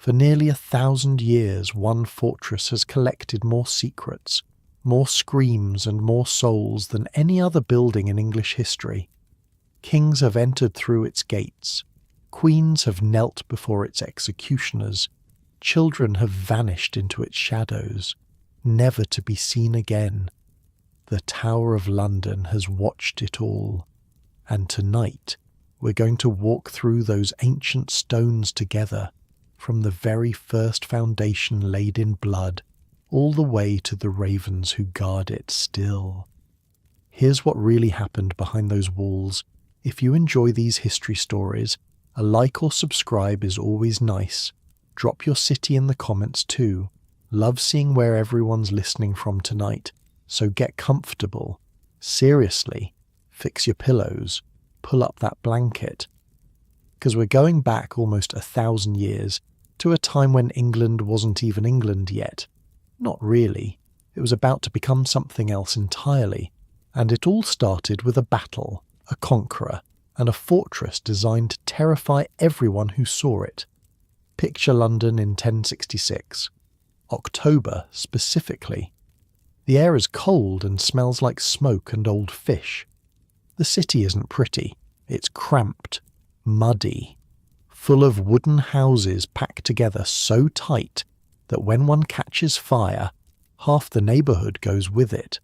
For nearly 1,000 years, one fortress has collected more secrets, more screams and more souls than any other building in English history. Kings have entered through its gates. Queens have knelt before its executioners. Children have vanished into its shadows, never to be seen again. The Tower of London has watched it all. And tonight, we're going to walk through those ancient stones together, from the very first foundation laid in blood, all the way to the ravens who guard it still. Here's what really happened behind those walls. If you enjoy these history stories, a like or subscribe is always nice. Drop your city in the comments too. Love seeing where everyone's listening from tonight, so get comfortable. Seriously, fix your pillows, pull up that blanket. Because we're going back almost 1,000 years to a time when England wasn't even England yet. Not really. It was about to become something else entirely, and it all started with a battle, a conqueror, and a fortress designed to terrify everyone who saw it. Picture London in 1066. October, specifically. The air is cold and smells like smoke and old fish. The city isn't pretty. It's cramped, muddy, full of wooden houses packed together so tight that when one catches fire, half the neighbourhood goes with it.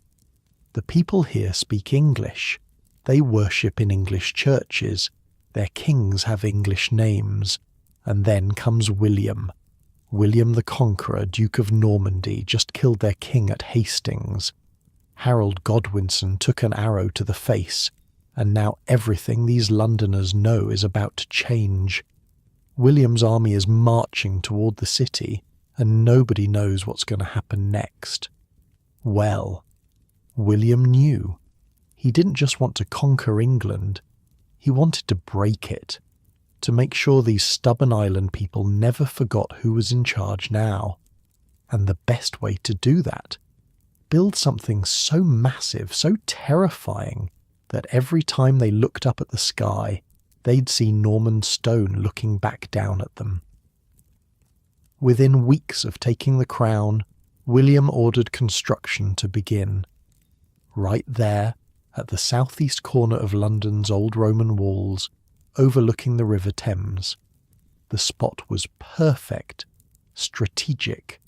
The people here speak English. They worship in English churches. Their kings have English names. And then comes William. William the Conqueror, Duke of Normandy, just killed their king at Hastings. Harold Godwinson took an arrow to the face, and now everything these Londoners know is about to change. William's army is marching toward the city, and nobody knows what's going to happen next. Well, William knew. He didn't just want to conquer England, he wanted to break it, to make sure these stubborn island people never forgot who was in charge now. And the best way to do that? Build something so massive, so terrifying, that every time they looked up at the sky, they'd see Norman stone looking back down at them. Within weeks of taking the crown, William ordered construction to begin. Right there, at the southeast corner of London's old Roman walls, overlooking the River Thames. The spot was perfect, strategic.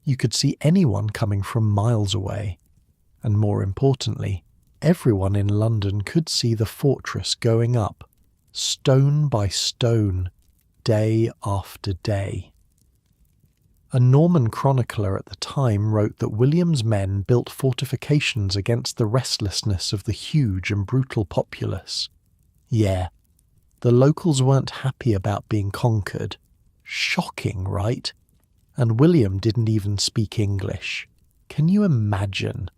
You could see anyone coming from miles away, and more importantly, everyone in London could see the fortress going up, stone by stone, day after day. A Norman chronicler at the time wrote that William's men built fortifications against the restlessness of the huge and brutal populace. Yeah, the locals weren't happy about being conquered. Shocking, right? And William didn't even speak English. Can you imagine?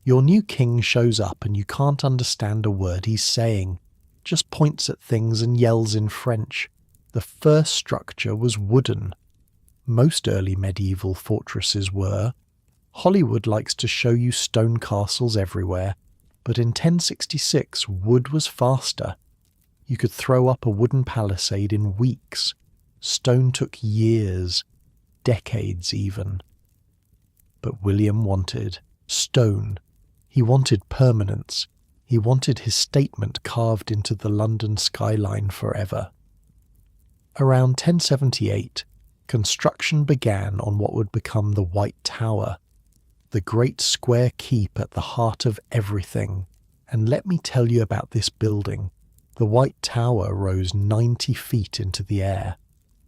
Your new king shows up and you can't understand a word he's saying. Just points at things and yells in French. The first structure was wooden. Most early medieval fortresses were. Hollywood likes to show you stone castles everywhere, but in 1066 wood was faster. You could throw up a wooden palisade in weeks. Stone took years, decades even. But William wanted stone. He wanted permanence. He wanted his statement carved into the London skyline forever. Around 1078, construction began on what would become the White Tower, the great square keep at the heart of everything. And let me tell you about this building. The White Tower rose 90 feet into the air.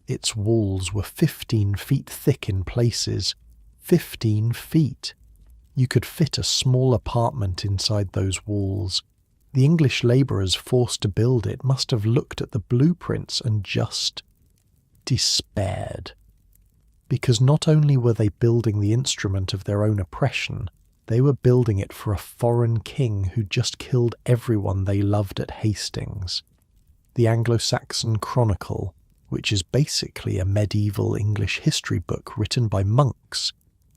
Its walls were 15 feet thick in places. 15 feet! You could fit a small apartment inside those walls. The English labourers forced to build it must have looked at the blueprints and just despaired. Because not only were they building the instrument of their own oppression, they were building it for a foreign king who just killed everyone they loved at Hastings. The Anglo-Saxon Chronicle, which is basically a medieval English history book written by monks,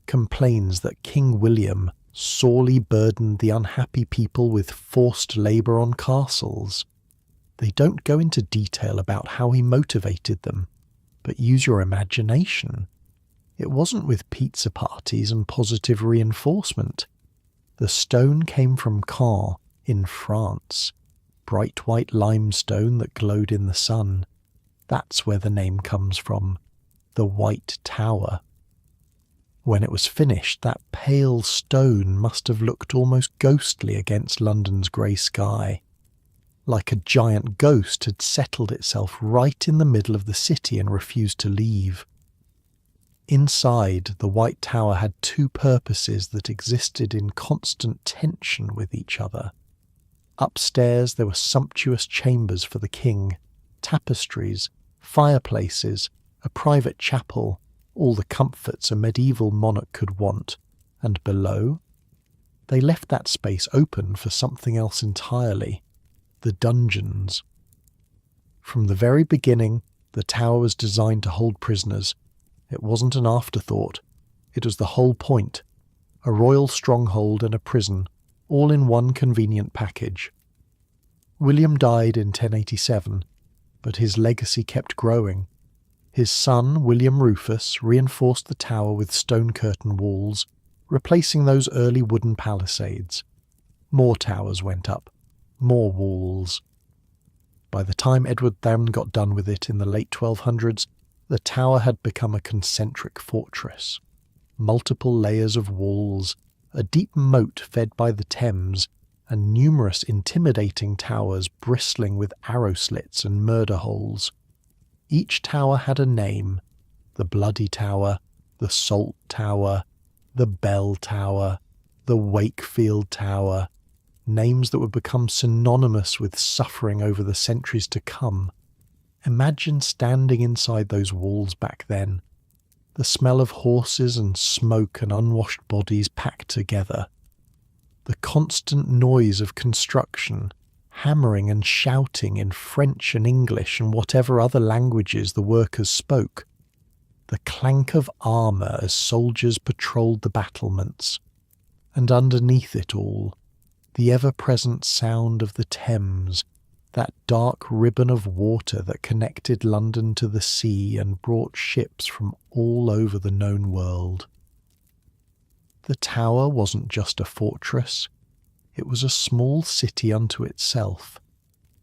complains that King William sorely burdened the unhappy people with forced labour on castles. They don't go into detail about how he motivated them, But use your imagination. It wasn't with pizza parties and positive reinforcement. The stone came from Caen in France, bright white limestone that glowed in the sun. That's where the name comes from, the White Tower. When it was finished, that pale stone must have looked almost ghostly against London's grey sky, like a giant ghost had settled itself right in the middle of the city and refused to leave. Inside, the White Tower had two purposes that existed in constant tension with each other. Upstairs there were sumptuous chambers for the king, tapestries, fireplaces, a private chapel, all the comforts a medieval monarch could want, and below? They left that space open for something else entirely, the dungeons. From the very beginning, the tower was designed to hold prisoners. It wasn't an afterthought. It was the whole point. A royal stronghold and a prison, all in one convenient package. William died in 1087, but his legacy kept growing. His son, William Rufus, reinforced the tower with stone curtain walls, replacing those early wooden palisades. More towers went up, more walls. By the time Edward then got done with it in the late 1200s, the tower had become a concentric fortress. Multiple layers of walls, a deep moat fed by the Thames, and numerous intimidating towers bristling with arrow slits and murder holes. Each tower had a name: the Bloody Tower, the Salt Tower, the Bell Tower, the Wakefield Tower, names that would become synonymous with suffering over the centuries to come. Imagine standing inside those walls back then. The smell of horses and smoke and unwashed bodies packed together. The constant noise of construction, hammering and shouting in French and English and whatever other languages the workers spoke. The clank of armour as soldiers patrolled the battlements. And underneath it all, the ever-present sound of the Thames, that dark ribbon of water that connected London to the sea and brought ships from all over the known world. The tower wasn't just a fortress, it was a small city unto itself.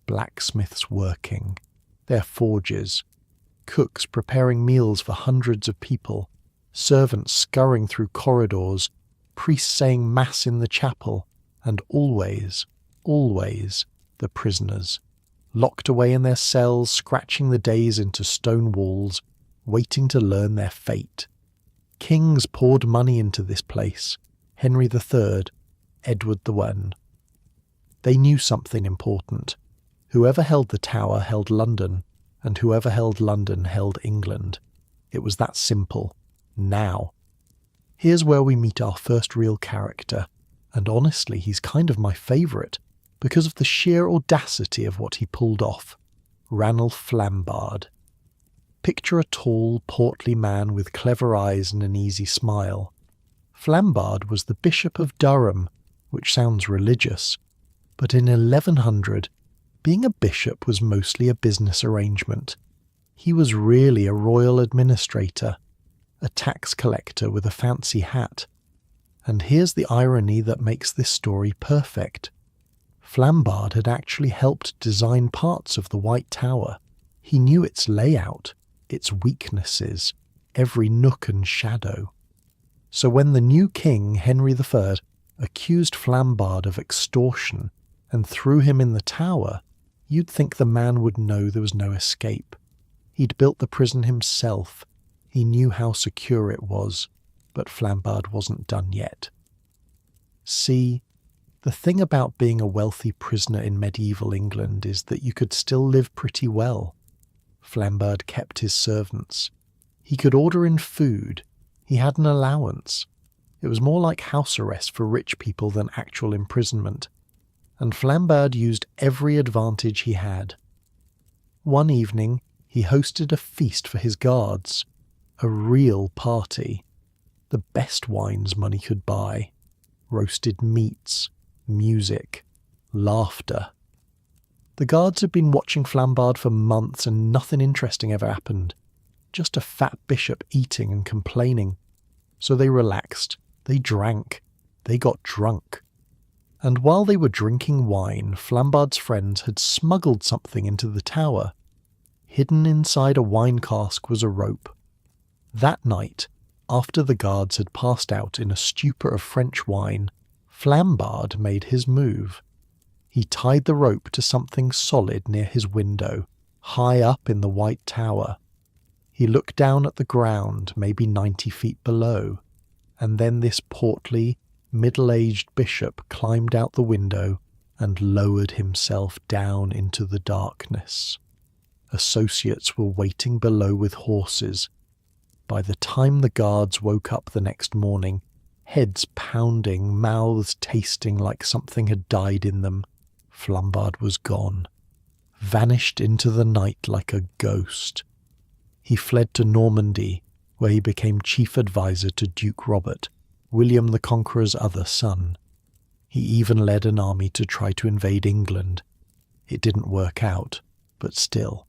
Blacksmiths working, their forges, cooks preparing meals for hundreds of people, servants scurrying through corridors, priests saying mass in the chapel, and always, always, the prisoners, locked away in their cells, scratching the days into stone walls, waiting to learn their fate. Kings poured money into this place. Henry III, Edward I. They knew something important. Whoever held the tower held London, and whoever held London held England. It was that simple. Now. Here's where we meet our first real character, and honestly he's kind of my favourite, because of the sheer audacity of what he pulled off. Ranulph Flambard. Picture a tall, portly man with clever eyes and an easy smile. Flambard was the Bishop of Durham, which sounds religious, but in 1100, being a bishop was mostly a business arrangement. He was really a royal administrator, a tax collector with a fancy hat. And here's the irony that makes this story perfect. Flambard had actually helped design parts of the White Tower. He knew its layout, its weaknesses, every nook and shadow. So when the new king, Henry III, accused Flambard of extortion and threw him in the tower, you'd think the man would know there was no escape. He'd built the prison himself. He knew how secure it was, but Flambard wasn't done yet. See, the thing about being a wealthy prisoner in medieval England is that you could still live pretty well. Flambard kept his servants. He could order in food. He had an allowance. It was more like house arrest for rich people than actual imprisonment. And Flambard used every advantage he had. One evening, he hosted a feast for his guards. A real party. The best wines money could buy. Roasted meats, music, laughter. The guards had been watching Flambard for months and nothing interesting ever happened. just a fat bishop eating and complaining. So they relaxed, they drank, they got drunk. And while they were drinking wine, Flambard's friends had smuggled something into the tower. Hidden inside a wine cask was a rope. That night, after the guards had passed out in a stupor of French wine, Flambard made his move. He tied the rope to something solid near his window, high up in the white tower. He looked down at the ground, maybe 90 feet below, and then this portly, middle-aged bishop climbed out the window and lowered himself down into the darkness. Associates were waiting below with horses. By the time the guards woke up the next morning, heads pounding, mouths tasting like something had died in them, Flambard was gone, vanished into the night like a ghost. He fled to Normandy, where he became chief advisor to Duke Robert, William the Conqueror's other son. He even led an army to try to invade England. It didn't work out, but still.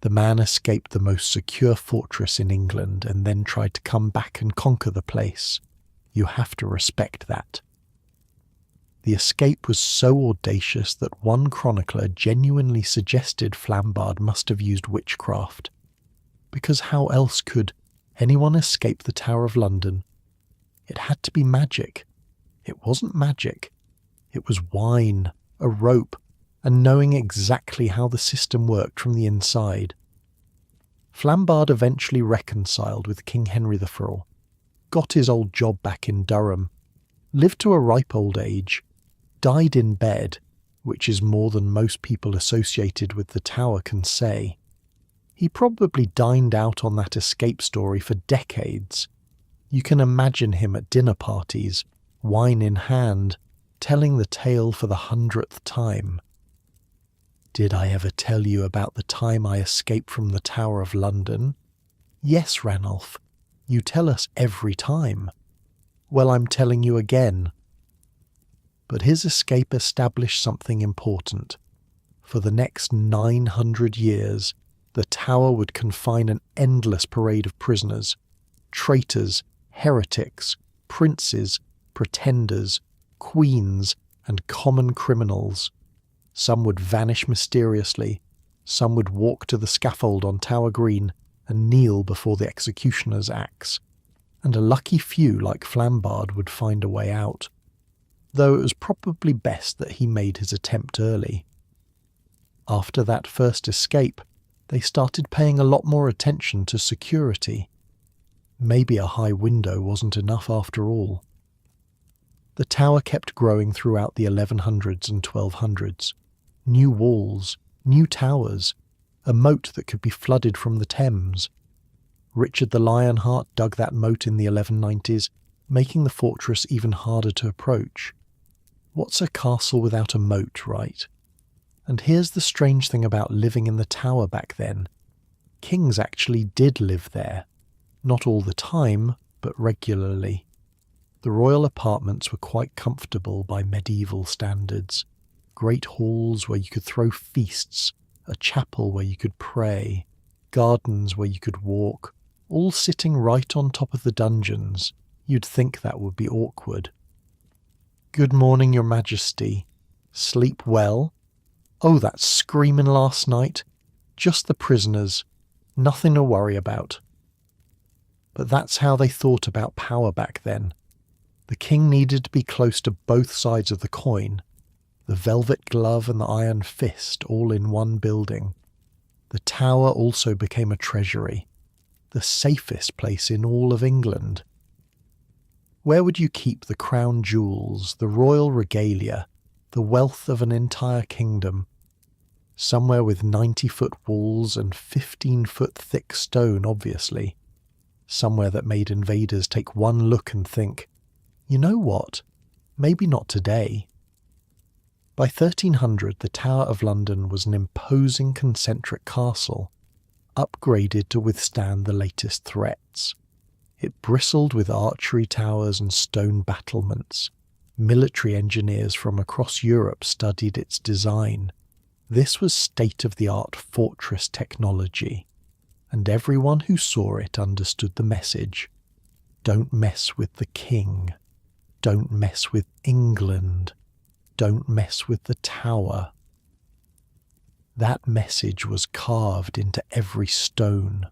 The man escaped the most secure fortress in England and then tried to come back and conquer the place. You have to respect that. The escape was so audacious that one chronicler genuinely suggested Flambard must have used witchcraft. Because how else could anyone escape the Tower of London? It had to be magic. It wasn't magic. It was wine, a rope, and knowing exactly how the system worked from the inside. Flambard eventually reconciled with King Henry IV, got his old job back in Durham, lived to a ripe old age, died in bed, which is more than most people associated with the tower can say. He probably dined out on that escape story for decades. You can imagine him at dinner parties, wine in hand, telling the tale for the 100th time. Did I ever tell you about the time I escaped from the Tower of London? Yes, Ranulph, you tell us every time. Well, I'm telling you again. But his escape established something important. For the next 900 years, the tower would confine an endless parade of prisoners, traitors, heretics, princes, pretenders, queens, and common criminals. Some would vanish mysteriously, some would walk to the scaffold on Tower Green and kneel before the executioner's axe, and a lucky few like Flambard would find a way out, though it was probably best that he made his attempt early. After that first escape, they started paying a lot more attention to security. Maybe a high window wasn't enough after all. The tower kept growing throughout the 1100s and 1200s. New walls, new towers, a moat that could be flooded from the Thames. Richard the Lionheart dug that moat in the 1190s, making the fortress even harder to approach. What's a castle without a moat, right? And here's the strange thing about living in the tower back then. Kings actually did live there. Not all the time, but regularly. The royal apartments were quite comfortable by medieval standards. Great halls where you could throw feasts, a chapel where you could pray, gardens where you could walk, all sitting right on top of the dungeons. You'd think that would be awkward. Good morning, Your Majesty. Sleep well? Oh, that screaming last night? Just the prisoners. Nothing to worry about. But that's how they thought about power back then. The king needed to be close to both sides of the coin, the velvet glove and the iron fist all in one building. The tower also became a treasury, the safest place in all of England. Where would you keep the crown jewels, the royal regalia, the wealth of an entire kingdom? Somewhere with 90-foot walls and 15-foot thick stone, obviously. Somewhere that made invaders take one look and think, you know what? Maybe not today. By 1300, the Tower of London was an imposing concentric castle, upgraded to withstand the latest threats. It bristled with archery towers and stone battlements. Military engineers from across Europe studied its design. This was state-of-the-art fortress technology. and everyone who saw it understood the message. Don't mess with the king. Don't mess with England. Don't mess with the tower. That message was carved into every stone,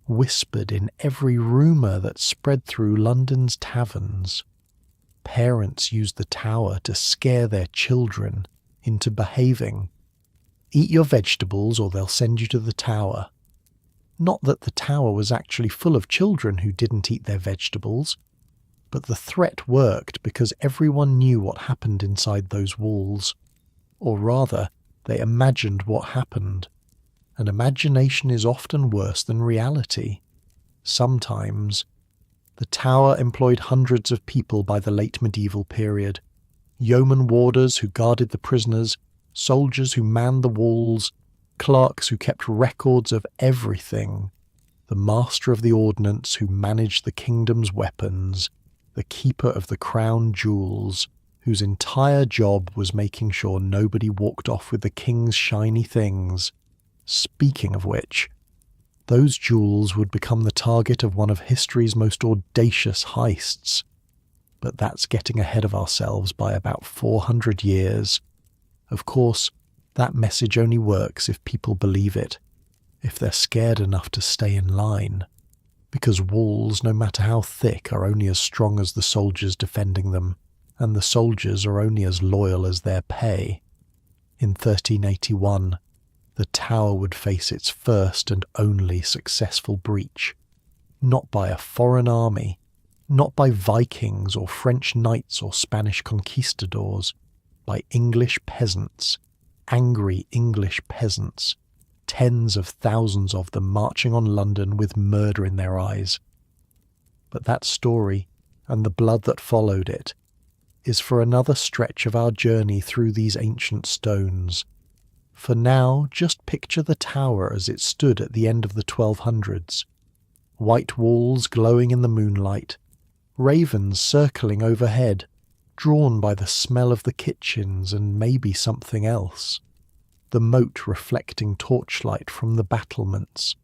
whispered in every rumour that spread through London's taverns. Parents used the tower to scare their children into behaving. Eat your vegetables or they'll send you to the tower. Not that the tower was actually full of children who didn't eat their vegetables, but the threat worked because everyone knew what happened inside those walls. Or rather, they imagined what happened. And imagination is often worse than reality. Sometimes. The tower employed hundreds of people by the late medieval period. Yeoman warders who guarded the prisoners, soldiers who manned the walls, clerks who kept records of everything, the master of the ordnance who managed the kingdom's weapons, the keeper of the crown jewels, whose entire job was making sure nobody walked off with the king's shiny things. Speaking of which, those jewels would become the target of one of history's most audacious heists. But that's getting ahead of ourselves by about 400 years. Of course, that message only works if people believe it, if they're scared enough to stay in line, because walls, no matter how thick, are only as strong as the soldiers defending them, and the soldiers are only as loyal as their pay. In 1381, the tower would face its first and only successful breach, not by a foreign army, not by Vikings or French knights or Spanish conquistadors, by English peasants, angry English peasants, tens of thousands of them marching on London with murder in their eyes. But that story, and the blood that followed it, is for another stretch of our journey through these ancient stones. For now, just picture the tower as it stood at the end of the 1200s. White walls glowing in the moonlight, ravens circling overhead, drawn by the smell of the kitchens and maybe something else. The moat reflecting torchlight from the battlements.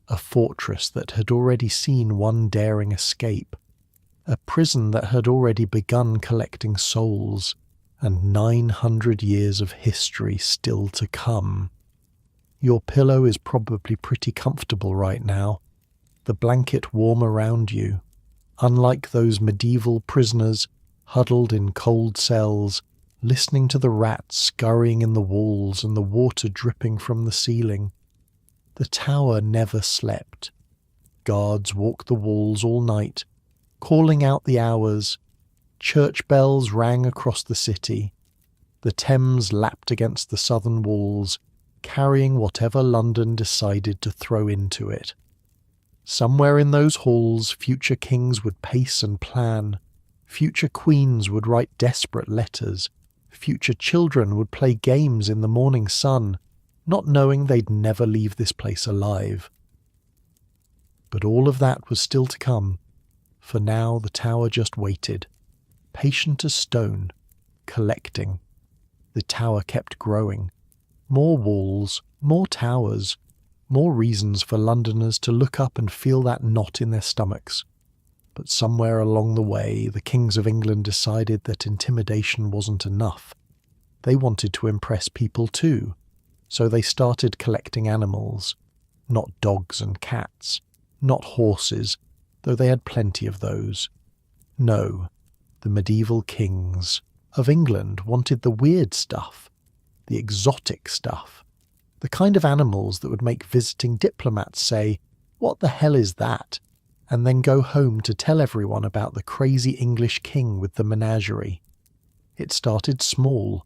A fortress that had already seen one daring escape. A prison that had already begun collecting souls. And 900 years of history still to come. Your pillow is probably pretty comfortable right now, the blanket warm around you, unlike those medieval prisoners huddled in cold cells, listening to the rats scurrying in the walls and the water dripping from the ceiling. The tower never slept. Guards walked the walls all night, calling out the hours. Church bells rang across the city. The Thames lapped against the southern walls, carrying whatever London decided to throw into it. Somewhere in those halls, future kings would pace and plan. Future queens would write desperate letters. Future children would play games in the morning sun, not knowing they'd never leave this place alive. But all of that was still to come. For now the tower just waited. Patient as stone, collecting. The tower kept growing. More walls, more towers, more reasons for Londoners to look up and feel that knot in their stomachs. But somewhere along the way, the kings of England decided that intimidation wasn't enough. They wanted to impress people too, so they started collecting animals. Not dogs and cats, not horses, though they had plenty of those. No. The medieval kings of England wanted the weird stuff, the exotic stuff, the kind of animals that would make visiting diplomats say, "What the hell is that?" and then go home to tell everyone about the crazy English king with the menagerie. It started small,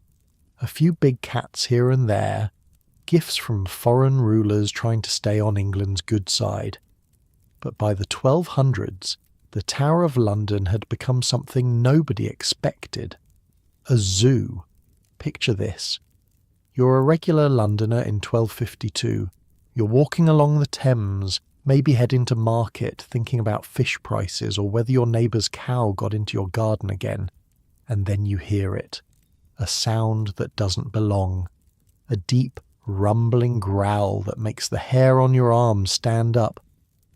a few big cats here and there, gifts from foreign rulers trying to stay on England's good side. But by the 1200s, the Tower of London had become something nobody expected. A zoo. Picture this. You're a regular Londoner in 1252. You're walking along the Thames, maybe heading to market, thinking about fish prices or whether your neighbour's cow got into your garden again. And then you hear it. A sound that doesn't belong. A deep, rumbling growl that makes the hair on your arms stand up.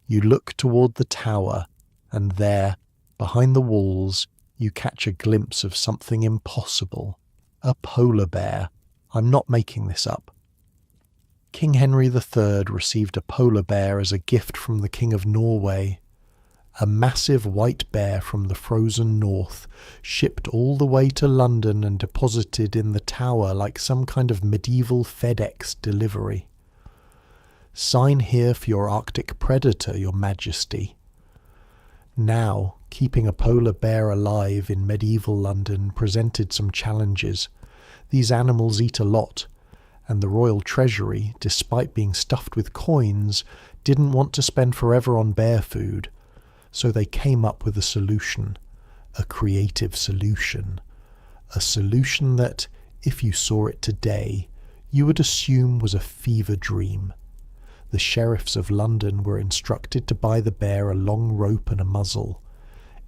You look toward the tower, and there, behind the walls, you catch a glimpse of something impossible. A polar bear. I'm not making this up. King Henry III received a polar bear as a gift from the King of Norway. A massive white bear from the frozen north, shipped all the way to London and deposited in the tower like some kind of medieval FedEx delivery. Sign here for your Arctic predator, Your Majesty. Now, keeping a polar bear alive in medieval London presented some challenges. These animals eat a lot, and the royal treasury, despite being stuffed with coins, didn't want to spend forever on bear food. So they came up with a solution, a creative solution, a solution that, if you saw it today, you would assume was a fever dream. The sheriffs of London were instructed to buy the bear a long rope and a muzzle.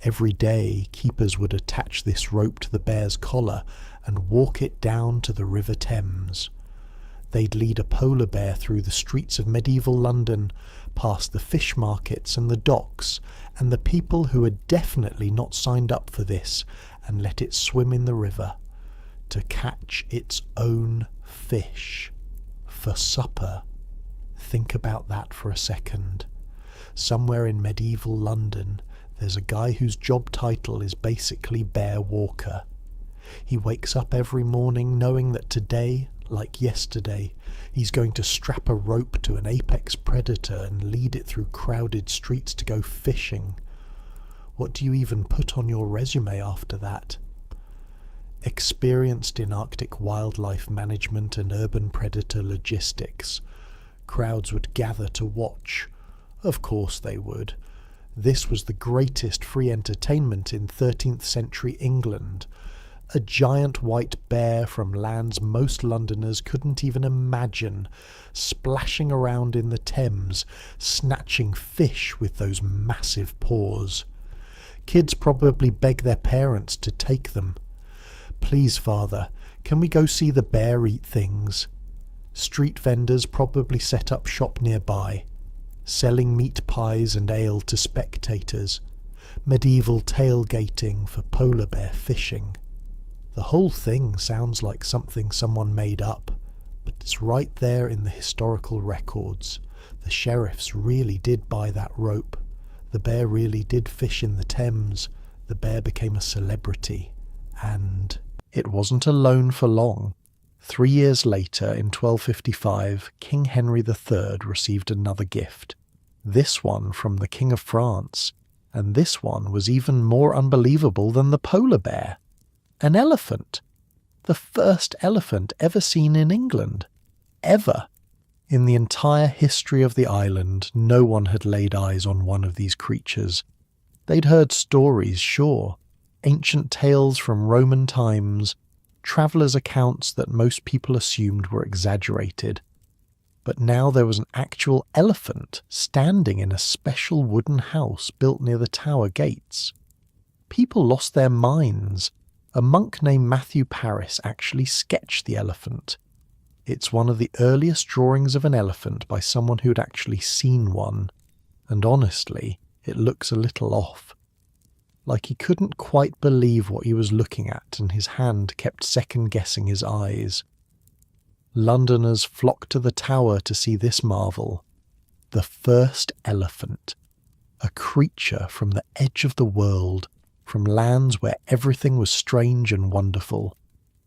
Every day, keepers would attach this rope to the bear's collar and walk it down to the River Thames. They'd lead a polar bear through the streets of medieval London, past the fish markets and the docks, and the people who had definitely not signed up for this, and let it swim in the river, to catch its own fish for supper. Think about that for a second. Somewhere in medieval London, there's a guy whose job title is basically bear walker. He wakes up every morning knowing that today, like yesterday, he's going to strap a rope to an apex predator and lead it through crowded streets to go fishing. What do you even put on your resume after that? Experienced in Arctic wildlife management and urban predator logistics, crowds would gather to watch. Of course they would. This was the greatest free entertainment in 13th century England. A giant white bear from lands most Londoners couldn't even imagine, splashing around in the Thames, snatching fish with those massive paws. Kids probably beg their parents to take them. Please, father, can we go see the bear eat things? Street vendors probably set up shop nearby, selling meat pies and ale to spectators, medieval tailgating for polar bear fishing. The whole thing sounds like something someone made up, but it's right there in the historical records. The sheriffs really did buy that rope. The bear really did fish in the Thames. The bear became a celebrity. And it wasn't alone for long. 3 years later, in 1255, King Henry III received another gift. This one from the King of France. And this one was even more unbelievable than the polar bear. An elephant. The first elephant ever seen in England. Ever. In the entire history of the island, no one had laid eyes on one of these creatures. They'd heard stories, sure, ancient tales from Roman times, travellers' accounts that most people assumed were exaggerated. But now there was an actual elephant standing in a special wooden house built near the tower gates. People lost their minds. A monk named Matthew Paris actually sketched the elephant. It's one of the earliest drawings of an elephant by someone who'd actually seen one, and honestly, it looks a little off. Like he couldn't quite believe what he was looking at, and his hand kept second-guessing his eyes. Londoners flocked to the tower to see this marvel. The first elephant. A creature from the edge of the world, from lands where everything was strange and wonderful,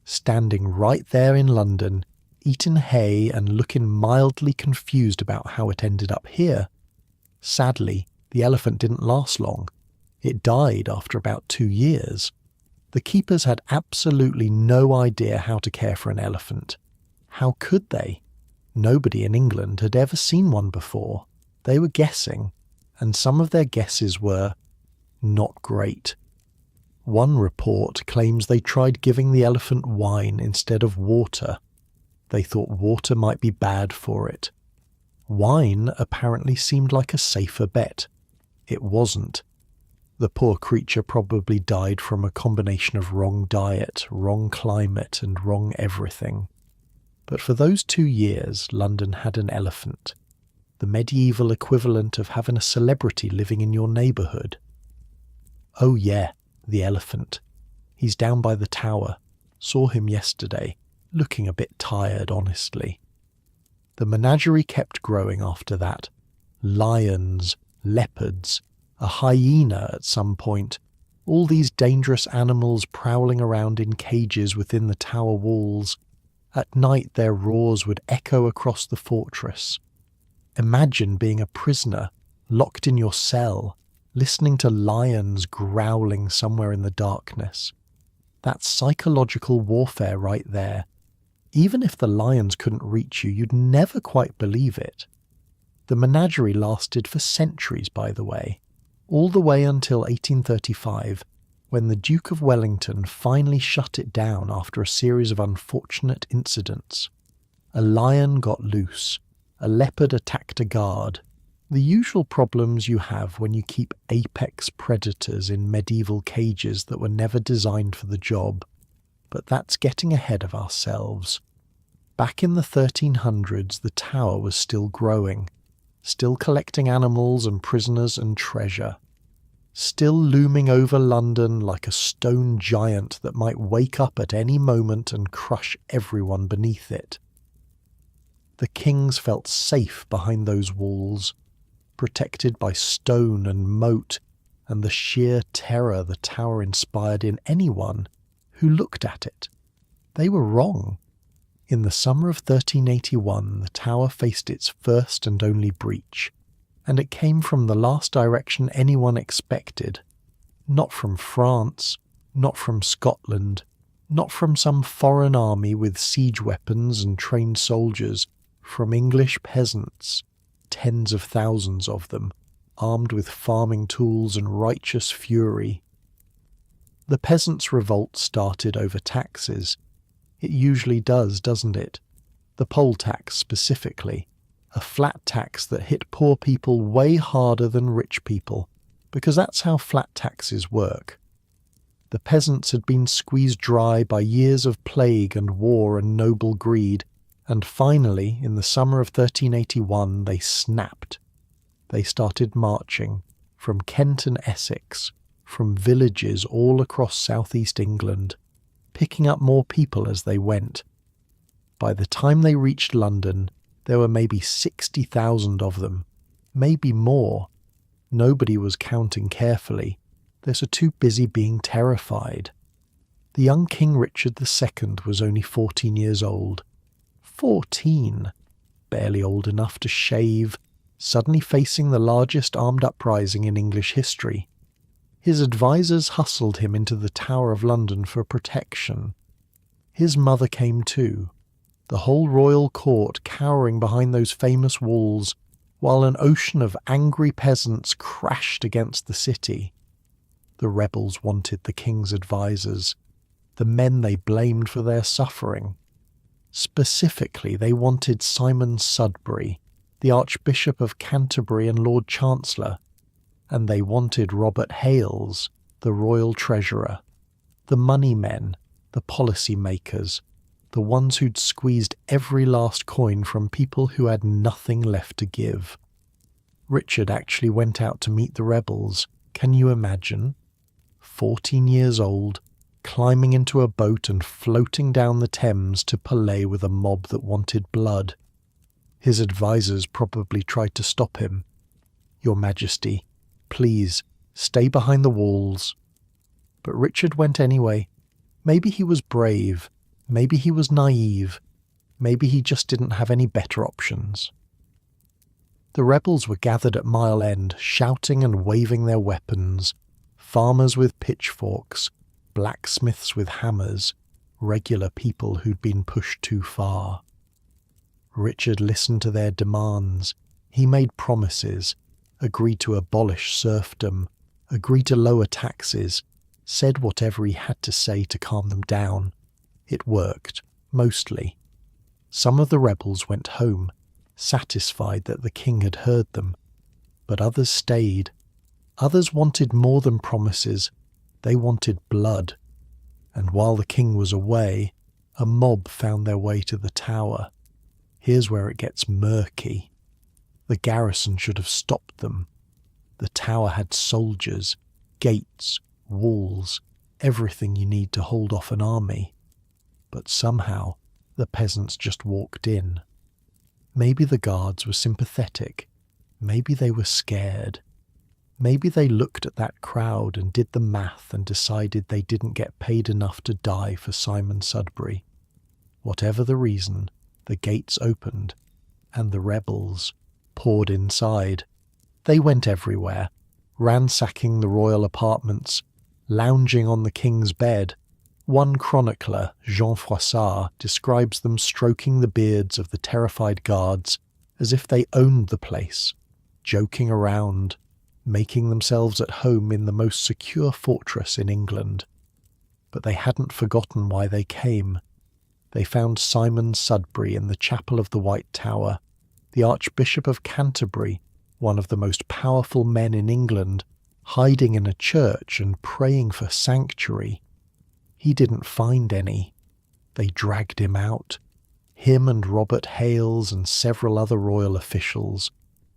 standing right there in London, eating hay and looking mildly confused about how it ended up here. Sadly, the elephant didn't last long. It died after about 2 years. The keepers had absolutely no idea how to care for an elephant. How could they? Nobody in England had ever seen one before. They were guessing, and some of their guesses were not great. One report claims they tried giving the elephant wine instead of water. They thought water might be bad for it. Wine apparently seemed like a safer bet. It wasn't. The poor creature probably died from a combination of wrong diet, wrong climate, and wrong everything. But for those 2 years, London had an elephant, the medieval equivalent of having a celebrity living in your neighbourhood. Oh yeah, the elephant. He's down by the tower. Saw him yesterday, looking a bit tired, honestly. The menagerie kept growing after that. Lions, leopards, a hyena at some point, all these dangerous animals prowling around in cages within the tower walls. At night their roars would echo across the fortress. Imagine being a prisoner, locked in your cell, listening to lions growling somewhere in the darkness. That's psychological warfare right there. Even if the lions couldn't reach you, you'd never quite believe it. The menagerie lasted for centuries, by the way, all the way until 1835, when the Duke of Wellington finally shut it down after a series of unfortunate incidents. A lion got loose, a leopard attacked a guard, the usual problems you have when you keep apex predators in medieval cages that were never designed for the job. But that's getting ahead of ourselves. Back in the 1300s, the tower was still growing, still collecting animals and prisoners and treasure, still looming over London like a stone giant that might wake up at any moment and crush everyone beneath it. The kings felt safe behind those walls, protected by stone and moat and the sheer terror the tower inspired in anyone who looked at it. They were wrong. In the summer of 1381, the tower faced its first and only breach, and it came from the last direction anyone expected. Not from France, not from Scotland, not from some foreign army with siege weapons and trained soldiers, from English peasants, tens of thousands of them, armed with farming tools and righteous fury. The peasants' revolt started over taxes. It usually does, doesn't it? The poll tax specifically, a flat tax that hit poor people way harder than rich people, because that's how flat taxes work. The peasants had been squeezed dry by years of plague and war and noble greed, and finally, in the summer of 1381, they snapped. They started marching, from Kent and Essex, from villages all across southeast England, picking up more people as they went. By the time they reached London, there were maybe 60,000 of them, maybe more. Nobody was counting carefully. They were too busy being terrified. The young King Richard II was only 14 years old. 14! Barely old enough to shave, suddenly facing the largest armed uprising in English history. His advisers hustled him into the Tower of London for protection. His mother came too, the whole royal court cowering behind those famous walls, while an ocean of angry peasants crashed against the city. The rebels wanted the king's advisers, the men they blamed for their suffering. Specifically, they wanted Simon Sudbury, the Archbishop of Canterbury and Lord Chancellor, and they wanted Robert Hales, the royal treasurer, the money men, the policy makers, the ones who'd squeezed every last coin from people who had nothing left to give. Richard actually went out to meet the rebels. Can you imagine? 14 years old, climbing into a boat and floating down the Thames to parley with a mob that wanted blood. His advisers probably tried to stop him. Your Majesty, please, stay behind the walls. But Richard went anyway. Maybe he was brave, maybe he was naive, maybe he just didn't have any better options. The rebels were gathered at Mile End, shouting and waving their weapons, farmers with pitchforks, blacksmiths with hammers, regular people who'd been pushed too far. Richard listened to their demands. He made promises, agreed to abolish serfdom, agreed to lower taxes, said whatever he had to say to calm them down. It worked, mostly. Some of the rebels went home, satisfied that the king had heard them, but others stayed. Others wanted more than promises. They wanted blood. And while the king was away, A mob found their way to the tower. Here's where it gets murky. The garrison should have stopped them. The tower had soldiers, gates, walls, everything you need to hold off an army. But somehow, the peasants just walked in. Maybe the guards were sympathetic. Maybe they were scared. Maybe they looked at that crowd and did the math and decided they didn't get paid enough to die for Simon Sudbury. Whatever the reason, the gates opened, and the rebels poured inside. They went everywhere, ransacking the royal apartments, lounging on the king's bed. One chronicler, Jean Froissart, describes them stroking the beards of the terrified guards as if they owned the place, joking around, making themselves at home in the most secure fortress in England. But they hadn't forgotten why they came. They found Simon Sudbury in the chapel of the White Tower, the Archbishop of Canterbury, one of the most powerful men in England, hiding in a church and praying for sanctuary. He didn't find any. They dragged him out. Him and Robert Hales and several other royal officials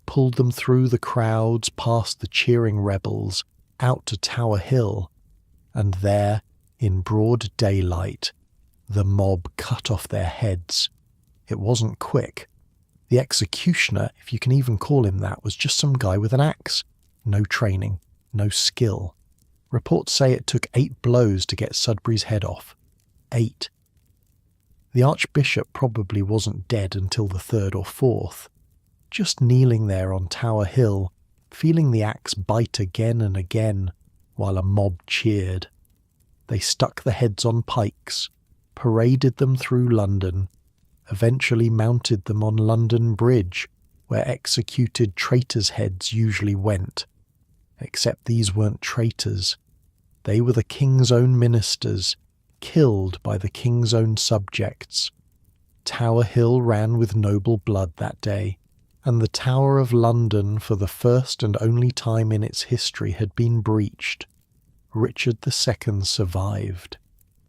pulled them through the crowds past the cheering rebels out to Tower Hill, and there, in broad daylight, the mob cut off their heads. It wasn't quick. The executioner, if you can even call him that, was just some guy with an axe. No training, no skill. Reports say it took 8 blows to get Sudbury's head off. 8. The Archbishop probably wasn't dead until the 3rd or 4th. Just kneeling there on Tower Hill, feeling the axe bite again and again, while a mob cheered. They stuck the heads on pikes, paraded them through London, eventually mounted them on London Bridge, where executed traitors' heads usually went. Except these weren't traitors. They were the king's own ministers, killed by the king's own subjects. Tower Hill ran with noble blood that day, and the Tower of London for the first and only time in its history had been breached. Richard II survived.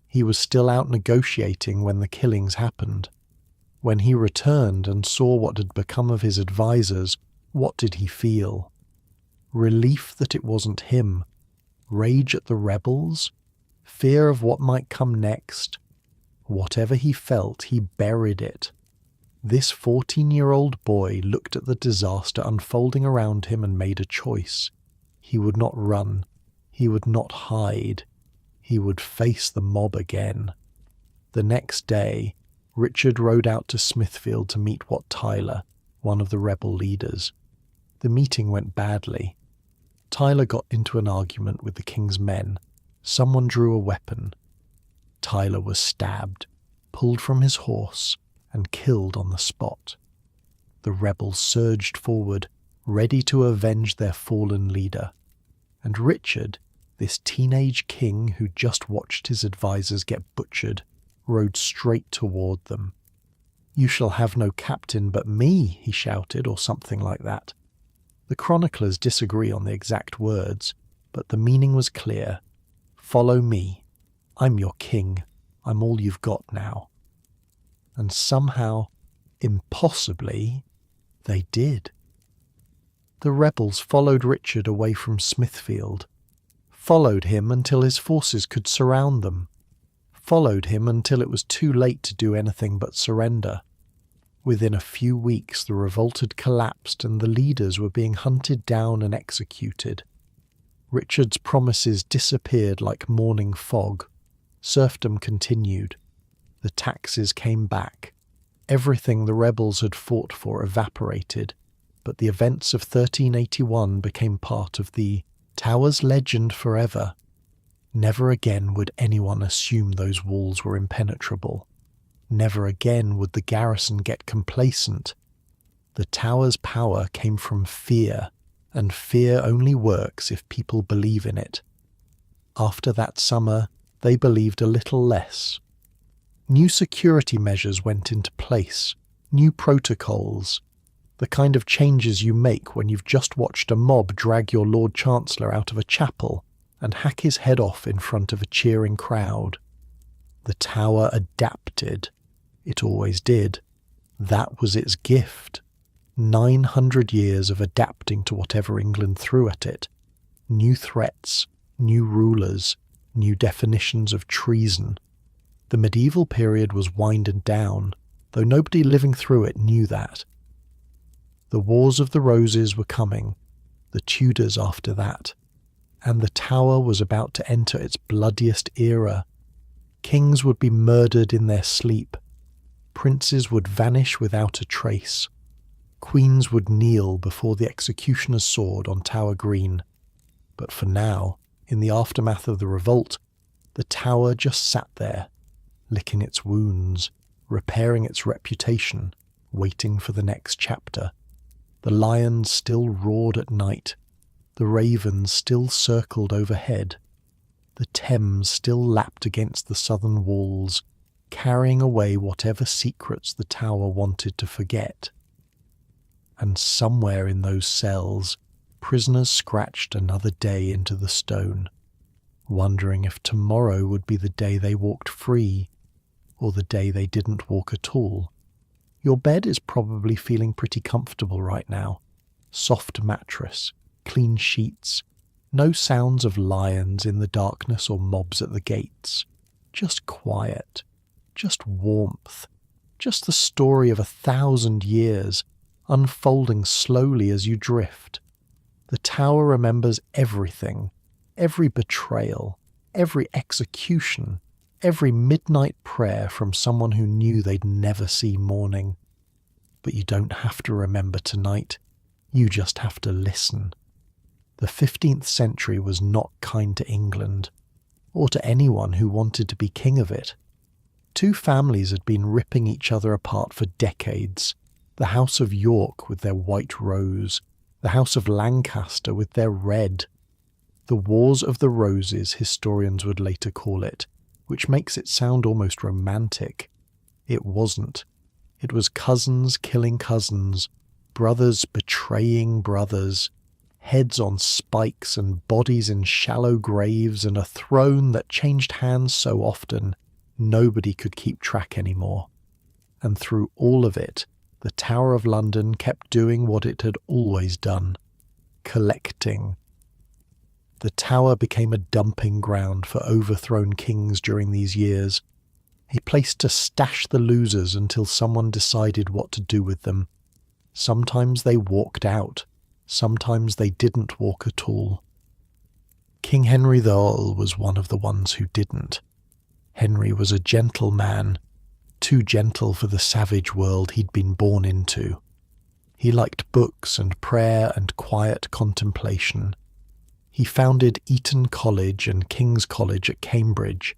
He was still out negotiating when the killings happened. When he returned and saw what had become of his advisors, what did he feel? Relief that it wasn't him? Rage at the rebels? Fear of what might come next? Whatever he felt, he buried it. This 14-year-old boy looked at the disaster unfolding around him and made a choice. He would not run. He would not hide. He would face the mob again. The next day, Richard rode out to Smithfield to meet Wat Tyler, one of the rebel leaders. The meeting went badly. Tyler got into an argument with the king's men. Someone drew a weapon. Tyler was stabbed, pulled from his horse, and killed on the spot. The rebels surged forward, ready to avenge their fallen leader. And Richard, this teenage king who just watched his advisors get butchered, rode straight toward them. "You shall have no captain but me," he shouted, or something like that. The chroniclers disagree on the exact words, but the meaning was clear. "Follow me. I'm your king. I'm all you've got now." And somehow, impossibly, they did. The rebels followed Richard away from Smithfield, followed him until his forces could surround them, followed him until it was too late to do anything but surrender. Within a few weeks the revolt had collapsed and the leaders were being hunted down and executed. Richard's promises disappeared like morning fog. Serfdom continued. The taxes came back. Everything the rebels had fought for evaporated, but the events of 1381 became part of the Tower's legend forever. Never again would anyone assume those walls were impenetrable. Never again would the garrison get complacent. The Tower's power came from fear, and fear only works if people believe in it. After that summer, they believed a little less. New security measures went into place, new protocols, the kind of changes you make when you've just watched a mob drag your Lord Chancellor out of a chapel and hack his head off in front of a cheering crowd. The tower adapted. It always did. That was its gift. 900 years of adapting to whatever England threw at it. New threats, new rulers, new definitions of treason. The medieval period was winding down, though nobody living through it knew that. The Wars of the Roses were coming, the Tudors after that, and the tower was about to enter its bloodiest era. Kings would be murdered in their sleep. Princes would vanish without a trace. Queens would kneel before the executioner's sword on Tower Green. But for now, in the aftermath of the revolt, the tower just sat there, licking its wounds, repairing its reputation, waiting for the next chapter. The lions still roared at night. The ravens still circled overhead. The Thames still lapped against the southern walls, carrying away whatever secrets the tower wanted to forget. And somewhere in those cells, prisoners scratched another day into the stone, wondering if tomorrow would be the day they walked free, or the day they didn't walk at all. Your bed is probably feeling pretty comfortable right now. Soft mattress, clean sheets, no sounds of lions in the darkness or mobs at the gates. Just quiet, just warmth, just the story of 1,000 years, unfolding slowly as you drift. The tower remembers everything, every betrayal, every execution, every midnight prayer from someone who knew they'd never see morning. But you don't have to remember tonight, you just have to listen. The 15th century was not kind to England, or to anyone who wanted to be king of it. Two families had been ripping each other apart for decades. The House of York with their white rose, the House of Lancaster with their red. The Wars of the Roses, historians would later call it, which makes it sound almost romantic. It wasn't. It was cousins killing cousins, brothers betraying brothers, heads on spikes and bodies in shallow graves, and a throne that changed hands so often nobody could keep track anymore. And through all of it, the Tower of London kept doing what it had always done, collecting. The tower became a dumping ground for overthrown kings during these years, a place to stash the losers until someone decided what to do with them. Sometimes they walked out, sometimes they didn't walk at all. King Henry the Earl was one of the ones who didn't. Henry was a gentle man, too gentle for the savage world he'd been born into. He liked books and prayer and quiet contemplation. He founded Eton College and King's College at Cambridge.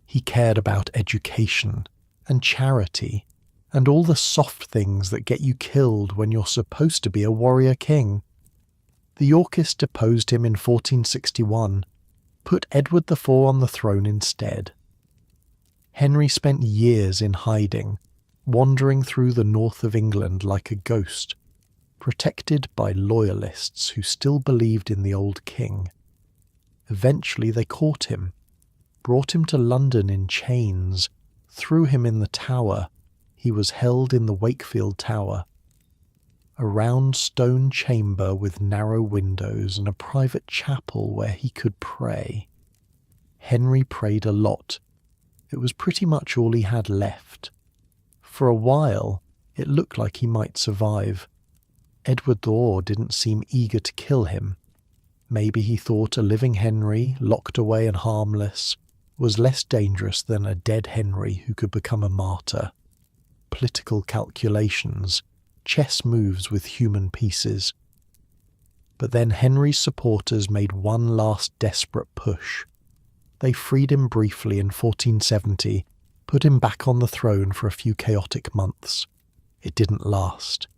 He cared about education and charity and all the soft things that get you killed when you're supposed to be a warrior king. The Yorkists deposed him in 1461, put Edward IV on the throne instead. Henry spent years in hiding, wandering through the north of England like a ghost, protected by loyalists who still believed in the old king. Eventually they caught him, brought him to London in chains, threw him in the Tower. He was held in the Wakefield Tower, a round stone chamber with narrow windows and a private chapel where he could pray. Henry prayed a lot. It was pretty much all he had left. For a while, it looked like he might survive. Edward IV didn't seem eager to kill him. Maybe he thought a living Henry, locked away and harmless, was less dangerous than a dead Henry who could become a martyr. Political calculations, chess moves with human pieces. But then Henry's supporters made one last desperate push. They freed him briefly in 1470, put him back on the throne for a few chaotic months. It didn't last.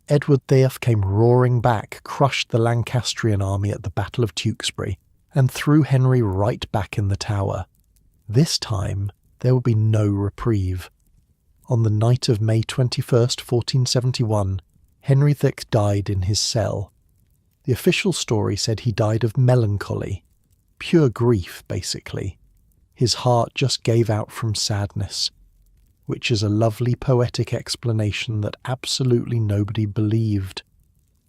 Edward IV came roaring back, crushed the Lancastrian army at the Battle of Tewkesbury, and threw Henry right back in the Tower. This time, there would be no reprieve. On the night of May 21st, 1471, Henry VI died in his cell. The official story said he died of melancholy. Pure grief, basically. His heart just gave out from sadness, which is a lovely poetic explanation that absolutely nobody believed.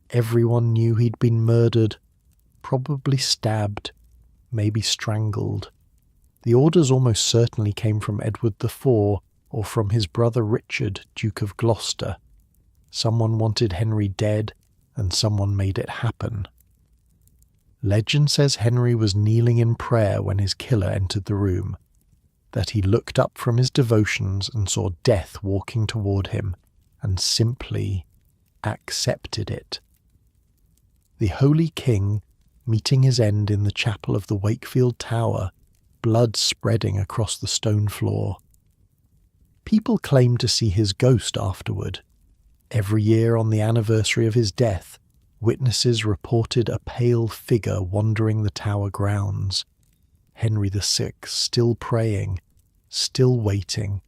Everyone knew he'd been murdered, probably stabbed, maybe strangled. The orders almost certainly came from Edward IV or from his brother Richard, Duke of Gloucester. Someone wanted Henry dead, and someone made it happen. Legend says Henry was kneeling in prayer when his killer entered the room, that he looked up from his devotions and saw death walking toward him, and simply accepted it. The Holy King, meeting his end in the chapel of the Wakefield Tower, blood spreading across the stone floor. People claimed to see his ghost afterward. Every year on the anniversary of his death, witnesses reported a pale figure wandering the tower grounds. Henry VI still praying, still waiting,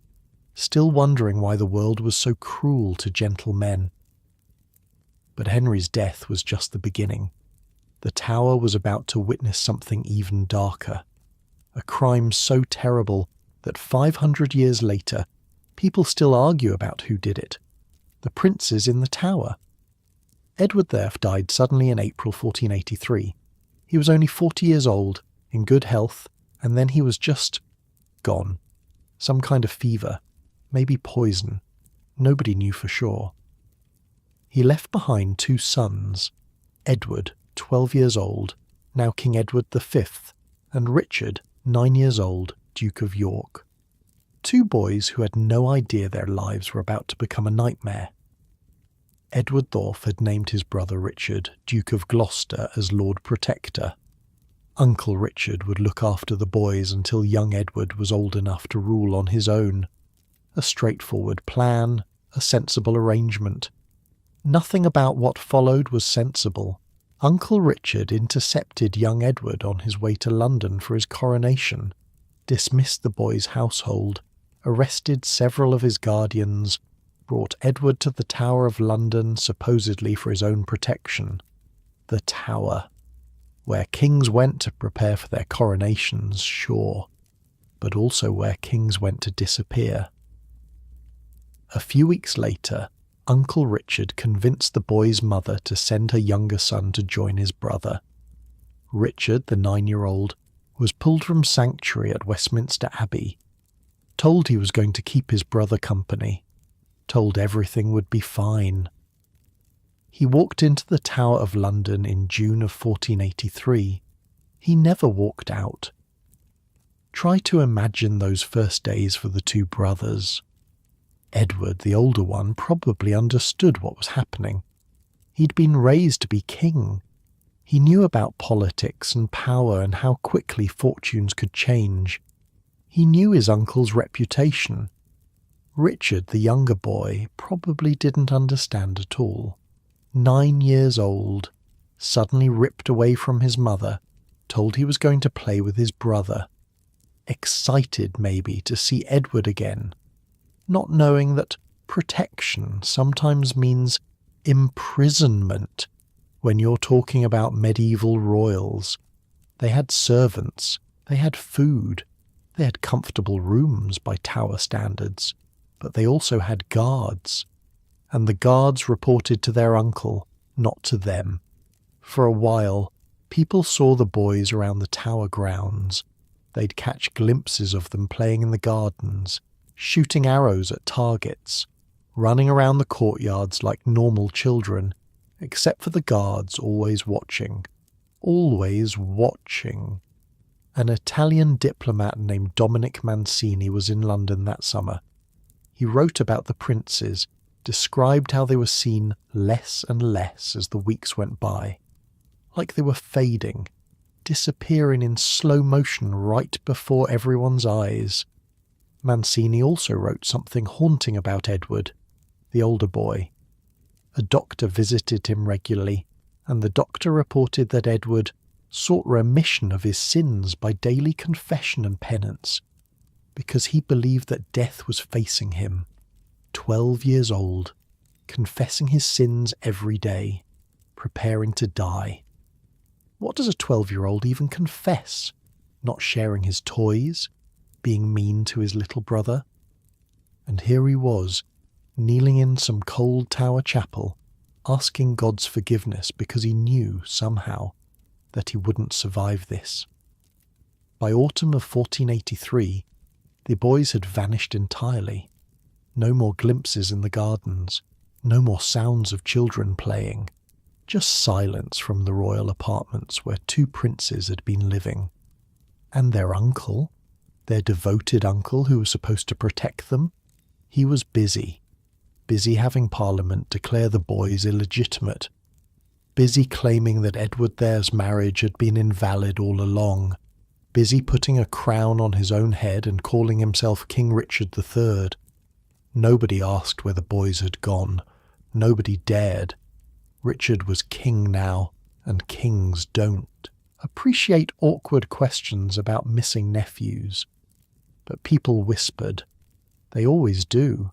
still wondering why the world was so cruel to gentle men. But Henry's death was just the beginning. The tower was about to witness something even darker. A crime so terrible that 500 years later, people still argue about who did it. The princes in the tower. Edward III died suddenly in April 1483. He was only 40 years old, in good health, and then he was just gone. Some kind of fever, maybe poison. Nobody knew for sure. He left behind 2 sons, Edward, 12 years old, now King Edward V, and Richard, 9 years old, Duke of York. 2 boys who had no idea their lives were about to become a nightmare. Edward Thorpe had named his brother Richard, Duke of Gloucester, as Lord Protector. Uncle Richard would look after the boys until young Edward was old enough to rule on his own. A straightforward plan, a sensible arrangement. Nothing about what followed was sensible. Uncle Richard intercepted young Edward on his way to London for his coronation, dismissed the boy's household, arrested several of his guardians, brought Edward to the Tower of London supposedly for his own protection. The Tower, where kings went to prepare for their coronations, sure, but also where kings went to disappear. A few weeks later, Uncle Richard convinced the boy's mother to send her younger son to join his brother. Richard, the 9-year-old, was pulled from sanctuary at Westminster Abbey, told he was going to keep his brother company, told everything would be fine. He walked into the Tower of London in June of 1483. He never walked out. Try to imagine those first days for the 2 brothers. Edward, the older one, probably understood what was happening. He'd been raised to be king. He knew about politics and power and how quickly fortunes could change. He knew his uncle's reputation. Richard, the younger boy, probably didn't understand at all. 9 years old, suddenly ripped away from his mother, told he was going to play with his brother. Excited, maybe, to see Edward again, not knowing that protection sometimes means imprisonment when you're talking about medieval royals. They had servants, they had food, they had comfortable rooms by Tower standards, but they also had guards. And the guards reported to their uncle, not to them. For a while, people saw the boys around the Tower grounds. They'd catch glimpses of them playing in the gardens, shooting arrows at targets, running around the courtyards like normal children, except for the guards always watching. Always watching. An Italian diplomat named Dominic Mancini was in London that summer. He wrote about the princes, described how they were seen less and less as the weeks went by, like they were fading, disappearing in slow motion right before everyone's eyes. Mancini also wrote something haunting about Edward, the older boy. A doctor visited him regularly, and the doctor reported that Edward sought remission of his sins by daily confession and penance, because he believed that death was facing him, 12 years old, confessing his sins every day, preparing to die. What does a 12-year-old even confess? Not sharing his toys? being mean to his little brother. And here he was, kneeling in some cold tower chapel, asking God's forgiveness because he knew, somehow, that he wouldn't survive this. By autumn of 1483, the boys had vanished entirely. No more glimpses in the gardens, no more sounds of children playing, just silence from the royal apartments where two princes had been living. And their uncle, their devoted uncle who was supposed to protect them, he was busy having Parliament declare the boys illegitimate, busy claiming that Edward their's marriage had been invalid all along, busy putting a crown on his own head and calling himself King Richard III. Nobody asked where the boys had gone. Nobody dared. Richard was king now, and kings don't appreciate awkward questions about missing nephews. But people whispered. They always do.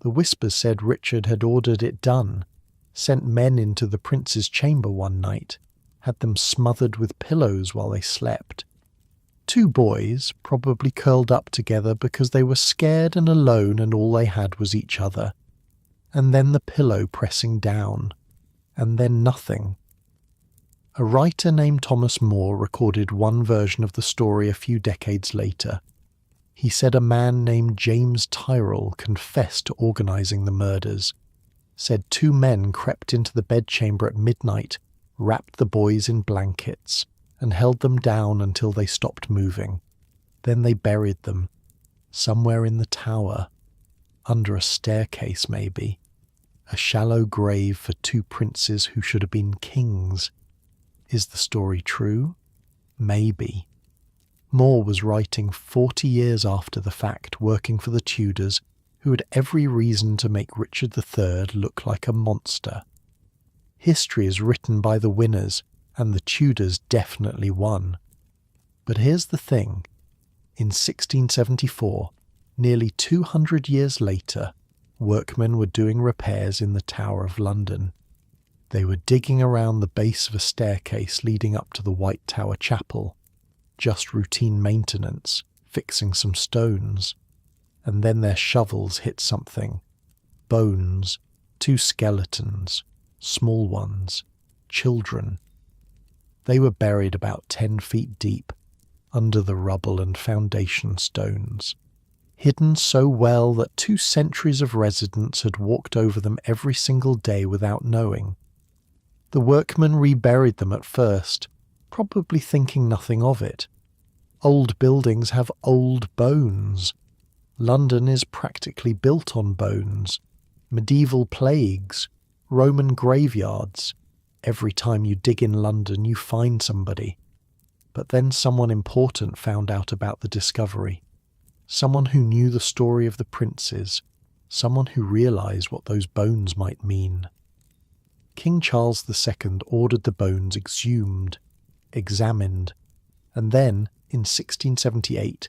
The whispers said Richard had ordered it done, sent men into the prince's chamber one night, had them smothered with pillows while they slept. Two boys, probably curled up together because they were scared and alone and all they had was each other. And then the pillow pressing down. And then nothing. A writer named Thomas Moore recorded one version of the story a few decades later. He said a man named James Tyrrell confessed to organising the murders, said two men crept into the bedchamber at midnight, wrapped the boys in blankets, and held them down until they stopped moving. Then they buried them, somewhere in the tower, under a staircase maybe, a shallow grave for two princes who should have been kings. Is the story true? Maybe. Moore was writing 40 years after the fact, working for the Tudors, who had every reason to make Richard III look like a monster. History is written by the winners, and the Tudors definitely won. But here's the thing. In 1674, nearly 200 years later, workmen were doing repairs in the Tower of London. They were digging around the base of a staircase leading up to the White Tower Chapel. Just routine maintenance, fixing some stones. And then their shovels hit something. Bones, two skeletons, small ones, children. They were buried about 10 feet deep, under the rubble and foundation stones, hidden so well that 2 centuries of residents had walked over them every single day without knowing. The workmen reburied them at first, probably thinking nothing of it. Old buildings have old bones. London is practically built on bones. Medieval plagues, Roman graveyards. Every time you dig in London, you find somebody. But then someone important found out about the discovery. Someone who knew the story of the princes. Someone who realised what those bones might mean. King Charles II ordered the bones exhumed, examined, and then, in 1678,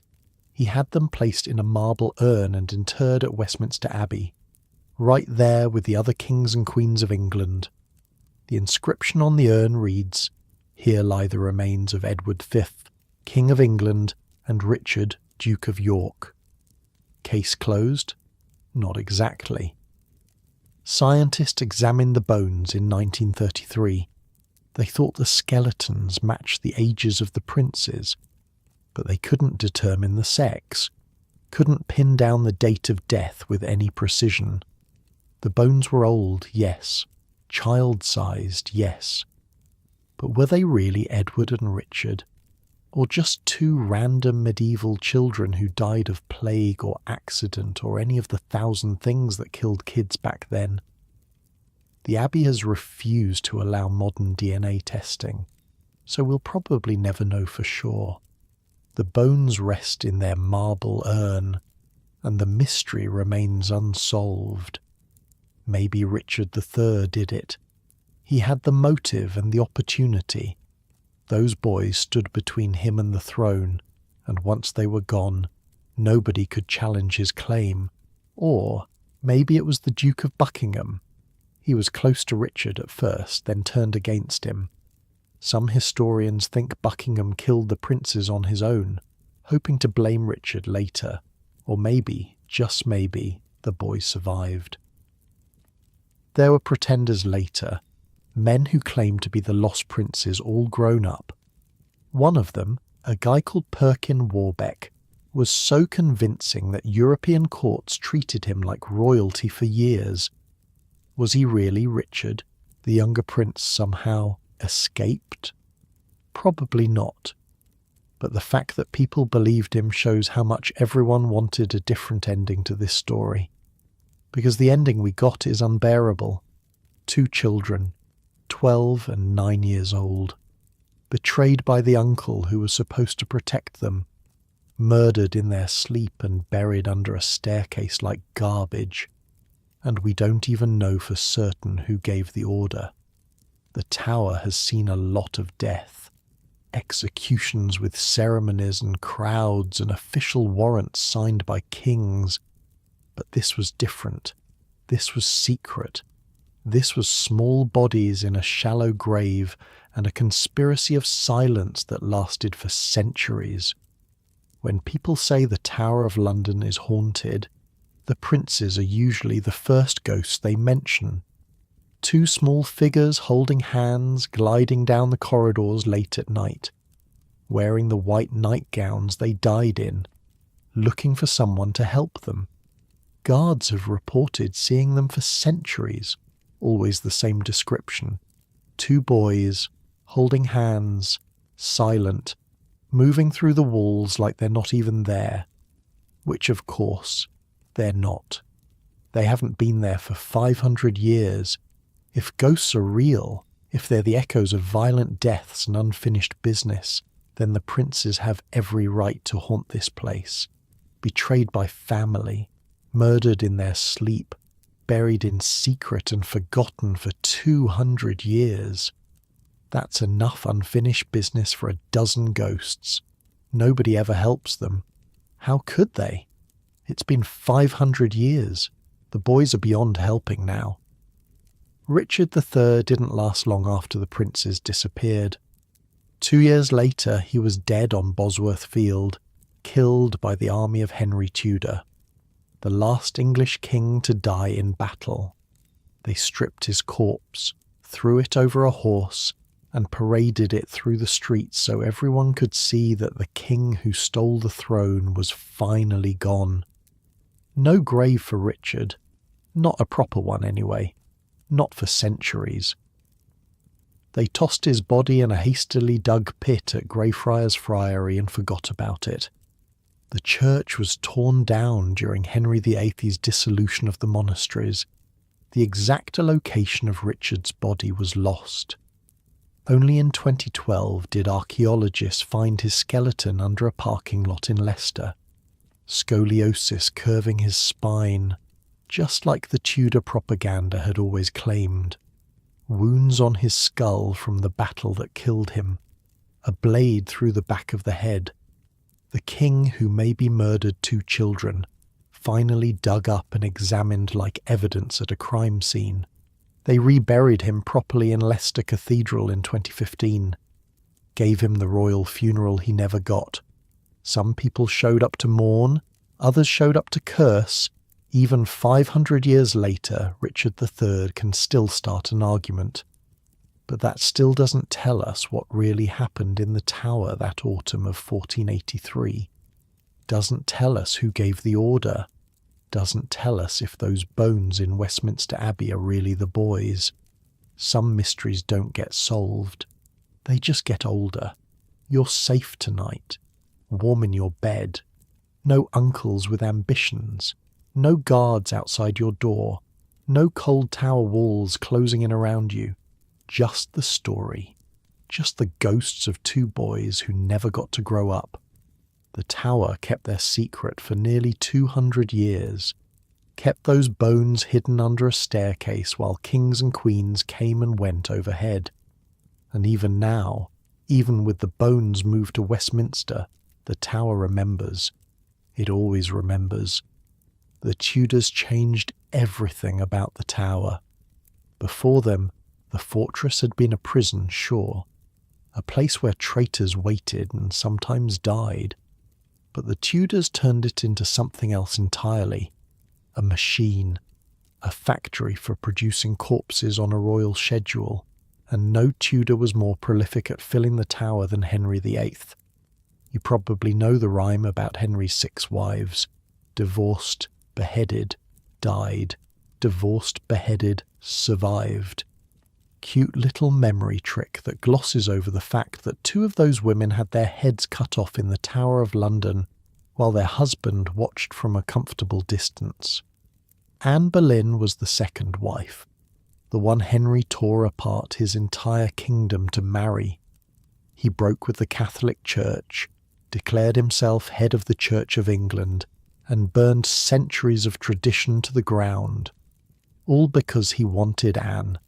he had them placed in a marble urn and interred at Westminster Abbey, right there with the other kings and queens of England. The inscription on the urn reads, "Here lie the remains of Edward V, King of England, and Richard, Duke of York." Case closed? Not exactly. Scientists examined the bones in 1933. They thought the skeletons matched the ages of the princes, but they couldn't determine the sex, couldn't pin down the date of death with any precision. The bones were old, yes. Child-sized, yes. But were they really Edward and Richard? Or just 2 random medieval children who died of plague or accident or any of the 1,000 things that killed kids back then? The Abbey has refused to allow modern DNA testing, so we'll probably never know for sure. The bones rest in their marble urn, and the mystery remains unsolved. Maybe Richard III did it. He had the motive and the opportunity. Those boys stood between him and the throne, and once they were gone, nobody could challenge his claim. Or maybe it was the Duke of Buckingham. He was close to Richard at first, then turned against him. Some historians think Buckingham killed the princes on his own, hoping to blame Richard later, or maybe, just maybe, the boys survived. There were pretenders later, men who claimed to be the lost princes all grown up. One of them, a guy called Perkin Warbeck, was so convincing that European courts treated him like royalty for years. Was he really Richard, the younger prince somehow escaped? Probably not. But the fact that people believed him shows how much everyone wanted a different ending to this story. Because the ending we got is unbearable. 2 children, 12 and 9 years old, betrayed by the uncle who was supposed to protect them, murdered in their sleep and buried under a staircase like garbage. And we don't even know for certain who gave the order. The tower has seen a lot of death. Executions with ceremonies and crowds and official warrants signed by kings. But this was different. This was secret. This was small bodies in a shallow grave and a conspiracy of silence that lasted for centuries. When people say the Tower of London is haunted, the princes are usually the first ghosts they mention. 2 small figures holding hands gliding down the corridors late at night, wearing the white nightgowns they died in, looking for someone to help them. Guards have reported seeing them for centuries, always the same description. 2 boys, holding hands, silent, moving through the walls like they're not even there. Which, of course, they're not. They haven't been there for 500 years. If ghosts are real, if they're the echoes of violent deaths and unfinished business, then the princes have every right to haunt this place. Betrayed by family, murdered in their sleep, buried in secret and forgotten for 200 years. That's enough unfinished business for a dozen ghosts. Nobody ever helps them. How could they? It's been 500 years. The boys are beyond helping now. Richard III didn't last long after the princes disappeared. 2 years later, he was dead on Bosworth Field, killed by the army of Henry Tudor, the last English king to die in battle. They stripped his corpse, threw it over a horse, and paraded it through the streets so everyone could see that the king who stole the throne was finally gone. No grave for Richard. Not a proper one anyway. Not for centuries. They tossed his body in a hastily dug pit at Greyfriars Friary and forgot about it. The church was torn down during Henry VIII's dissolution of the monasteries. The exact location of Richard's body was lost. Only in 2012 did archaeologists find his skeleton under a parking lot in Leicester. Scoliosis curving his spine, just like the Tudor propaganda had always claimed. Wounds on his skull from the battle that killed him. A blade through the back of the head. The king who maybe murdered 2 children, finally dug up and examined like evidence at a crime scene. They reburied him properly in Leicester Cathedral in 2015. Gave him the royal funeral he never got. Some people showed up to mourn, others showed up to curse. Even 500 years later, Richard III can still start an argument. But that still doesn't tell us what really happened in the tower that autumn of 1483. Doesn't tell us who gave the order. Doesn't tell us if those bones in Westminster Abbey are really the boys. Some mysteries don't get solved. They just get older. You're safe tonight. Warm in your bed. No uncles with ambitions. No guards outside your door. No cold tower walls closing in around you. Just the story. Just the ghosts of 2 boys who never got to grow up. The tower kept their secret for nearly 200 years. Kept those bones hidden under a staircase while kings and queens came and went overhead. And even now, even with the bones moved to Westminster, the tower remembers. It always remembers. The Tudors changed everything about the tower. Before them, the fortress had been a prison, sure. A place where traitors waited and sometimes died. But the Tudors turned it into something else entirely. A machine, a factory for producing corpses on a royal schedule, and no Tudor was more prolific at filling the tower than Henry VIII. You probably know the rhyme about Henry's 6 wives: divorced, beheaded, died, divorced, beheaded, survived. Cute little memory trick that glosses over the fact that 2 of those women had their heads cut off in the Tower of London while their husband watched from a comfortable distance. Anne Boleyn was the second wife, the one Henry tore apart his entire kingdom to marry. He broke with the Catholic Church, declared himself head of the Church of England, and burned centuries of tradition to the ground, all because he wanted Anne.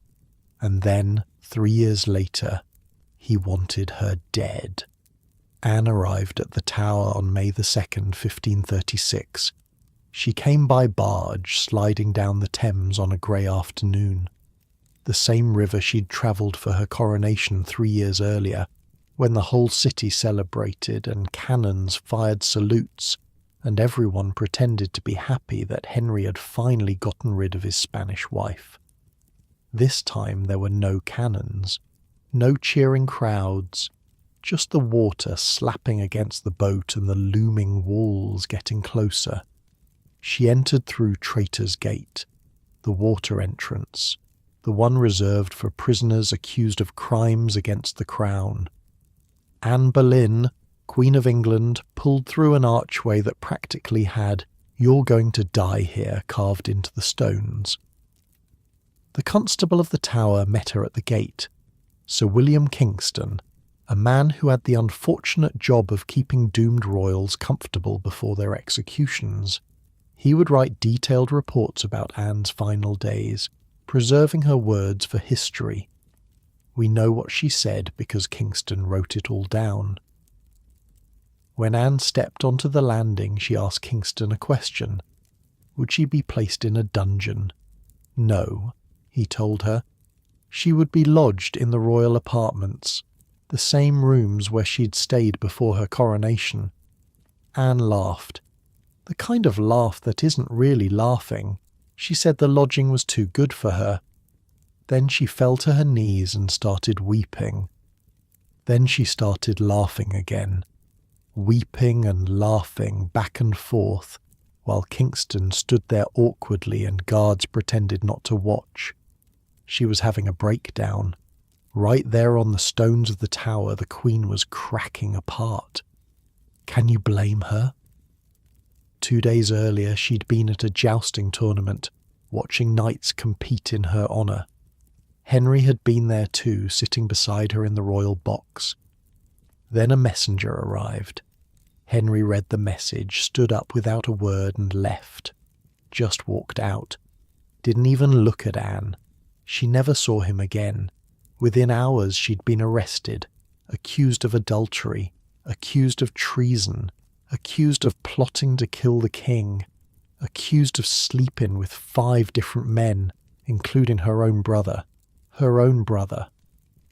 And then, 3 years later, he wanted her dead. Anne arrived at the Tower on May 2nd, 1536. She came by barge, sliding down the Thames on a grey afternoon. The same river she'd travelled for her coronation 3 years earlier, when the whole city celebrated and cannons fired salutes, and everyone pretended to be happy that Henry had finally gotten rid of his Spanish wife. This time there were no cannons, no cheering crowds, just the water slapping against the boat and the looming walls getting closer. She entered through Traitor's Gate, the water entrance, the one reserved for prisoners accused of crimes against the crown. Anne Boleyn, Queen of England, pulled through an archway that practically had "You're going to die here" carved into the stones. The constable of the Tower met her at the gate, Sir William Kingston, a man who had the unfortunate job of keeping doomed royals comfortable before their executions. He would write detailed reports about Anne's final days, preserving her words for history. We know what she said because Kingston wrote it all down. When Anne stepped onto the landing, she asked Kingston a question. Would she be placed in a dungeon? No, he told her. She would be lodged in the royal apartments, the same rooms where she'd stayed before her coronation. Anne laughed. The kind of laugh that isn't really laughing. She said the lodging was too good for her. Then she fell to her knees and started weeping. Then she started laughing again, weeping and laughing back and forth, while Kingston stood there awkwardly and guards pretended not to watch. She was having a breakdown. Right there on the stones of the tower, the Queen was cracking apart. Can you blame her? 2 days earlier, she'd been at a jousting tournament, watching knights compete in her honour. Henry had been there too, sitting beside her in the royal box. Then a messenger arrived. Henry read the message, stood up without a word and left. Just walked out. Didn't even look at Anne. She never saw him again. Within hours she'd been arrested, accused of adultery, accused of treason, accused of plotting to kill the king, accused of sleeping with 5 different men, including her own brother.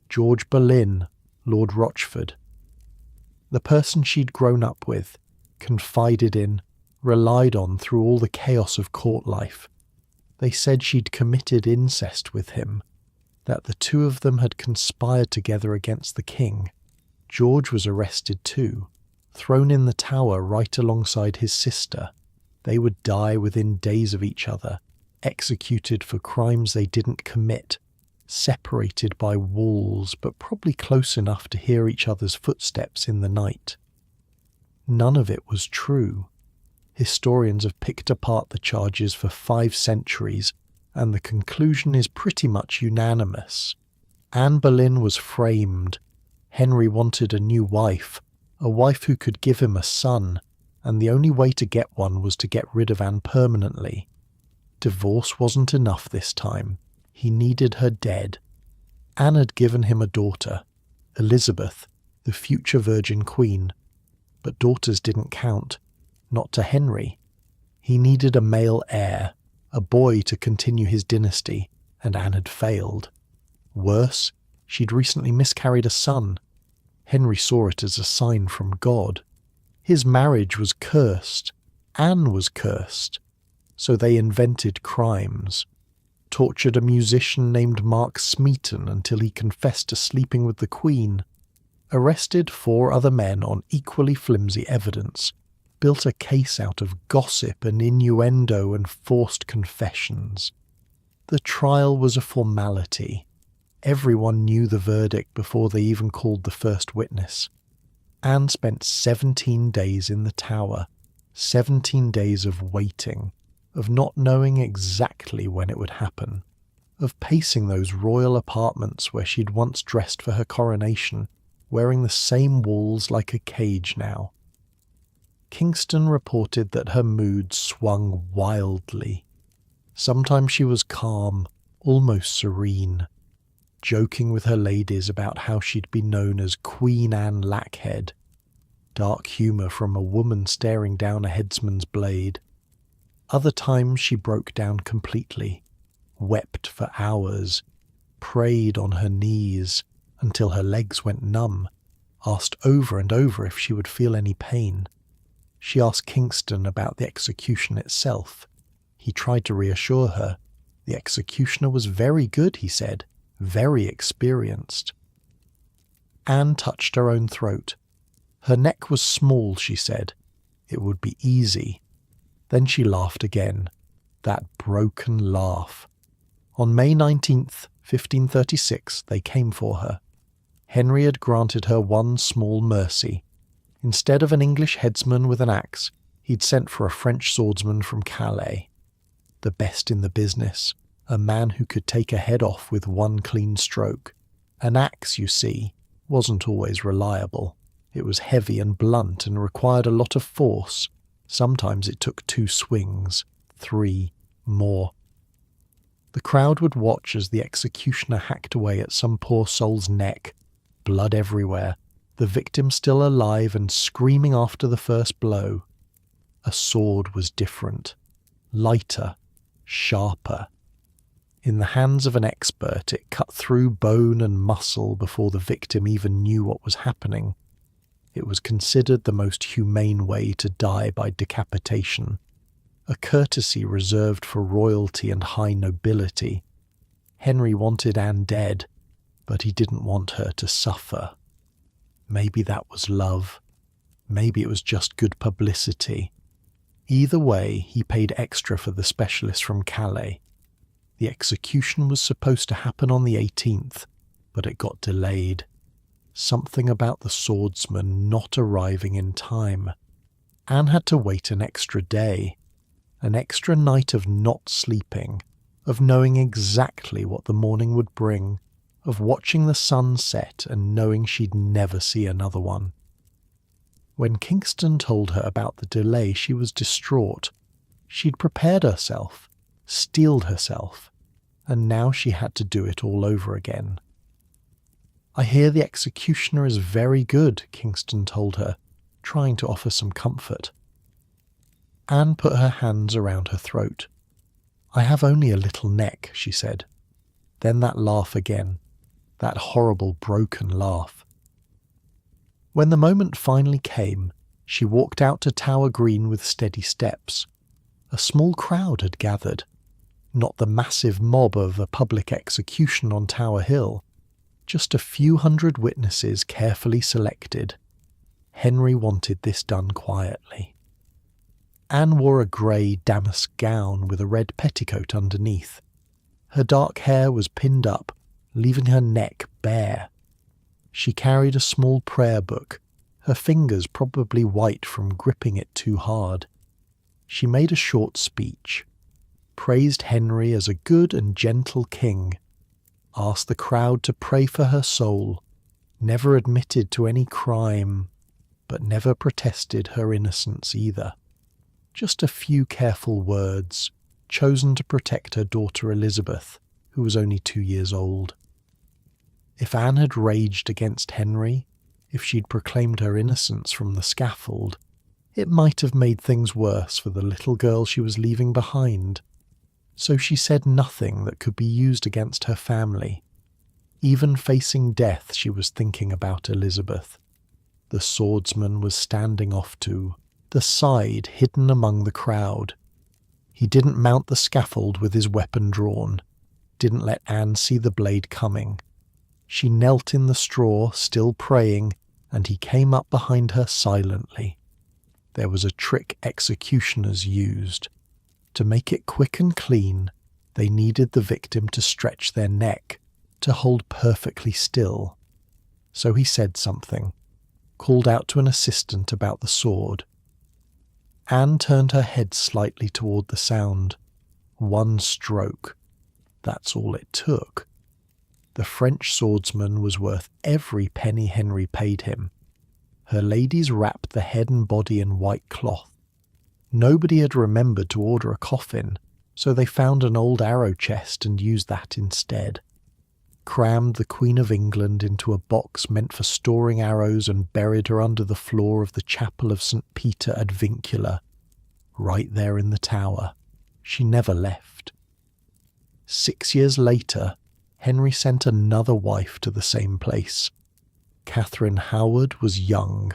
George Boleyn, Lord Rochford. The person she'd grown up with, confided in, relied on through all the chaos of court life. They said she'd committed incest with him, that the 2 of them had conspired together against the king. George was arrested too, thrown in the tower right alongside his sister. They would die within days of each other, executed for crimes they didn't commit, separated by walls but probably close enough to hear each other's footsteps in the night. None of it was true. Historians have picked apart the charges for 5 centuries, and the conclusion is pretty much unanimous. Anne Boleyn was framed. Henry wanted a new wife, a wife who could give him a son, and the only way to get one was to get rid of Anne permanently. Divorce wasn't enough this time. He needed her dead. Anne had given him a daughter, Elizabeth, the future Virgin Queen. But daughters didn't count, not to Henry. He needed a male heir, a boy to continue his dynasty, and Anne had failed. Worse, she'd recently miscarried a son. Henry saw it as a sign from God. His marriage was cursed. Anne was cursed. So they invented crimes. Tortured a musician named Mark Smeaton until he confessed to sleeping with the Queen. Arrested 4 other men on equally flimsy evidence. Built a case out of gossip and innuendo and forced confessions. The trial was a formality. Everyone knew the verdict before they even called the first witness. Anne spent 17 days in the Tower, 17 days of waiting, of not knowing exactly when it would happen, of pacing those royal apartments where she'd once dressed for her coronation, wearing the same walls like a cage now. Kingston reported that her mood swung wildly. Sometimes she was calm, almost serene, joking with her ladies about how she'd be known as Queen Anne Lackhead, dark humour from a woman staring down a headsman's blade. Other times she broke down completely, wept for hours, prayed on her knees until her legs went numb, asked over and over if she would feel any pain. She asked Kingston about the execution itself. He tried to reassure her. The executioner was very good, he said, very experienced. Anne touched her own throat. Her neck was small, she said. It would be easy. Then she laughed again. That broken laugh. On May 19th, 1536, they came for her. Henry had granted her one small mercy. Instead of an English headsman with an axe, he'd sent for a French swordsman from Calais. The best in the business, a man who could take a head off with one clean stroke. An axe, you see, wasn't always reliable. It was heavy and blunt and required a lot of force. Sometimes it took 2 swings, 3, more. The crowd would watch as the executioner hacked away at some poor soul's neck, blood everywhere, the victim still alive and screaming after the first blow. A sword was different, lighter, sharper. In the hands of an expert, it cut through bone and muscle before the victim even knew what was happening. It was considered the most humane way to die by decapitation, a courtesy reserved for royalty and high nobility. Henry wanted Anne dead, but he didn't want her to suffer. Maybe that was love. Maybe it was just good publicity. Either way, he paid extra for the specialist from Calais. The execution was supposed to happen on the 18th, but it got delayed. Something about the swordsman not arriving in time. Anne had to wait an extra day, an extra night of not sleeping, of knowing exactly what the morning would bring, of watching the sun set and knowing she'd never see another one. When Kingston told her about the delay, she was distraught. She'd prepared herself, steeled herself, and now she had to do it all over again. "I hear the executioner is very good," Kingston told her, trying to offer some comfort. Anne put her hands around her throat. "I have only a little neck," she said. Then that laugh again, that horrible broken laugh. When the moment finally came, she walked out to Tower Green with steady steps. A small crowd had gathered, not the massive mob of a public execution on Tower Hill, just a few hundred witnesses carefully selected. Henry wanted this done quietly. Anne wore a grey damask gown with a red petticoat underneath. Her dark hair was pinned up, leaving her neck bare. She carried a small prayer book, her fingers probably white from gripping it too hard. She made a short speech, praised Henry as a good and gentle king, asked the crowd to pray for her soul, never admitted to any crime, but never protested her innocence either. Just a few careful words, chosen to protect her daughter Elizabeth, who was only 2 years old. If Anne had raged against Henry, if she'd proclaimed her innocence from the scaffold, it might have made things worse for the little girl she was leaving behind. So she said nothing that could be used against her family. Even facing death, she was thinking about Elizabeth. The swordsman was standing off to the side, hidden among the crowd. He didn't mount the scaffold with his weapon drawn, didn't let Anne see the blade coming. She knelt in the straw, still praying, and he came up behind her silently. There was a trick executioners used. To make it quick and clean, they needed the victim to stretch their neck, to hold perfectly still. So he said something, called out to an assistant about the sword. Anne turned her head slightly toward the sound. One stroke. That's all it took. The French swordsman was worth every penny Henry paid him. Her ladies wrapped the head and body in white cloth. Nobody had remembered to order a coffin, so they found an old arrow chest and used that instead. Crammed the Queen of England into a box meant for storing arrows and buried her under the floor of the chapel of St. Peter ad Vincula, right there in the tower. She never left. 6 years later, Henry sent another wife to the same place. Catherine Howard was young,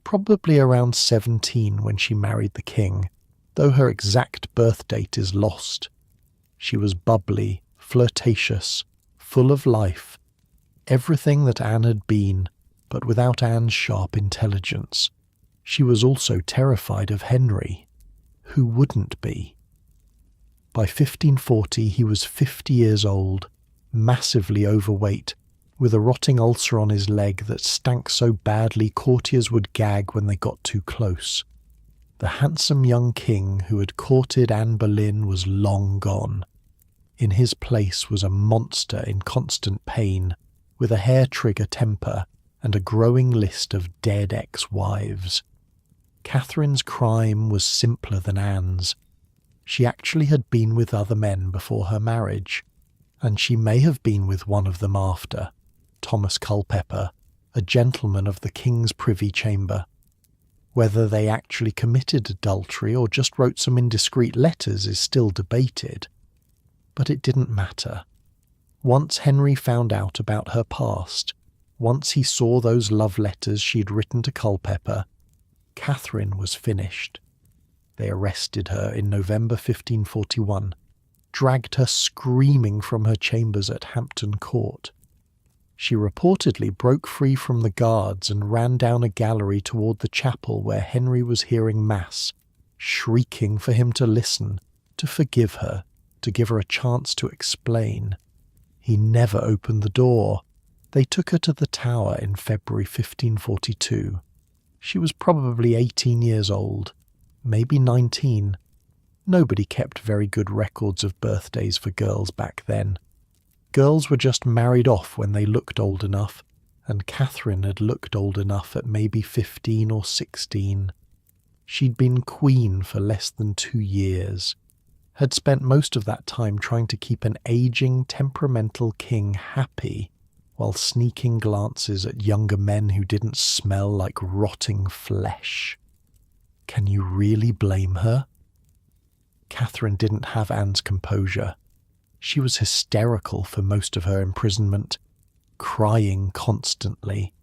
probably around 17 when she married the king, though her exact birth date is lost. She was bubbly, flirtatious, full of life, everything that Anne had been, but without Anne's sharp intelligence. She was also terrified of Henry. Who wouldn't be? By 1540 he was 50 years old, massively overweight, with a rotting ulcer on his leg that stank so badly courtiers would gag when they got too close. The handsome young king who had courted Anne Boleyn was long gone. In his place was a monster in constant pain, with a hair-trigger temper and a growing list of dead ex-wives. Catherine's crime was simpler than Anne's. She actually had been with other men before her marriage, and she may have been with one of them after, Thomas Culpeper, a gentleman of the King's Privy Chamber. Whether they actually committed adultery or just wrote some indiscreet letters is still debated. But it didn't matter. Once Henry found out about her past, once he saw those love letters she'd written to Culpeper, Catherine was finished. They arrested her in November 1541, dragged her screaming from her chambers at Hampton Court. She reportedly broke free from the guards and ran down a gallery toward the chapel where Henry was hearing Mass, shrieking for him to listen, to forgive her, to give her a chance to explain. He never opened the door. They took her to the Tower in February 1542. She was probably 18 years old, maybe 19. Nobody kept very good records of birthdays for girls back then. Girls were just married off when they looked old enough, and Catherine had looked old enough at maybe 15 or 16. She'd been queen for less than 2 years, had spent most of that time trying to keep an aging, temperamental king happy, while sneaking glances at younger men who didn't smell like rotting flesh. Can you really blame her? Catherine didn't have Anne's composure. She was hysterical for most of her imprisonment, crying constantly,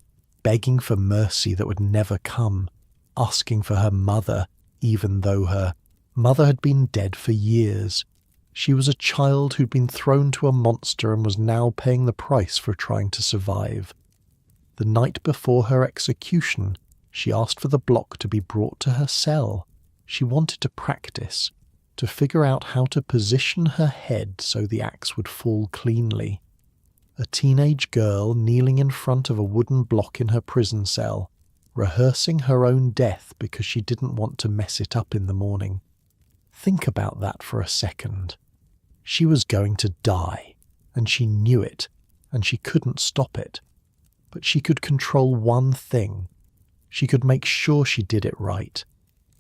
begging for mercy that would never come, asking for her mother, even though her mother had been dead for years. She was a child who'd been thrown to a monster and was now paying the price for trying to survive. The night before her execution, she asked for the block to be brought to her cell. She wanted to practice, to figure out how to position her head so the axe would fall cleanly. A teenage girl kneeling in front of a wooden block in her prison cell, rehearsing her own death because she didn't want to mess it up in the morning. Think about that for a second. She was going to die, and she knew it, and she couldn't stop it. But she could control one thing. She could make sure she did it right.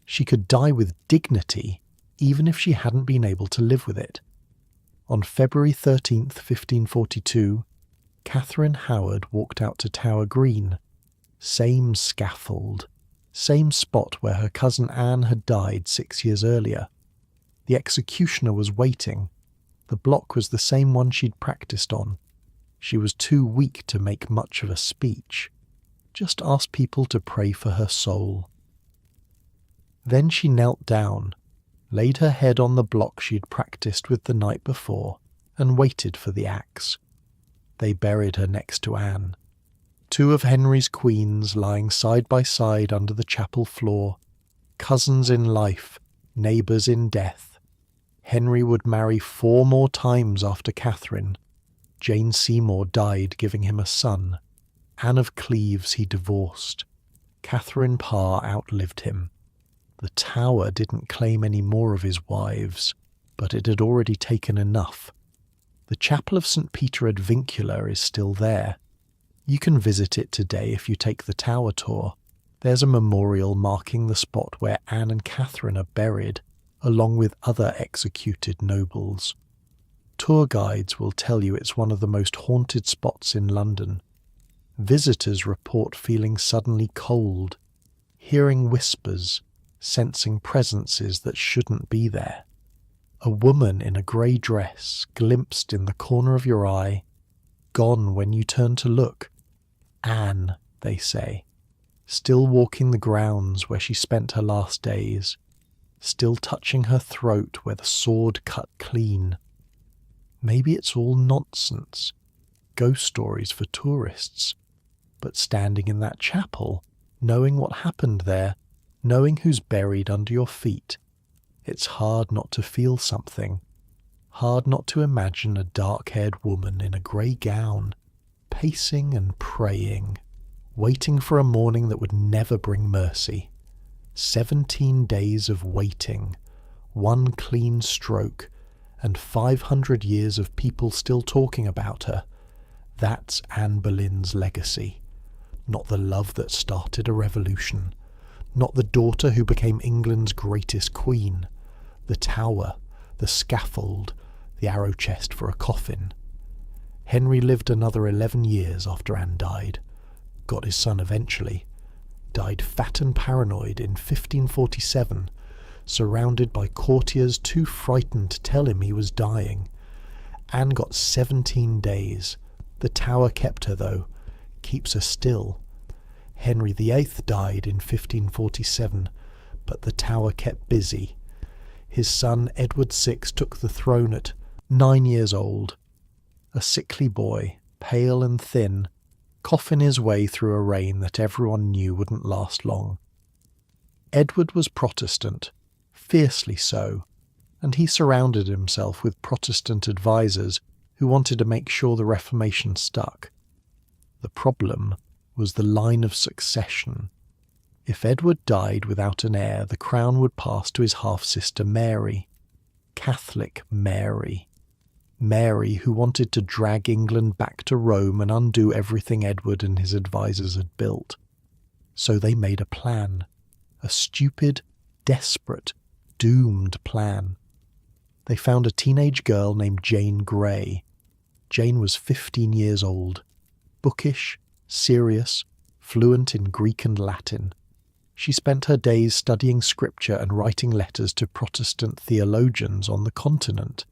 She could die with dignity, even if she hadn't been able to live with it. On February 13th, 1542, Catherine Howard walked out to Tower Green. Same scaffold, same spot where her cousin Anne had died 6 years earlier. The executioner was waiting. The block was the same one she'd practiced on. She was too weak to make much of a speech. just asked people to pray for her soul. Then she knelt down, laid her head on the block she'd practiced with the night before, and waited for the axe. They buried her next to Anne. Two of Henry's queens lying side by side under the chapel floor, cousins in life, neighbours in death. Henry would marry 4 more times after Catherine. Jane Seymour died giving him a son. Anne of Cleves he divorced. Catherine Parr outlived him. The Tower didn't claim any more of his wives, but it had already taken enough. The chapel of St. Peter ad Vincula is still there. You can visit it today if you take the Tower tour. There's a memorial marking the spot where Anne and Catherine are buried, along with other executed nobles. Tour guides will tell you it's one of the most haunted spots in London. Visitors report feeling suddenly cold, hearing whispers, sensing presences that shouldn't be there. A woman in a grey dress glimpsed in the corner of your eye, gone when you turn to look. Anne, they say, still walking the grounds where she spent her last days, still touching her throat where the sword cut clean. Maybe it's all nonsense, ghost stories for tourists, but standing in that chapel, knowing what happened there, knowing who's buried under your feet, it's hard not to feel something, hard not to imagine a dark-haired woman in a grey gown, pacing and praying, waiting for a morning that would never bring mercy. 17 days of waiting, 1 clean stroke, and 500 years of people still talking about her. That's Anne Boleyn's legacy. Not the love that started a revolution, not the daughter who became England's greatest queen, the Tower, the scaffold, the arrow chest for a coffin. Henry lived another 11 years after Anne died, got his son eventually, died fat and paranoid in 1547, surrounded by courtiers too frightened to tell him he was dying. Anne got 17 days. The Tower kept her, though, keeps her still. Henry VIII died in 1547, but the Tower kept busy. His son Edward VI took the throne at 9 years old. A sickly boy, pale and thin, coughing his way through a reign that everyone knew wouldn't last long. Edward was Protestant, fiercely so, and he surrounded himself with Protestant advisers who wanted to make sure the Reformation stuck. The problem was the line of succession. If Edward died without an heir, the crown would pass to his half-sister Mary, Catholic Mary. Mary, who wanted to drag England back to Rome and undo everything Edward and his advisers had built. So they made a plan, a stupid, desperate, doomed plan. They found a teenage girl named Jane Grey. Jane was 15 years old, bookish, serious, fluent in Greek and Latin. She spent her days studying scripture and writing letters to Protestant theologians on the continent.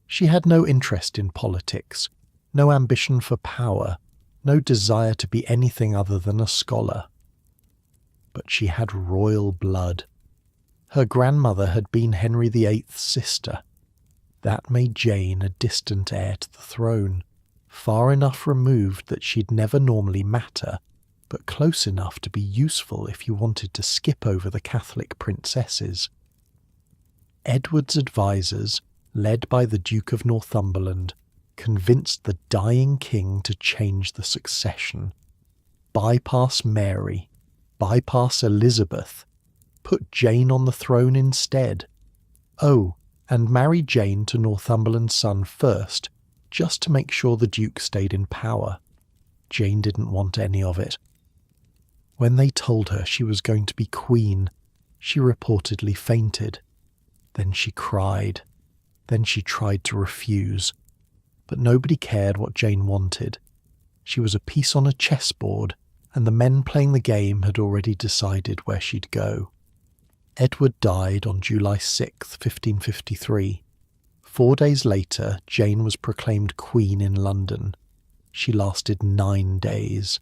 She had no interest in politics, no ambition for power, no desire to be anything other than a scholar. But she had royal blood. Her grandmother had been Henry VIII's sister. That made Jane a distant heir to the throne, far enough removed that she'd never normally matter, but close enough to be useful if you wanted to skip over the Catholic princesses. Edward's advisers, led by the Duke of Northumberland, convinced the dying king to change the succession. Bypass Mary, bypass Elizabeth, put Jane on the throne instead. Oh, and marry Jane to Northumberland's son first, just to make sure the Duke stayed in power. Jane didn't want any of it. When they told her she was going to be queen, she reportedly fainted. Then she cried. Then she tried to refuse. But nobody cared what Jane wanted. She was a piece on a chessboard, and the men playing the game had already decided where she'd go. Edward died on July 6, 1553. 4 days later, Jane was proclaimed queen in London. She lasted 9 days.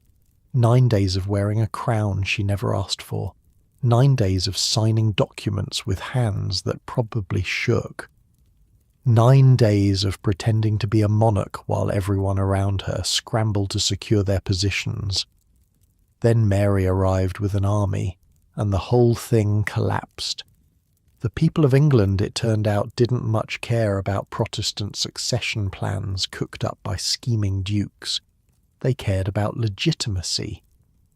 9 days of wearing a crown she never asked for. 9 days of signing documents with hands that probably shook. 9 days of pretending to be a monarch while everyone around her scrambled to secure their positions. Then Mary arrived with an army, and the whole thing collapsed. The people of England, it turned out, didn't much care about Protestant succession plans cooked up by scheming dukes. They cared about legitimacy.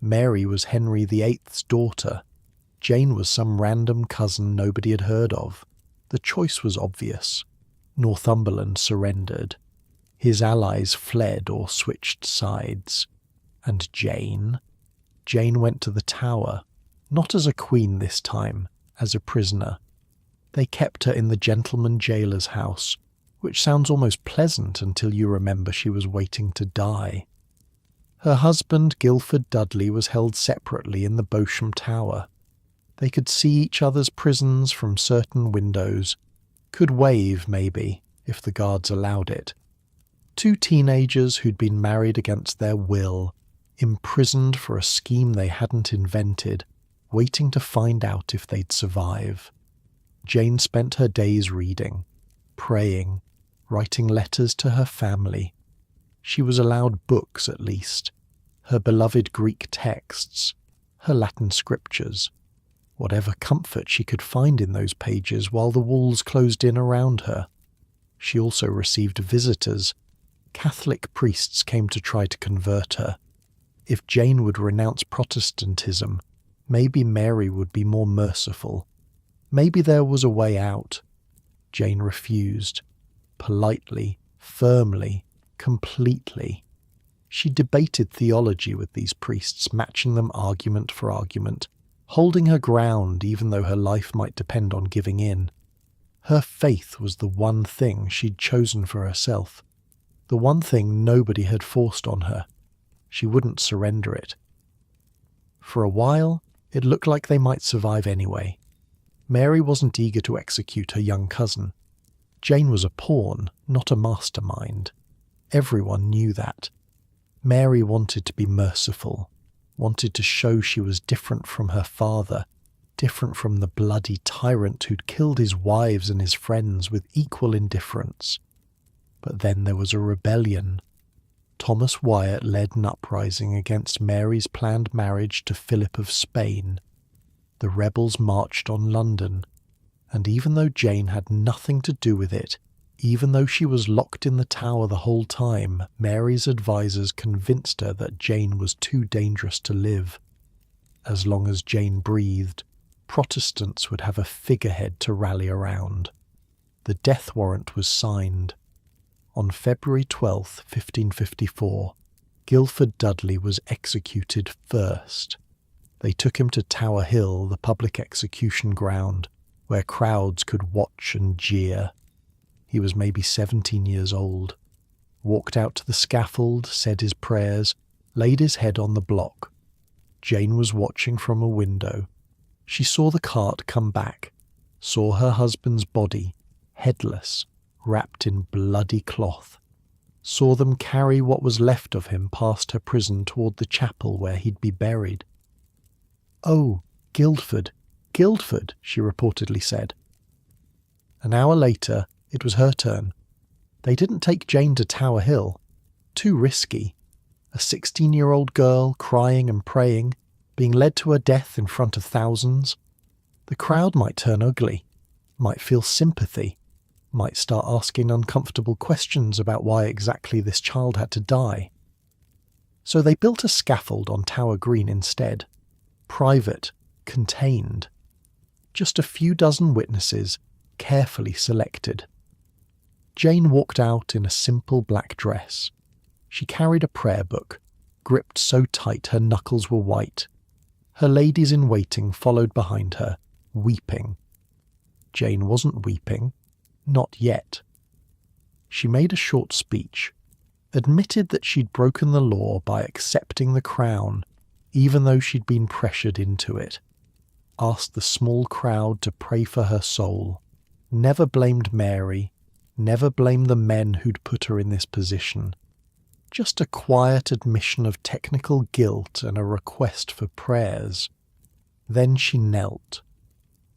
Mary was Henry VIII's daughter. Jane was some random cousin nobody had heard of. The choice was obvious. Northumberland surrendered. His allies fled or switched sides. And Jane? Jane went to the Tower, not as a queen this time, as a prisoner. They kept her in the gentleman jailer's house, which sounds almost pleasant until you remember she was waiting to die. Her husband, Guildford Dudley, was held separately in the Beauchamp Tower. They could see each other's prisons from certain windows, could wave, maybe, if the guards allowed it. 2 teenagers who'd been married against their will, imprisoned for a scheme they hadn't invented, waiting to find out if they'd survive. Jane spent her days reading, praying, writing letters to her family. She was allowed books, at least, her beloved Greek texts, her Latin scriptures, whatever comfort she could find in those pages while the walls closed in around her. She also received visitors. Catholic priests came to try to convert her. If Jane would renounce Protestantism, maybe Mary would be more merciful. Maybe there was a way out. Jane refused. Politely, firmly, completely. She debated theology with these priests, matching them argument for argument, holding her ground even though her life might depend on giving in. Her faith was the one thing she'd chosen for herself, the one thing nobody had forced on her. She wouldn't surrender it. For a while, it looked like they might survive anyway. Mary wasn't eager to execute her young cousin. Jane was a pawn, not a mastermind. Everyone knew that. Mary wanted to be merciful, wanted to show she was different from her father, different from the bloody tyrant who'd killed his wives and his friends with equal indifference. But then there was a rebellion. Thomas Wyatt led an uprising against Mary's planned marriage to Philip of Spain. The rebels marched on London, and even though Jane had nothing to do with it, even though she was locked in the Tower the whole time, Mary's advisors convinced her that Jane was too dangerous to live. As long as Jane breathed, Protestants would have a figurehead to rally around. The death warrant was signed. On February 12, 1554, Guildford Dudley was executed first. They took him to Tower Hill, the public execution ground, where crowds could watch and jeer. He was maybe 17 years old. Walked out to the scaffold, said his prayers, laid his head on the block. Jane was watching from a window. She saw the cart come back, saw her husband's body, headless, wrapped in bloody cloth, saw them carry what was left of him past her prison toward the chapel where he'd be buried. "Oh, Guildford, Guildford," she reportedly said. An hour later, it was her turn. They didn't take Jane to Tower Hill. Too risky. A 16-year-old girl crying and praying, being led to her death in front of thousands. The crowd might turn ugly, might feel sympathy, might start asking uncomfortable questions about why exactly this child had to die. So they built a scaffold on Tower Green instead. Private, contained. Just a few dozen witnesses, carefully selected. Jane walked out in a simple black dress. She carried a prayer book, gripped so tight her knuckles were white. Her ladies-in-waiting followed behind her, weeping. Jane wasn't weeping. Not yet. She made a short speech, admitted that she'd broken the law by accepting the crown, even though she'd been pressured into it, asked the small crowd to pray for her soul, never blamed Mary, never blamed the men who'd put her in this position, just a quiet admission of technical guilt and a request for prayers. Then she knelt.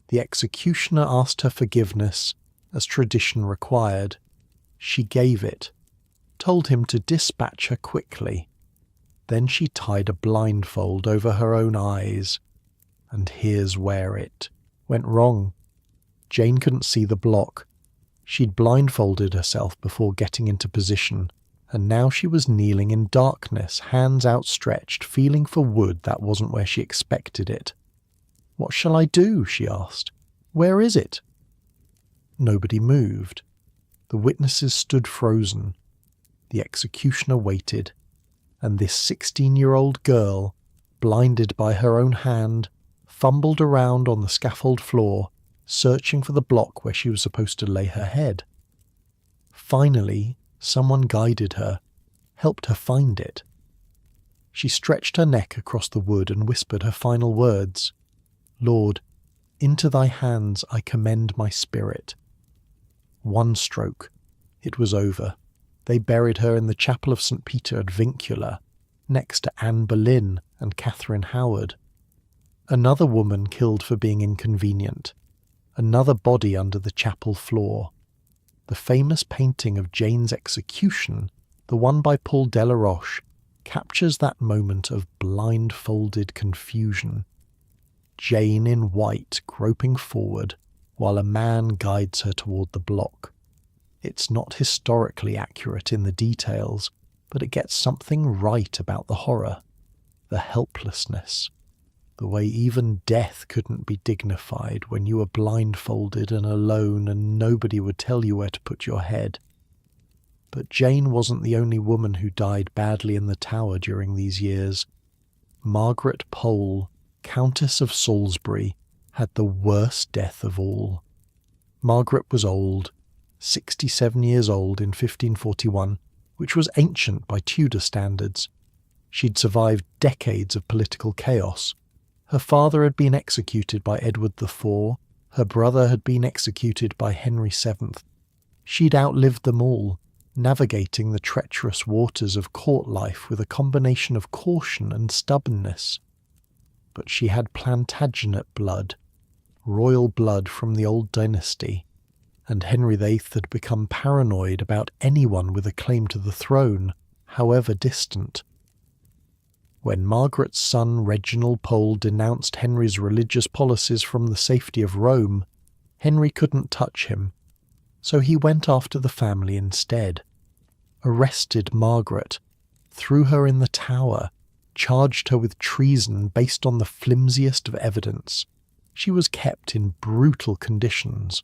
The executioner asked her forgiveness, as tradition required. She gave it, told him to dispatch her quickly. Then she tied a blindfold over her own eyes. And here's where it went wrong. Jane couldn't see the block. She'd blindfolded herself before getting into position, and now she was kneeling in darkness, hands outstretched, feeling for wood that wasn't where she expected it. "What shall I do?" she asked. "Where is it?" Nobody moved. The witnesses stood frozen. The executioner waited, and this 16-year-old girl, blinded by her own hand, fumbled around on the scaffold floor, searching for the block where she was supposed to lay her head. Finally, someone guided her, helped her find it. She stretched her neck across the wood and whispered her final words, "Lord, into thy hands I commend my spirit." One stroke. It was over. They buried her in the chapel of St. Peter ad Vincula, next to Anne Boleyn and Catherine Howard. Another woman killed for being inconvenient. Another body under the chapel floor. The famous painting of Jane's execution, the one by Paul Delaroche, captures that moment of blindfolded confusion. Jane in white groping forward, while a man guides her toward the block. It's not historically accurate in the details, but it gets something right about the horror, the helplessness, the way even death couldn't be dignified when you were blindfolded and alone and nobody would tell you where to put your head. But Jane wasn't the only woman who died badly in the Tower during these years. Margaret Pole, Countess of Salisbury, had the worst death of all. Margaret was old, 67 years old in 1541, which was ancient by Tudor standards. She'd survived decades of political chaos. Her father had been executed by Edward IV, her brother had been executed by Henry VII. She'd outlived them all, navigating the treacherous waters of court life with a combination of caution and stubbornness. But she had Plantagenet blood, royal blood from the old dynasty, and Henry VIII had become paranoid about anyone with a claim to the throne, however distant. When Margaret's son Reginald Pole denounced Henry's religious policies from the safety of Rome, Henry couldn't touch him, so he went after the family instead. Arrested Margaret, threw her in the Tower, charged her with treason based on the flimsiest of evidence. She was kept in brutal conditions.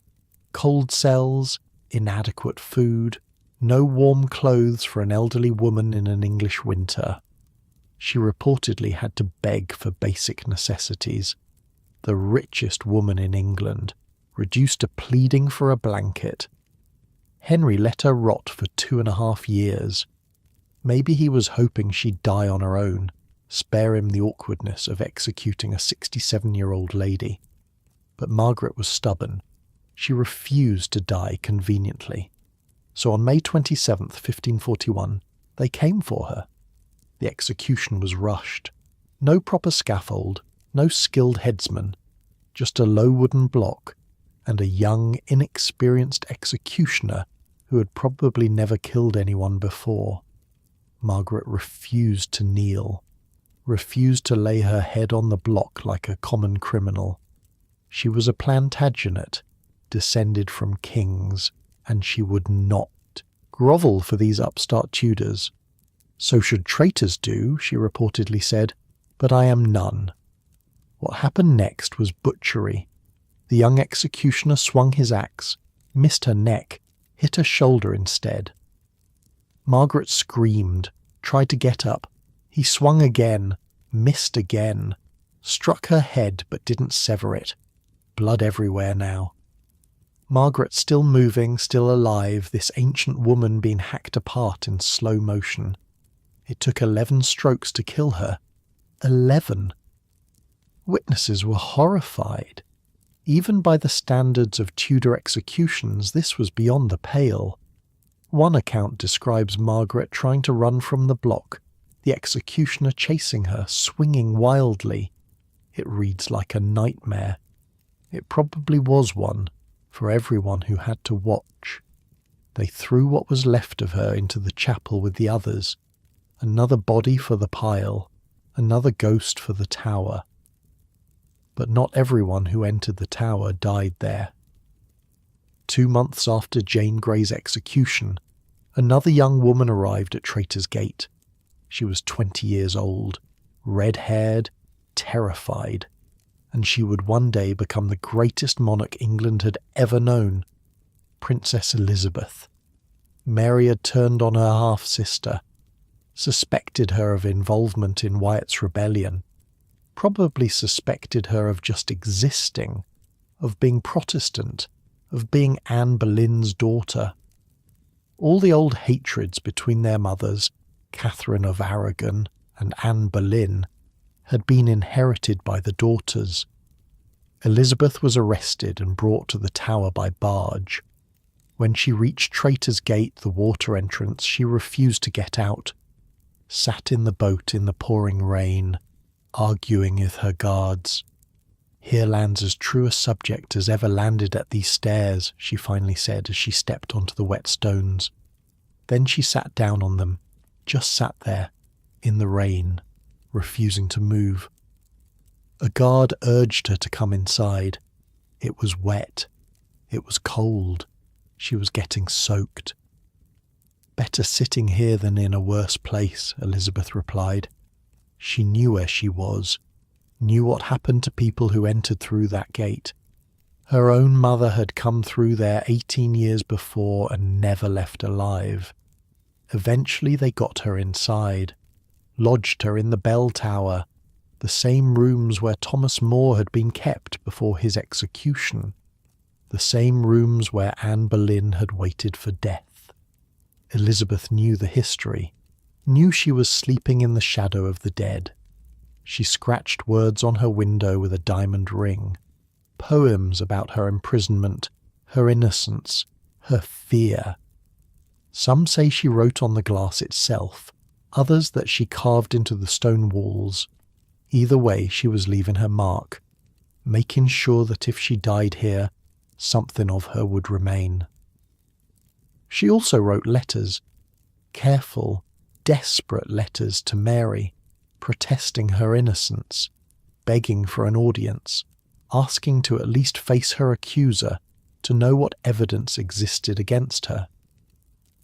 Cold cells, inadequate food, no warm clothes for an elderly woman in an English winter. She reportedly had to beg for basic necessities. The richest woman in England, reduced to pleading for a blanket. Henry let her rot for 2.5 years. Maybe he was hoping she'd die on her own, spare him the awkwardness of executing a 67-year-old lady. But Margaret was stubborn. She refused to die conveniently. So on May 27th, 1541, they came for her. The execution was rushed. No proper scaffold, no skilled headsman, just a low wooden block and a young, inexperienced executioner who had probably never killed anyone before. Margaret refused to kneel, refused to lay her head on the block like a common criminal. She was a Plantagenet, descended from kings, and she would not grovel for these upstart Tudors. "So should traitors do," she reportedly said, "but I am none." What happened next was butchery. The young executioner swung his axe, missed her neck, hit her shoulder instead. Margaret screamed, tried to get up. He swung again, missed again, struck her head but didn't sever it. Blood everywhere now. Margaret still moving, still alive, this ancient woman being hacked apart in slow motion. It took 11 strokes to kill her. 11! Witnesses were horrified. Even by the standards of Tudor executions, this was beyond the pale. One account describes Margaret trying to run from the block, the executioner chasing her, swinging wildly. It reads like a nightmare. It probably was one for everyone who had to watch. They threw what was left of her into the chapel with the others. Another body for the pile, another ghost for the tower. But not everyone who entered the tower died there. 2 months after Jane Grey's execution, another young woman arrived at Traitor's Gate. She was 20 years old, red-haired, terrified, and she would one day become the greatest monarch England had ever known, Princess Elizabeth. Mary had turned on her half-sister, suspected her of involvement in Wyatt's rebellion, probably suspected her of just existing, of being Protestant, of being Anne Boleyn's daughter. All the old hatreds between their mothers, Catherine of Aragon and Anne Boleyn, had been inherited by the daughters. Elizabeth was arrested and brought to the tower by barge. When she reached Traitor's Gate, the water entrance, she refused to get out, sat in the boat in the pouring rain, arguing with her guards. "Here lands as true a subject as ever landed at these stairs," she finally said as she stepped onto the wet stones. Then she sat down on them, just sat there, in the rain, refusing to move. A guard urged her to come inside. It was wet. It was cold. She was getting soaked. "Better sitting here than in a worse place," Elizabeth replied. She knew where she was, knew what happened to people who entered through that gate. Her own mother had come through there 18 years before and never left alive. Eventually they got her inside, lodged her in the bell tower, the same rooms where Thomas More had been kept before his execution, the same rooms where Anne Boleyn had waited for death. Elizabeth knew the history, knew she was sleeping in the shadow of the dead. She scratched words on her window with a diamond ring, poems about her imprisonment, her innocence, her fear. Some say she wrote on the glass itself, others that she carved into the stone walls. Either way, she was leaving her mark, making sure that if she died here, something of her would remain. She also wrote letters, careful, desperate letters to Mary, protesting her innocence, begging for an audience, asking to at least face her accuser, to know what evidence existed against her.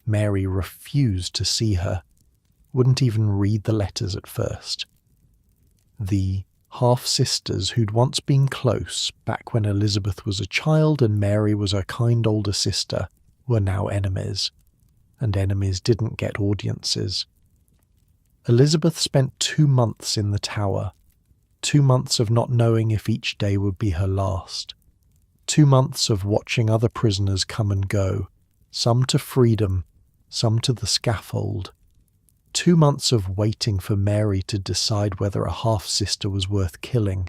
Mary refused to see her, wouldn't even read the letters at first. The half-sisters who'd once been close, back when Elizabeth was a child and Mary was her kind older sister, were now enemies, and enemies didn't get audiences. Elizabeth spent 2 months in the tower, 2 months of not knowing if each day would be her last, 2 months of watching other prisoners come and go, some to freedom, some to the scaffold, 2 months of waiting for Mary to decide whether a half-sister was worth killing.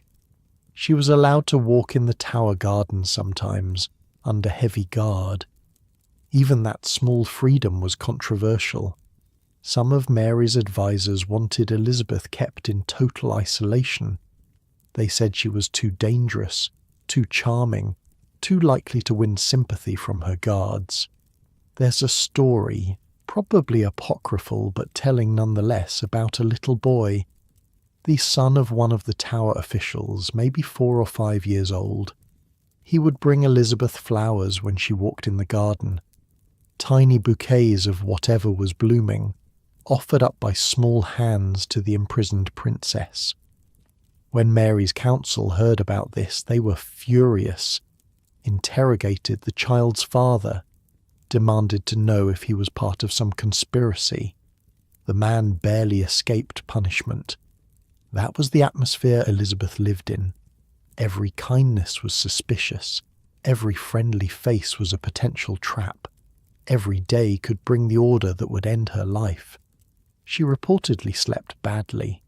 She was allowed to walk in the tower garden sometimes, under heavy guard. Even that small freedom was controversial. Some of Mary's advisers wanted Elizabeth kept in total isolation. They said she was too dangerous, too charming, too likely to win sympathy from her guards. There's a story, probably apocryphal but telling nonetheless, about a little boy, the son of one of the tower officials, maybe 4 or 5 years old. He would bring Elizabeth flowers when she walked in the garden, tiny bouquets of whatever was blooming, offered up by small hands to the imprisoned princess. When Mary's council heard about this, they were furious, interrogated the child's father, demanded to know if he was part of some conspiracy. The man barely escaped punishment. That was the atmosphere Elizabeth lived in. Every kindness was suspicious. Every friendly face was a potential trap. Every day could bring the order that would end her life. She reportedly slept badly,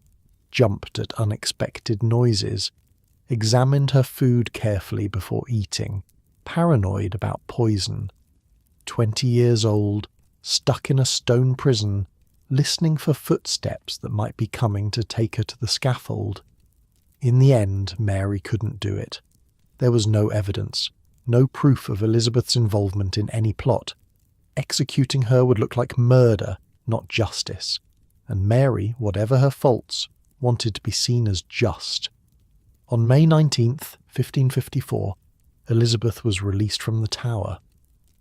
jumped at unexpected noises, examined her food carefully before eating, paranoid about poison. 20 years old, stuck in a stone prison, listening for footsteps that might be coming to take her to the scaffold. In the end, Mary couldn't do it. There was no evidence, no proof of Elizabeth's involvement in any plot. Executing her would look like murder, not justice. And Mary, whatever her faults, wanted to be seen as just. On May 19th, 1554, Elizabeth was released from the Tower.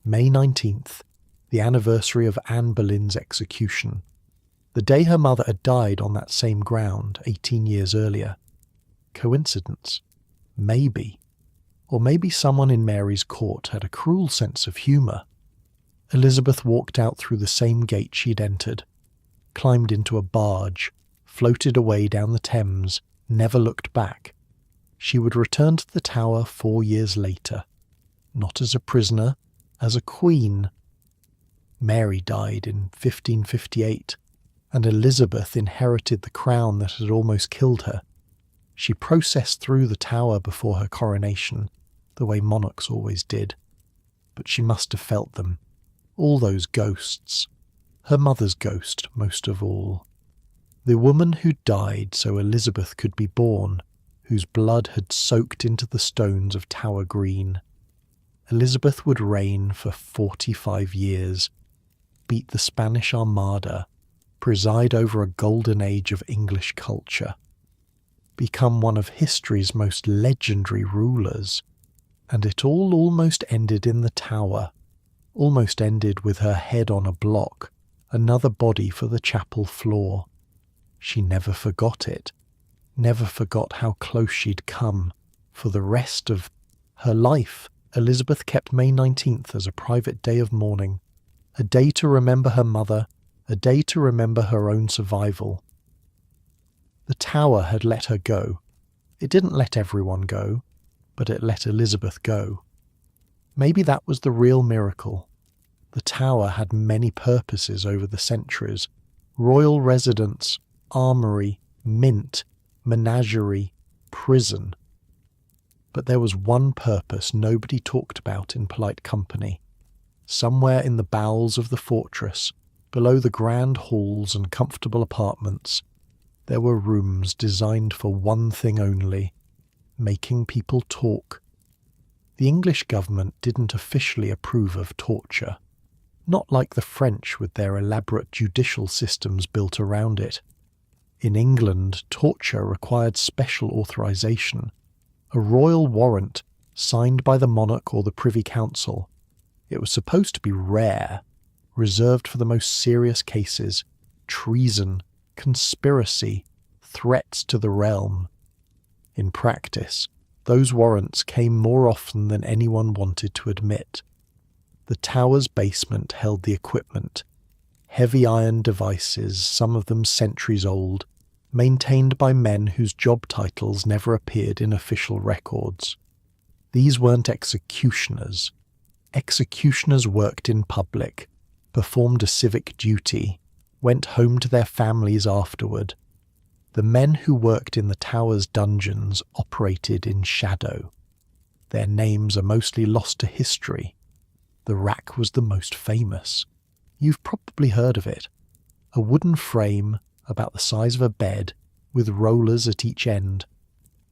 May 19th, the anniversary of Anne Boleyn's execution. The day her mother had died on that same ground 18 years earlier. Coincidence? Maybe. Or maybe someone in Mary's court had a cruel sense of humour. Elizabeth walked out through the same gate she'd entered, climbed into a barge, floated away down the Thames, never looked back. She would return to the Tower 4 years later, not as a prisoner, as a queen. Mary died in 1558, and Elizabeth inherited the crown that had almost killed her. She processed through the Tower before her coronation, the way monarchs always did. But she must have felt them, all those ghosts. Her mother's ghost, most of all. The woman who died so Elizabeth could be born, whose blood had soaked into the stones of Tower Green. Elizabeth would reign for 45 years, beat the Spanish Armada, preside over a golden age of English culture, become one of history's most legendary rulers. And it all almost ended in the Tower, almost ended with her head on a block, another body for the chapel floor. She never forgot it, never forgot how close she'd come. For the rest of her life, Elizabeth kept May 19th as a private day of mourning, a day to remember her mother, a day to remember her own survival. The Tower had let her go. It didn't let everyone go, but it let Elizabeth go. Maybe that was the real miracle. The Tower had many purposes over the centuries: royal residence, armoury, mint, menagerie, prison. But there was one purpose nobody talked about in polite company. Somewhere in the bowels of the fortress, below the grand halls and comfortable apartments, there were rooms designed for one thing only: making people talk. The English government didn't officially approve of torture, not like the French with their elaborate judicial systems built around it. In England, torture required special authorization, a royal warrant signed by the monarch or the Privy Council. It was supposed to be rare, reserved for the most serious cases: treason, conspiracy, threats to the realm. In practice, those warrants came more often than anyone wanted to admit. The Tower's basement held the equipment, heavy iron devices, some of them centuries old, maintained by men whose job titles never appeared in official records. These weren't executioners. Executioners worked in public, performed a civic duty, went home to their families afterward. The men who worked in the Tower's dungeons operated in shadow. Their names are mostly lost to history. The rack was the most famous. You've probably heard of it. A wooden frame, about the size of a bed, with rollers at each end.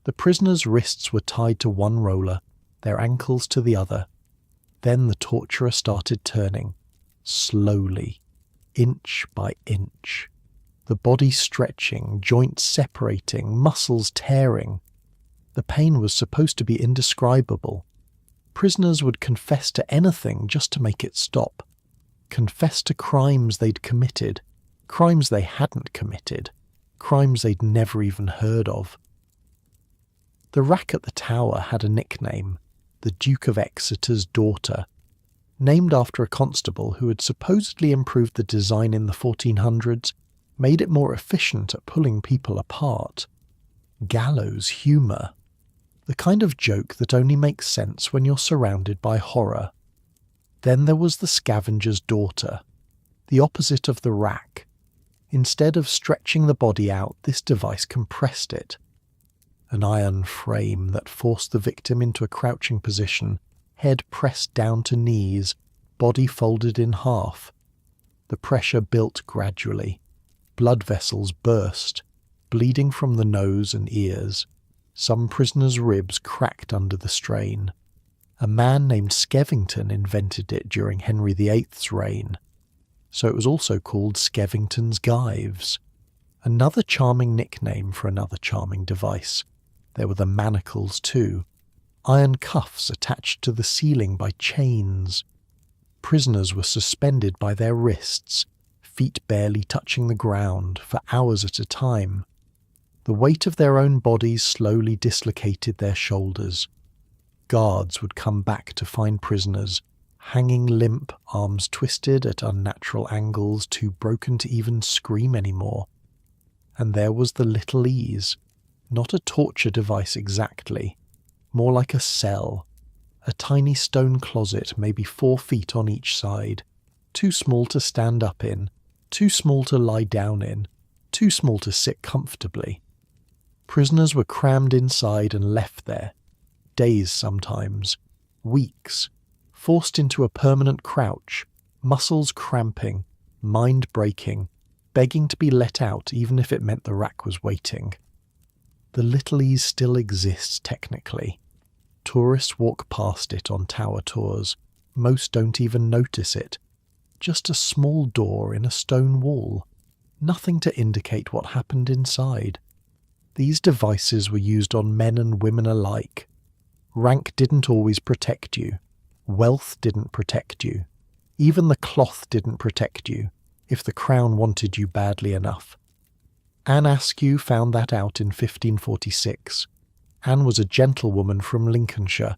The prisoners' wrists were tied to one roller, their ankles to the other. Then the torturer started turning, slowly, inch by inch. The body stretching, joints separating, muscles tearing. The pain was supposed to be indescribable. Prisoners would confess to anything just to make it stop. Confess to crimes they'd committed, crimes they hadn't committed, crimes they'd never even heard of. The rack at the Tower had a nickname: the Duke of Exeter's daughter, named after a constable who had supposedly improved the design in the 1400s, made it more efficient at pulling people apart. Gallows humour. The kind of joke that only makes sense when you're surrounded by horror. Then there was the scavenger's daughter, the opposite of the rack. Instead of stretching the body out, this device compressed it. An iron frame that forced the victim into a crouching position, head pressed down to knees, body folded in half. The pressure built gradually. Blood vessels burst, bleeding from the nose and ears. Some prisoners' ribs cracked under the strain. A man named Skevington invented it during Henry VIII's reign, so it was also called Skevington's gyves. Another charming nickname for another charming device. There were the manacles too, iron cuffs attached to the ceiling by chains. Prisoners were suspended by their wrists, feet barely touching the ground, for hours at a time. The weight of their own bodies slowly dislocated their shoulders. Guards would come back to find prisoners, hanging limp, arms twisted at unnatural angles, too broken to even scream anymore. And there was the little ease, not a torture device exactly, more like a cell, a tiny stone closet maybe 4 feet on each side, too small to stand up in, too small to lie down in, too small to sit comfortably. Prisoners were crammed inside and left there, days sometimes, weeks, forced into a permanent crouch, muscles cramping, mind breaking, begging to be let out even if it meant the rack was waiting. The Little Ease still exists technically. Tourists walk past it on tower tours. Most don't even notice it. Just a small door in a stone wall. Nothing to indicate what happened inside. These devices were used on men and women alike. Rank didn't always protect you. Wealth didn't protect you. Even the cloth didn't protect you, if the crown wanted you badly enough. Anne Askew found that out in 1546. Anne was a gentlewoman from Lincolnshire,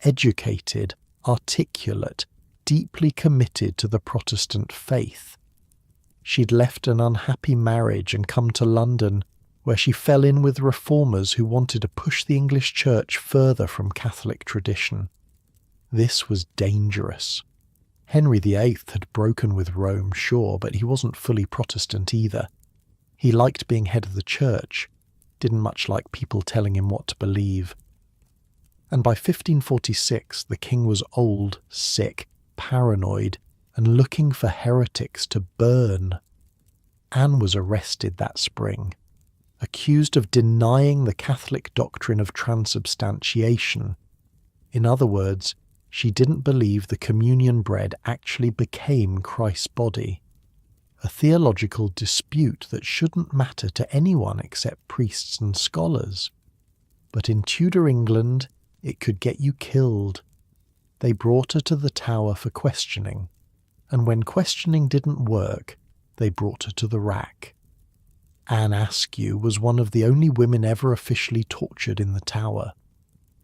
educated, articulate, deeply committed to the Protestant faith. She'd left an unhappy marriage and come to London, where she fell in with reformers who wanted to push the English Church further from Catholic tradition. This was dangerous. Henry VIII had broken with Rome, sure, but he wasn't fully Protestant either. He liked being head of the church, didn't much like people telling him what to believe. And by 1546, the king was old, sick, paranoid, and looking for heretics to burn. Anne was arrested that spring, accused of denying the Catholic doctrine of transubstantiation. In other words, she didn't believe the communion bread actually became Christ's body. A theological dispute that shouldn't matter to anyone except priests and scholars. But in Tudor England, it could get you killed. They brought her to the Tower for questioning, and when questioning didn't work, they brought her to the rack. Anne Askew was one of the only women ever officially tortured in the Tower.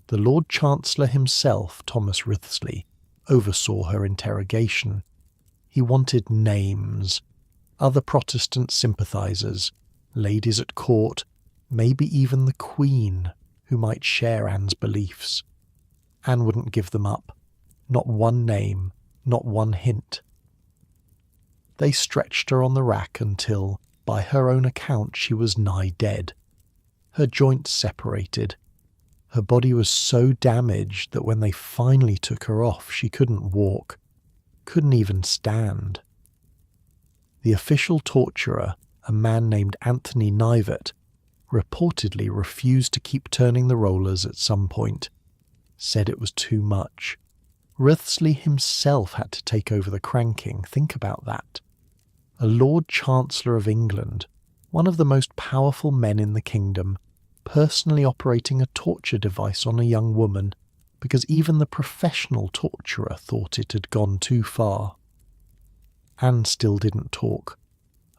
The Lord Chancellor himself, Thomas Wriothesley, oversaw her interrogation. He wanted names, other Protestant sympathisers, ladies at court, maybe even the Queen, who might share Anne's beliefs. Anne wouldn't give them up. Not one name, not one hint. They stretched her on the rack until, by her own account, she was nigh dead. Her joints separated. Her body was so damaged that when they finally took her off, she couldn't walk, couldn't even stand. The official torturer, a man named Anthony Knivett, reportedly refused to keep turning the rollers at some point, said it was too much. Wriothesley himself had to take over the cranking. Think about that. A Lord Chancellor of England, one of the most powerful men in the kingdom, personally operating a torture device on a young woman because even the professional torturer thought it had gone too far. Anne still didn't talk.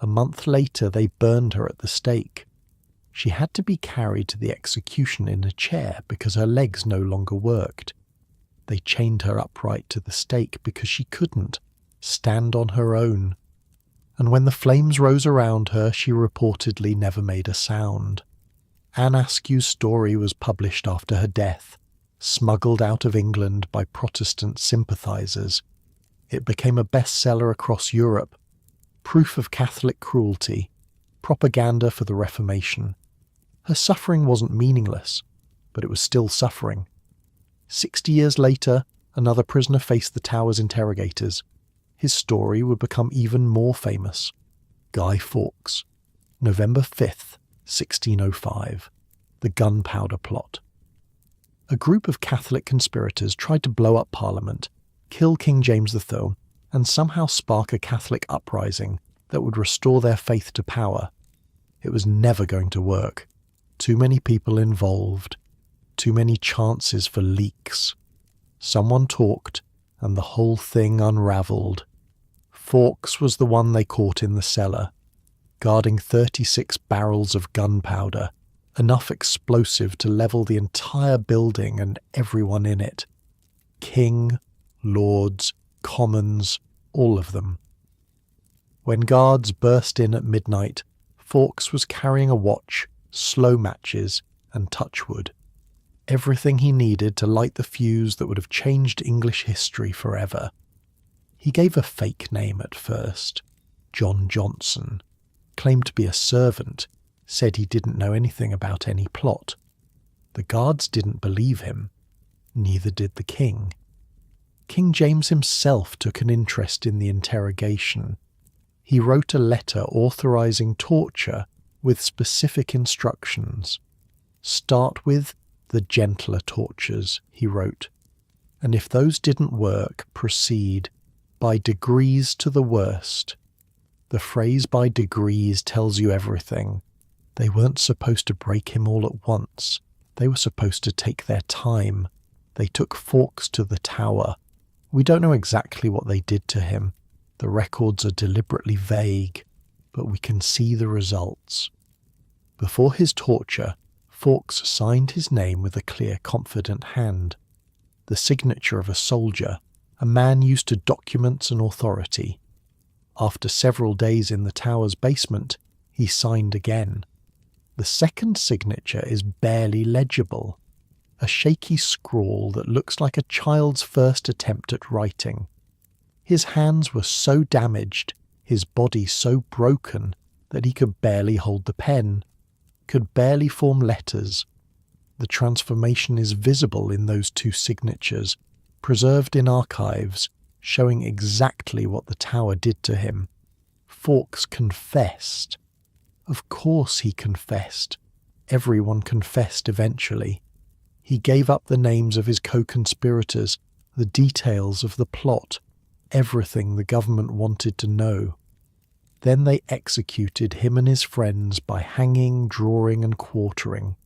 A month later they burned her at the stake. She had to be carried to the execution in a chair because her legs no longer worked. They chained her upright to the stake because she couldn't stand on her own. And when the flames rose around her, she reportedly never made a sound. Anne Askew's story was published after her death, smuggled out of England by Protestant sympathisers. It became a bestseller across Europe, proof of Catholic cruelty, propaganda for the Reformation. Her suffering wasn't meaningless, but it was still suffering. 60 years later, another prisoner faced the Tower's interrogators. his story would become even more famous. Guy Fawkes, November 5th, 1605, the Gunpowder Plot. A group of Catholic conspirators tried to blow up Parliament, kill King James III, and somehow spark a Catholic uprising that would restore their faith to power. It was never going to work. Too many people involved. Too many chances for leaks. Someone talked, and the whole thing unravelled. Fawkes was the one they caught in the cellar, guarding 36 barrels of gunpowder, enough explosive to level the entire building and everyone in it. King, lords, commons, all of them. When guards burst in at midnight, Fawkes was carrying a watch, slow matches, and touchwood. Everything he needed to light the fuse that would have changed English history forever. He gave a fake name at first, John Johnson, claimed to be a servant, said he didn't know anything about any plot. The guards didn't believe him, neither did the king. King James himself took an interest in the interrogation. He wrote a letter authorizing torture with specific instructions. Start with the gentler tortures, he wrote, and if those didn't work, proceed by degrees to the worst. The phrase by degrees tells you everything. They weren't supposed to break him all at once. They were supposed to take their time. They took Fawkes to the tower. We don't know exactly what they did to him. The records are deliberately vague, but we can see the results. Before his torture, Fawkes signed his name with a clear, confident hand. The signature of a soldier, a man used to documents and authority. After several days in the tower's basement, he signed again. The second signature is barely legible, a shaky scrawl that looks like a child's first attempt at writing. His hands were so damaged, his body so broken, that he could barely hold the pen, could barely form letters. The transformation is visible in those two signatures, preserved in archives, showing exactly what the tower did to him. Fawkes confessed. Of course he confessed. Everyone confessed eventually. He gave up the names of his co-conspirators, the details of the plot, everything the government wanted to know. Then they executed him and his friends by hanging, drawing and quartering.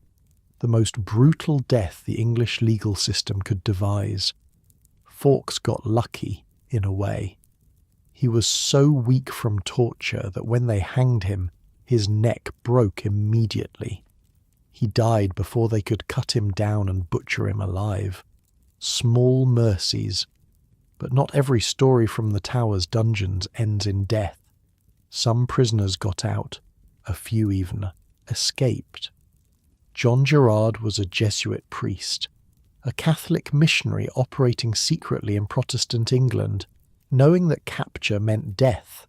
The most brutal death the English legal system could devise. Fawkes got lucky, in a way. He was so weak from torture that when they hanged him, his neck broke immediately. He died before they could cut him down and butcher him alive. Small mercies. But not every story from the tower's dungeons ends in death. Some prisoners got out, a few even escaped. John Gerard was a Jesuit priest, a Catholic missionary operating secretly in Protestant England, knowing that capture meant death.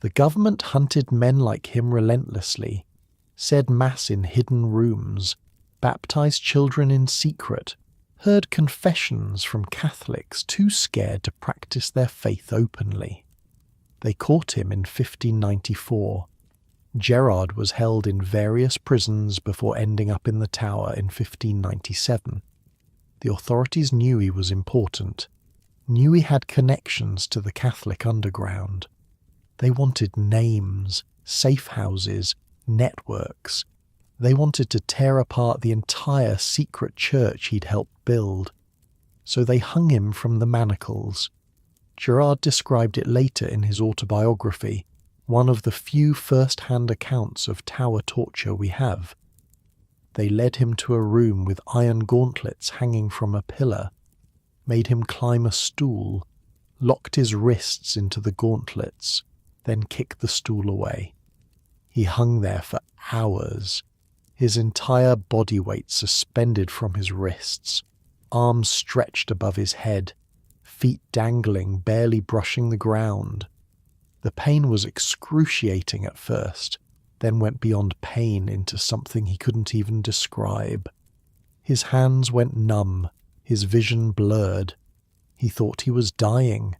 The government hunted men like him relentlessly, said mass in hidden rooms, baptized children in secret, heard confessions from Catholics too scared to practice their faith openly. They caught him in 1594. Gerard was held in various prisons before ending up in the Tower in 1597. The authorities knew he was important, knew he had connections to the Catholic underground. They wanted names, safe houses, networks. They wanted to tear apart the entire secret church he'd helped build. So they hung him from the manacles. Gerard described it later in his autobiography, one of the few first-hand accounts of tower torture we have. They led him to a room with iron gauntlets hanging from a pillar, made him climb a stool, locked his wrists into the gauntlets, then kicked the stool away. He hung there for hours, his entire body weight suspended from his wrists, arms stretched above his head, feet dangling, barely brushing the ground. The pain was excruciating at first, then went beyond pain into something he couldn't even describe. His hands went numb, his vision blurred. He thought he was dying.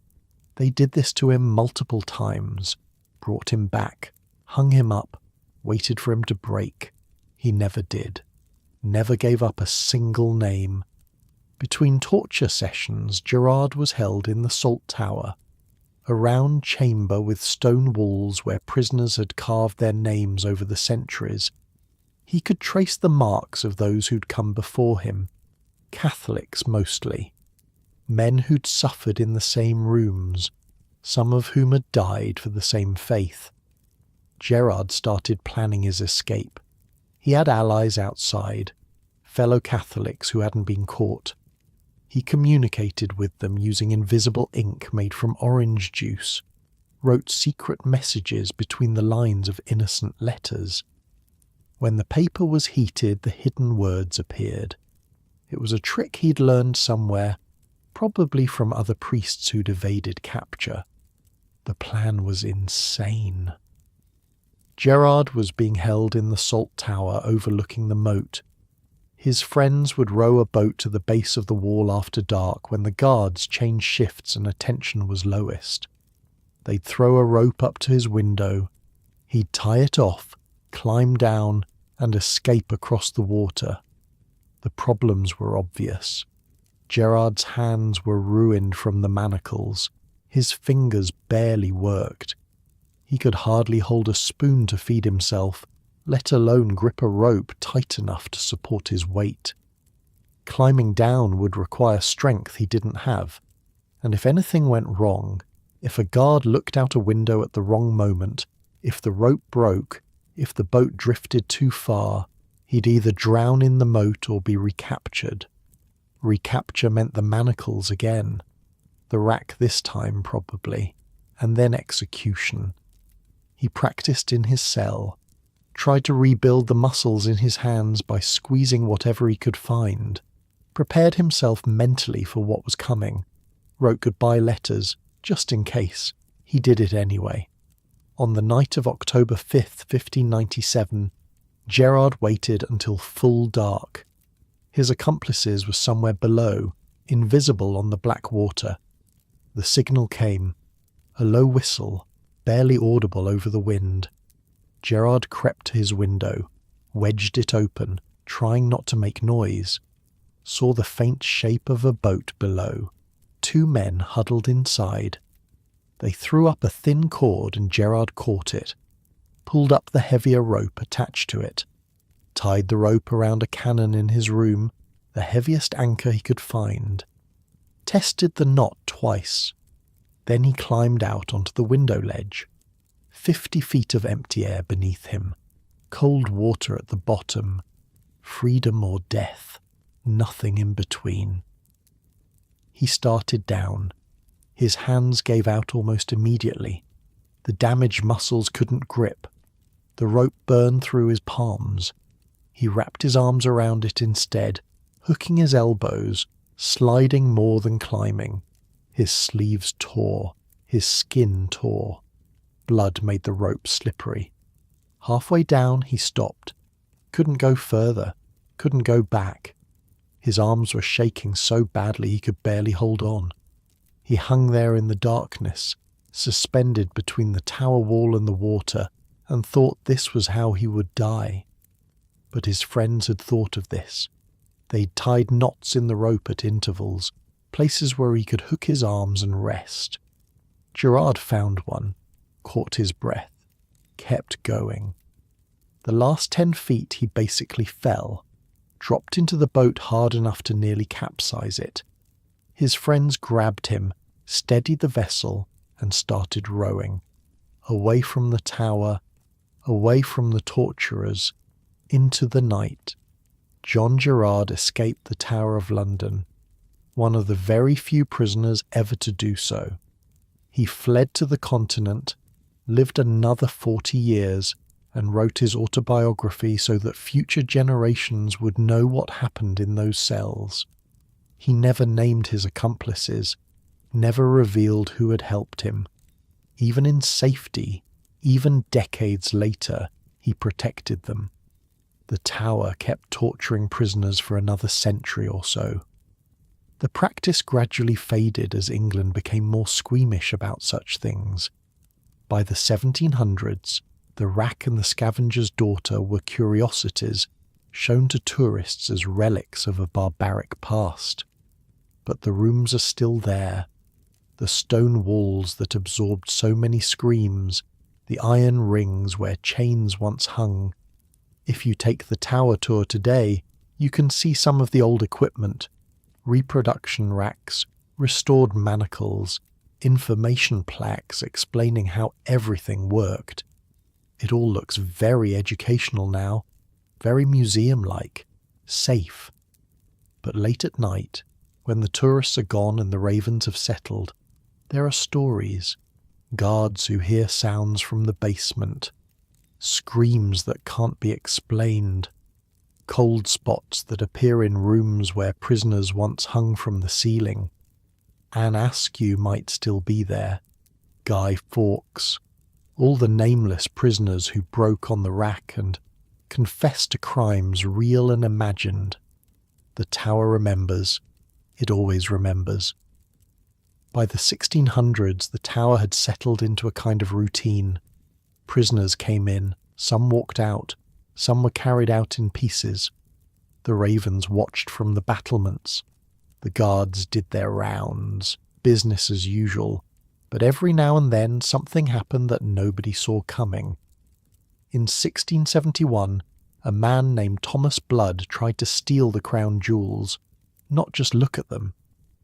They did this to him multiple times, brought him back, hung him up, waited for him to break. He never did. Never gave up a single name. Between torture sessions, Gerard was held in the Salt Tower, a round chamber with stone walls where prisoners had carved their names over the centuries. He could trace the marks of those who'd come before him, Catholics mostly, men who'd suffered in the same rooms, some of whom had died for the same faith. Gerard started planning his escape. He had allies outside, fellow Catholics who hadn't been caught. He communicated with them using invisible ink made from orange juice, wrote secret messages between the lines of innocent letters. When the paper was heated, the hidden words appeared. It was a trick he'd learned somewhere, probably from other priests who'd evaded capture. The plan was insane. Gerard was being held in the Salt Tower overlooking the moat. His friends would row a boat to the base of the wall after dark when the guards changed shifts and attention was lowest. They'd throw a rope up to his window. He'd tie it off, climb down, and escape across the water. The problems were obvious. Gerard's hands were ruined from the manacles. His fingers barely worked. He could hardly hold a spoon to feed himself, let alone grip a rope tight enough to support his weight. Climbing down would require strength he didn't have, and if anything went wrong, if a guard looked out a window at the wrong moment, if the rope broke, if the boat drifted too far, he'd either drown in the moat or be recaptured. Recapture meant the manacles again, the rack this time probably, and then execution. He practiced in his cell, tried to rebuild the muscles in his hands by squeezing whatever he could find, prepared himself mentally for what was coming, wrote goodbye letters, just in case. He did it anyway. On the night of October 5th, 1597, Gerard waited until full dark. His accomplices were somewhere below, invisible on the black water. The signal came, a low whistle, barely audible over the wind. Gerard crept to his window, wedged it open, trying not to make noise, saw the faint shape of a boat below, 2 men huddled inside. They threw up a thin cord and Gerard caught it, pulled up the heavier rope attached to it, tied the rope around a cannon in his room, the heaviest anchor he could find, tested the knot twice. Then he climbed out onto the window ledge. 50 feet of empty air beneath him, cold water at the bottom, freedom or death, nothing in between. He started down. His hands gave out almost immediately. The damaged muscles couldn't grip. The rope burned through his palms. He wrapped his arms around it instead, hooking his elbows, sliding more than climbing. His sleeves tore. His skin tore. Blood made the rope slippery. Halfway down, he stopped. Couldn't go further. Couldn't go back. His arms were shaking so badly he could barely hold on. He hung there in the darkness, suspended between the tower wall and the water, and thought this was how he would die. But his friends had thought of this. They'd tied knots in the rope at intervals, places where he could hook his arms and rest. Gerard found one, caught his breath, kept going. The last 10 feet he basically fell, dropped into the boat hard enough to nearly capsize it. His friends grabbed him, steadied the vessel, and started rowing. Away from the tower, away from the torturers, into the night. John Gerard escaped the Tower of London, one of the very few prisoners ever to do so. He fled to the continent, lived another 40 years, and wrote his autobiography so that future generations would know what happened in those cells. He never named his accomplices, never revealed who had helped him. Even in safety, even decades later, he protected them. The tower kept torturing prisoners for another century or so. The practice gradually faded as England became more squeamish about such things. By the 1700s, the Rack and the Scavenger's Daughter were curiosities shown to tourists as relics of a barbaric past. But the rooms are still there. The stone walls that absorbed so many screams, the iron rings where chains once hung. If you take the tower tour today, you can see some of the old equipment, reproduction racks, restored manacles, information plaques explaining how everything worked. It all looks very educational now, very museum-like, safe. But late at night, when the tourists are gone and the ravens have settled, there are stories, guards who hear sounds from the basement, screams that can't be explained, cold spots that appear in rooms where prisoners once hung from the ceiling. Anne Askew might still be there, Guy Fawkes, all the nameless prisoners who broke on the rack and confessed to crimes real and imagined. The tower remembers. It always remembers. By the 1600s, the tower had settled into a kind of routine. Prisoners came in, some walked out, some were carried out in pieces. The ravens watched from the battlements. The guards did their rounds, business as usual, but every now and then something happened that nobody saw coming. In 1671, a man named Thomas Blood tried to steal the crown jewels, not just look at them,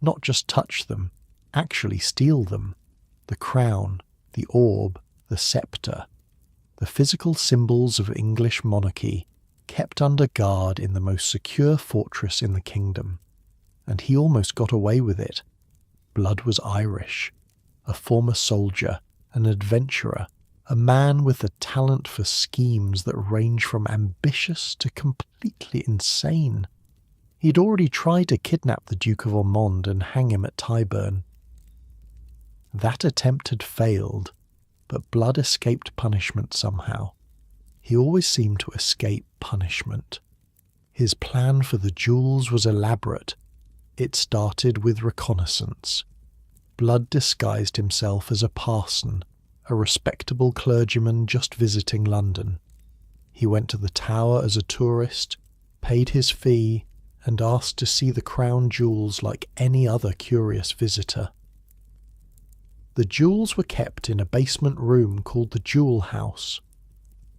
not just touch them, actually steal them. The crown, the orb, the sceptre, the physical symbols of English monarchy, kept under guard in the most secure fortress in the kingdom. And he almost got away with it. Blood was Irish, a former soldier, an adventurer, a man with a talent for schemes that range from ambitious to completely insane. He'd already tried to kidnap the Duke of Ormond and hang him at Tyburn. That attempt had failed, but Blood escaped punishment somehow. He always seemed to escape punishment. His plan for the jewels was elaborate. It started with reconnaissance. Blood disguised himself as a parson, a respectable clergyman just visiting London. He went to the tower as a tourist, paid his fee, and asked to see the crown jewels like any other curious visitor. The jewels were kept in a basement room called the Jewel House.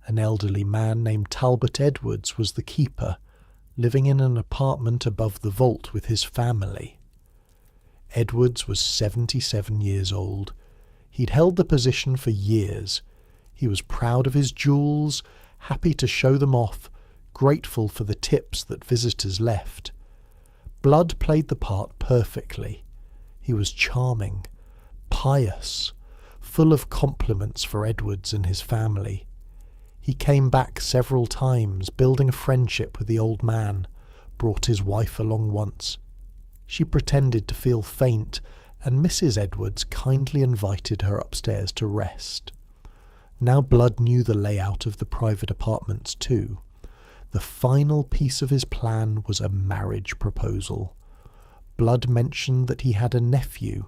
An elderly man named Talbot Edwards was the keeper, living in an apartment above the vault with his family. Edwards was 77 years old. He'd held the position for years. He was proud of his jewels, happy to show them off, grateful for the tips that visitors left. Blood played the part perfectly. He was charming, pious, full of compliments for Edwards and his family. He came back several times, building a friendship with the old man, brought his wife along once. She pretended to feel faint, and Mrs. Edwards kindly invited her upstairs to rest. Now Blood knew the layout of the private apartments too. The final piece of his plan was a marriage proposal. Blood mentioned that he had a nephew,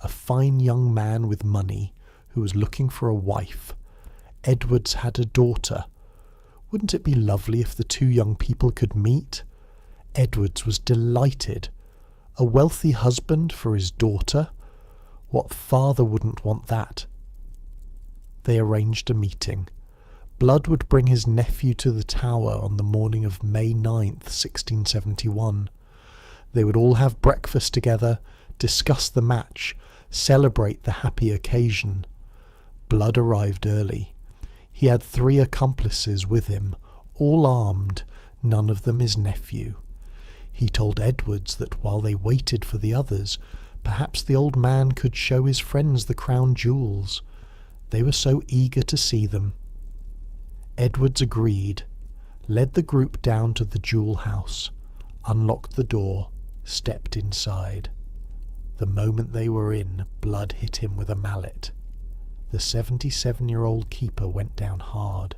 a fine young man with money, who was looking for a wife. Edwards had a daughter. Wouldn't it be lovely if the two young people could meet? Edwards was delighted. A wealthy husband for his daughter? What father wouldn't want that? They arranged a meeting. Blood would bring his nephew to the tower on the morning of May 9th, 1671. They would all have breakfast together, discuss the match, celebrate the happy occasion. Blood arrived early. He had 3 accomplices with him, all armed, none of them his nephew. He told Edwards that while they waited for the others, perhaps the old man could show his friends the crown jewels. They were so eager to see them. Edwards agreed, led the group down to the jewel house, unlocked the door, stepped inside. The moment they were in, Blood hit him with a mallet. The 77-year-old keeper went down hard.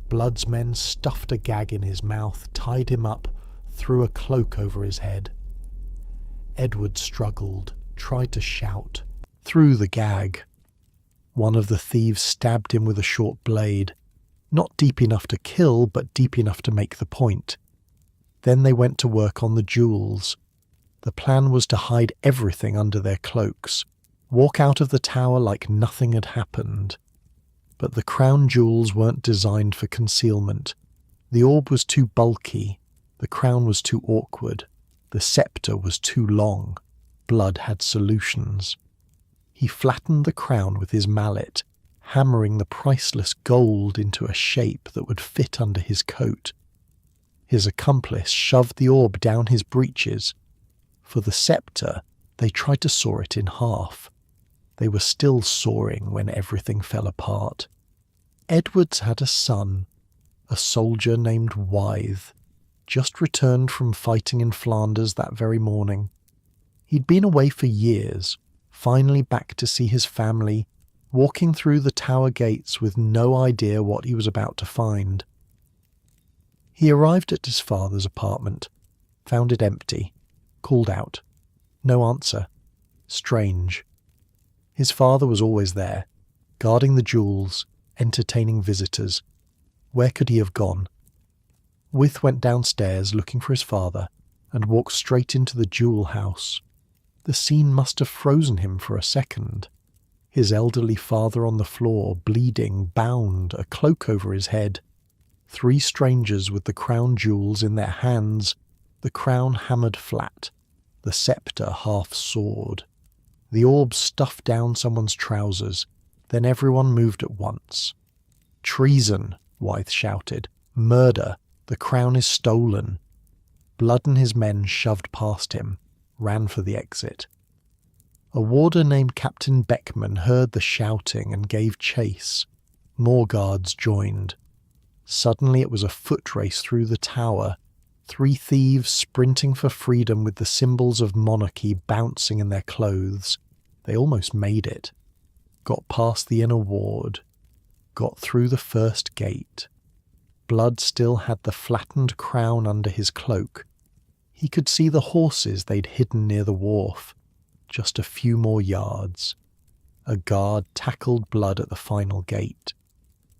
Blood's men stuffed a gag in his mouth, tied him up, threw a cloak over his head. Edward struggled, tried to shout, threw the gag. One of the thieves stabbed him with a short blade, not deep enough to kill, but deep enough to make the point. Then they went to work on the jewels. The plan was to hide everything under their cloaks, walk out of the tower like nothing had happened. But the crown jewels weren't designed for concealment. The orb was too bulky, the crown was too awkward, the scepter was too long. Blood had solutions. He flattened the crown with his mallet, hammering the priceless gold into a shape that would fit under his coat. His accomplice shoved the orb down his breeches. For the scepter, they tried to saw it in half. They were still sawing when everything fell apart. Edward's had a son, a soldier named Wythe, just returned from fighting in Flanders that very morning. He'd been away for years, finally back to see his family, walking through the tower gates with no idea what he was about to find. He arrived at his father's apartment, found it empty, called out. No answer. Strange. His father was always there, guarding the jewels, entertaining visitors. Where could he have gone? Wythe went downstairs looking for his father and walked straight into the jewel house. The scene must have frozen him for a second. His elderly father on the floor, bleeding, bound, a cloak over his head. 3 strangers with the crown jewels in their hands, the crown hammered flat, the scepter half sawed. The orb stuffed down someone's trousers, then everyone moved at once. Treason, Wythe shouted. Murder, the crown is stolen. Blood and his men shoved past him, ran for the exit. A warder named Captain Beckman heard the shouting and gave chase. More guards joined. Suddenly it was a foot race through the tower, 3 thieves sprinting for freedom with the symbols of monarchy bouncing in their clothes. They almost made it. Got past the inner ward. Got through the first gate. Blood still had the flattened crown under his cloak. He could see the horses they'd hidden near the wharf. Just a few more yards. A guard tackled Blood at the final gate.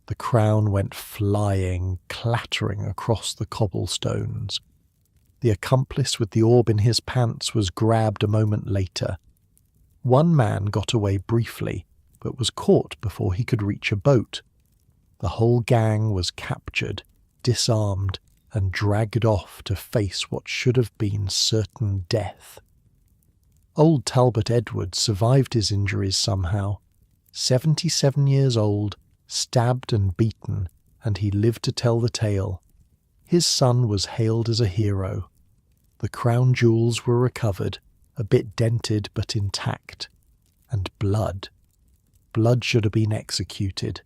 The crown went flying, clattering across the cobblestones. The accomplice with the orb in his pants was grabbed a moment later. One man got away briefly, but was caught before he could reach a boat. The whole gang was captured, disarmed, and dragged off to face what should have been certain death. Old Talbot Edward survived his injuries somehow. 77 years old, stabbed and beaten, and he lived to tell the tale. His son was hailed as a hero. The crown jewels were recovered, a bit dented but intact. And blood. Blood should have been executed.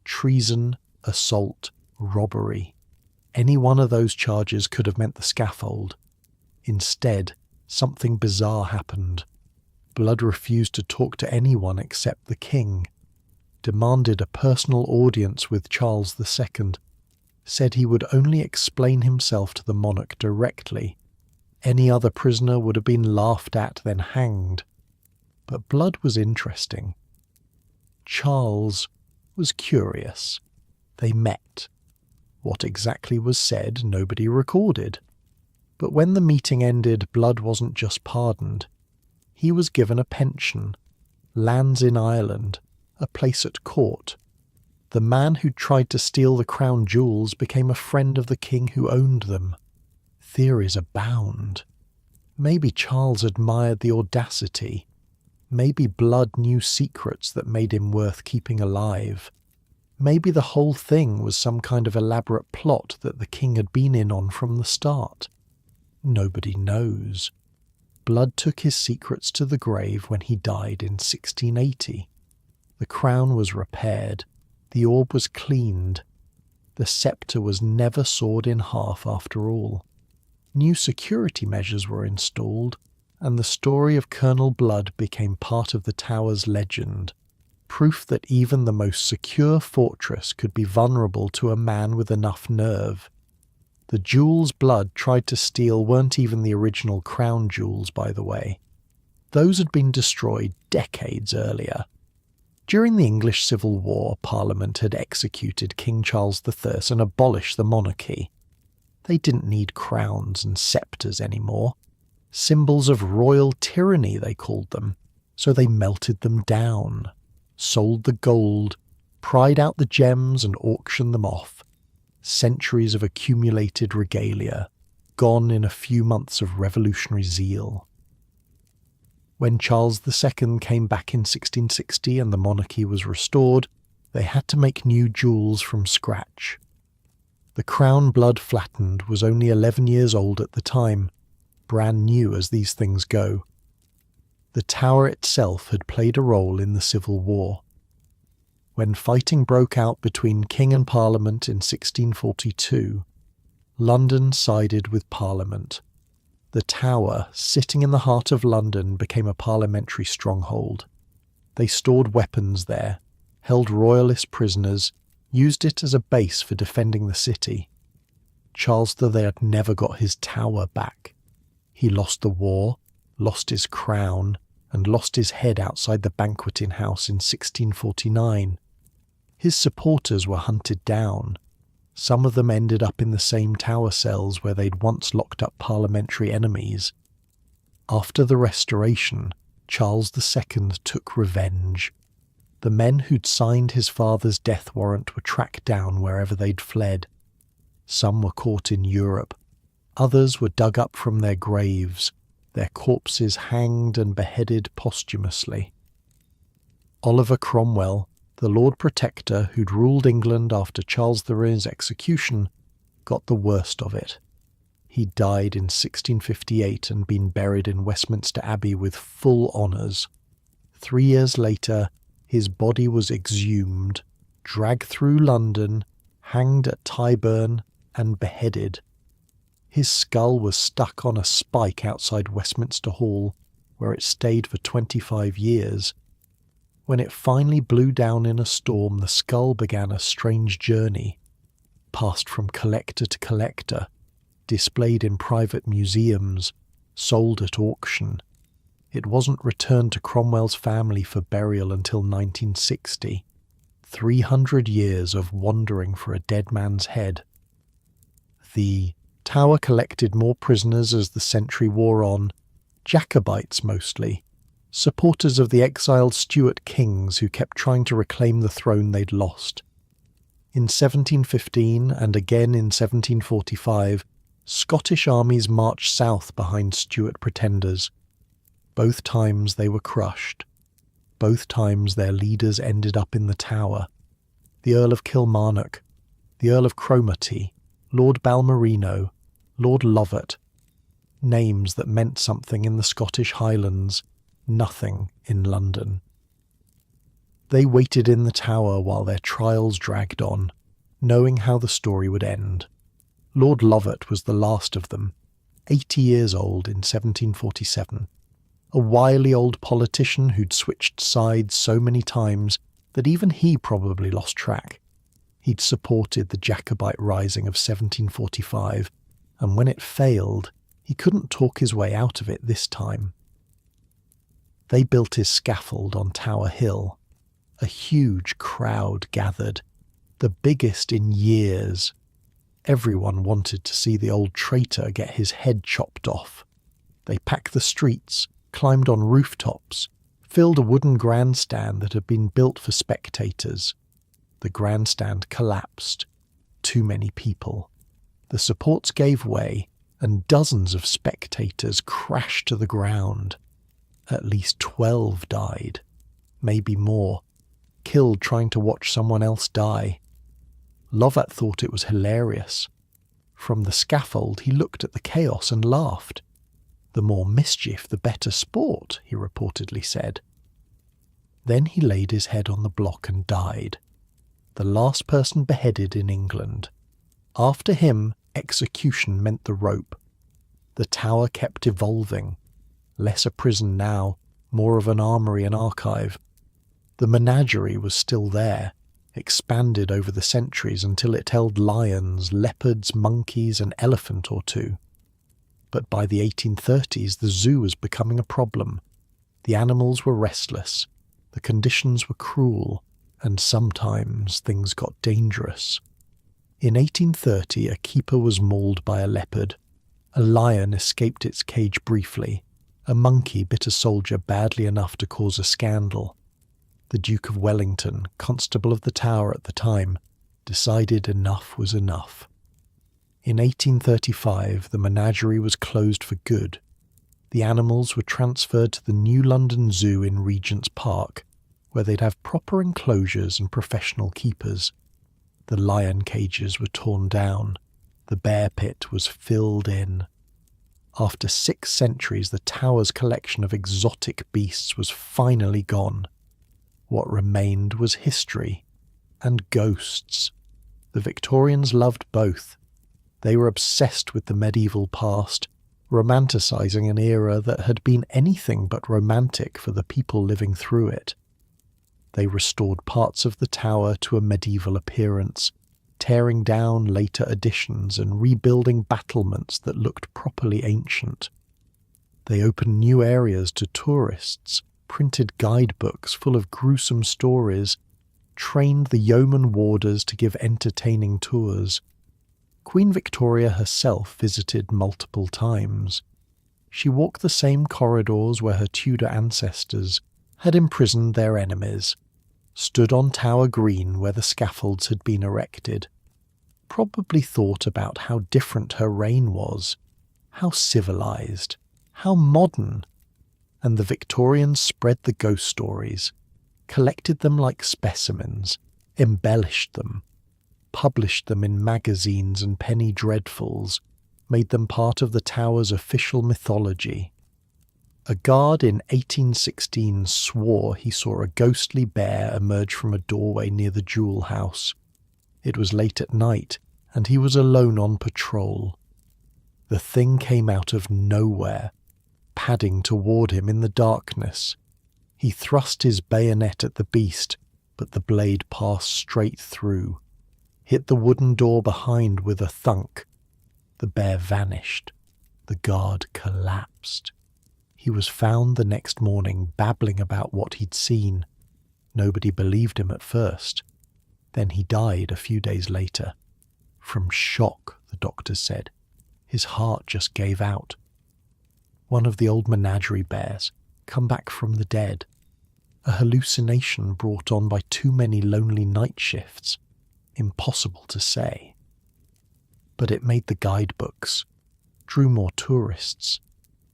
Treason, assault, robbery. Any one of those charges could have meant the scaffold. Instead, something bizarre happened. Blood refused to talk to anyone except the king. Demanded a personal audience with Charles II. Said he would only explain himself to the monarch directly. Any other prisoner would have been laughed at, then hanged. But Blood was interesting. Charles was curious. They met. What exactly was said, nobody recorded. But when the meeting ended, Blood wasn't just pardoned. He was given a pension, lands in Ireland, a place at court. The man who tried to steal the crown jewels became a friend of the king who owned them. Theories abound. Maybe Charles admired the audacity. Maybe Blood knew secrets that made him worth keeping alive. Maybe the whole thing was some kind of elaborate plot that the king had been in on from the start. Nobody knows. Blood took his secrets to the grave when he died in 1680. The crown was repaired. The orb was cleaned. The scepter was never sawed in half after all. New security measures were installed, and the story of Colonel Blood became part of the tower's legend, proof that even the most secure fortress could be vulnerable to a man with enough nerve. The jewels Blood tried to steal weren't even the original crown jewels, by the way. Those had been destroyed decades earlier. During the English Civil War, Parliament had executed King Charles III and abolished the monarchy. They didn't need crowns and sceptres anymore. Symbols of royal tyranny, they called them. So they melted them down, sold the gold, pried out the gems and auctioned them off. Centuries of accumulated regalia, gone in a few months of revolutionary zeal. When Charles II came back in 1660 and the monarchy was restored, they had to make new jewels from scratch. The crown Blood flattened was only 11 years old at the time, brand new as these things go. The tower itself had played a role in the Civil War. When fighting broke out between King and Parliament in 1642, London sided with Parliament. The tower, sitting in the heart of London, became a parliamentary stronghold. They stored weapons there, held royalist prisoners, used it as a base for defending the city. Charles III never got his tower back. He lost the war, lost his crown, and lost his head outside the banqueting house in 1649. His supporters were hunted down. Some of them ended up in the same tower cells where they'd once locked up parliamentary enemies. After the Restoration, Charles II took revenge. The men who'd signed his father's death warrant were tracked down wherever they'd fled. Some were caught in Europe. Others were dug up from their graves, their corpses hanged and beheaded posthumously. Oliver Cromwell, the Lord Protector who'd ruled England after Charles III's execution, got the worst of it. He died in 1658 and been buried in Westminster Abbey with full honours. 3 years later, his body was exhumed, dragged through London, hanged at Tyburn, and beheaded. His skull was stuck on a spike outside Westminster Hall, where it stayed for 25 years. When it finally blew down in a storm, the skull began a strange journey, passed from collector to collector, displayed in private museums, sold at auction. It wasn't returned to Cromwell's family for burial until 1960. 300 years of wandering for a dead man's head. The tower collected more prisoners as the century wore on, Jacobites mostly, supporters of the exiled Stuart kings who kept trying to reclaim the throne they'd lost. In 1715 and again in 1745, Scottish armies marched south behind Stuart pretenders. Both times they were crushed. Both times their leaders ended up in the tower. The Earl of Kilmarnock, the Earl of Cromarty, Lord Balmerino, Lord Lovat. Names that meant something in the Scottish Highlands, nothing in London. They waited in the tower while their trials dragged on, knowing how the story would end. Lord Lovat was the last of them, 80 years old in 1747. A wily old politician who'd switched sides so many times that even he probably lost track. He'd supported the Jacobite Rising of 1745, and when it failed, he couldn't talk his way out of it this time. They built his scaffold on Tower Hill. A huge crowd gathered, the biggest in years. Everyone wanted to see the old traitor get his head chopped off. They packed the streets, climbed on rooftops, filled a wooden grandstand that had been built for spectators. The grandstand collapsed. Too many people. The supports gave way, and dozens of spectators crashed to the ground. At least 12 died, maybe more, killed trying to watch someone else die. Lovat thought it was hilarious. From the scaffold he looked at the chaos and laughed. The more mischief, the better sport, he reportedly said. Then he laid his head on the block and died. The last person beheaded in England. After him, execution meant the rope. The tower kept evolving. Less a prison now, more of an armory and archive. The menagerie was still there, expanded over the centuries until it held lions, leopards, monkeys, an elephant or two. But by the 1830s, the zoo was becoming a problem. The animals were restless, the conditions were cruel, and sometimes things got dangerous. In 1830, a keeper was mauled by a leopard. A lion escaped its cage briefly. A monkey bit a soldier badly enough to cause a scandal. The Duke of Wellington, Constable of the Tower at the time, decided enough was enough. In 1835, the menagerie was closed for good. The animals were transferred to the New London Zoo in Regent's Park, where they'd have proper enclosures and professional keepers. The lion cages were torn down. The bear pit was filled in. After 6 centuries, the tower's collection of exotic beasts was finally gone. What remained was history and ghosts. The Victorians loved both. They were obsessed with the medieval past, romanticising an era that had been anything but romantic for the people living through it. They restored parts of the tower to a medieval appearance, tearing down later additions and rebuilding battlements that looked properly ancient. They opened new areas to tourists, printed guidebooks full of gruesome stories, trained the yeoman warders to give entertaining tours. Queen Victoria herself visited multiple times. She walked the same corridors where her Tudor ancestors had imprisoned their enemies, stood on Tower Green where the scaffolds had been erected, probably thought about how different her reign was, how civilized, how modern, and the Victorians spread the ghost stories, collected them like specimens, embellished them, published them in magazines and penny dreadfuls, made them part of the tower's official mythology. A guard in 1816 swore he saw a ghostly bear emerge from a doorway near the jewel house. It was late at night, and he was alone on patrol. The thing came out of nowhere, padding toward him in the darkness. He thrust his bayonet at the beast, but the blade passed straight through, hit the wooden door behind with a thunk. The bear vanished. The guard collapsed. He was found the next morning babbling about what he'd seen. Nobody believed him at first. Then he died a few days later. From shock, the doctors said. His heart just gave out. One of the old menagerie bears, come back from the dead. A hallucination brought on by too many lonely night shifts. Impossible to say. But it made the guidebooks, drew more tourists,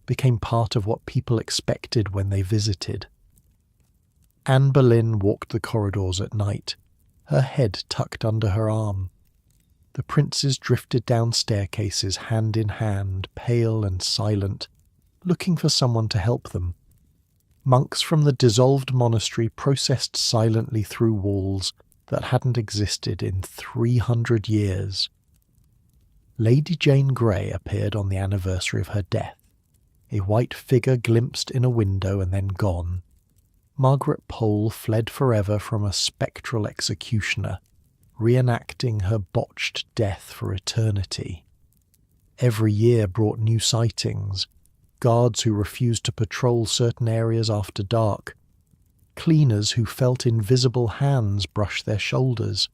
became part of what people expected when they visited. Anne Boleyn walked the corridors at night, her head tucked under her arm. The princes drifted down staircases hand in hand, pale and silent, looking for someone to help them. Monks from the dissolved monastery processed silently through walls that hadn't existed in 300 years. Lady Jane Grey appeared on the anniversary of her death, a white figure glimpsed in a window and then gone. Margaret Pole fled forever from a spectral executioner, reenacting her botched death for eternity. Every year brought new sightings, guards who refused to patrol certain areas after dark, cleaners who felt invisible hands brush their shoulders,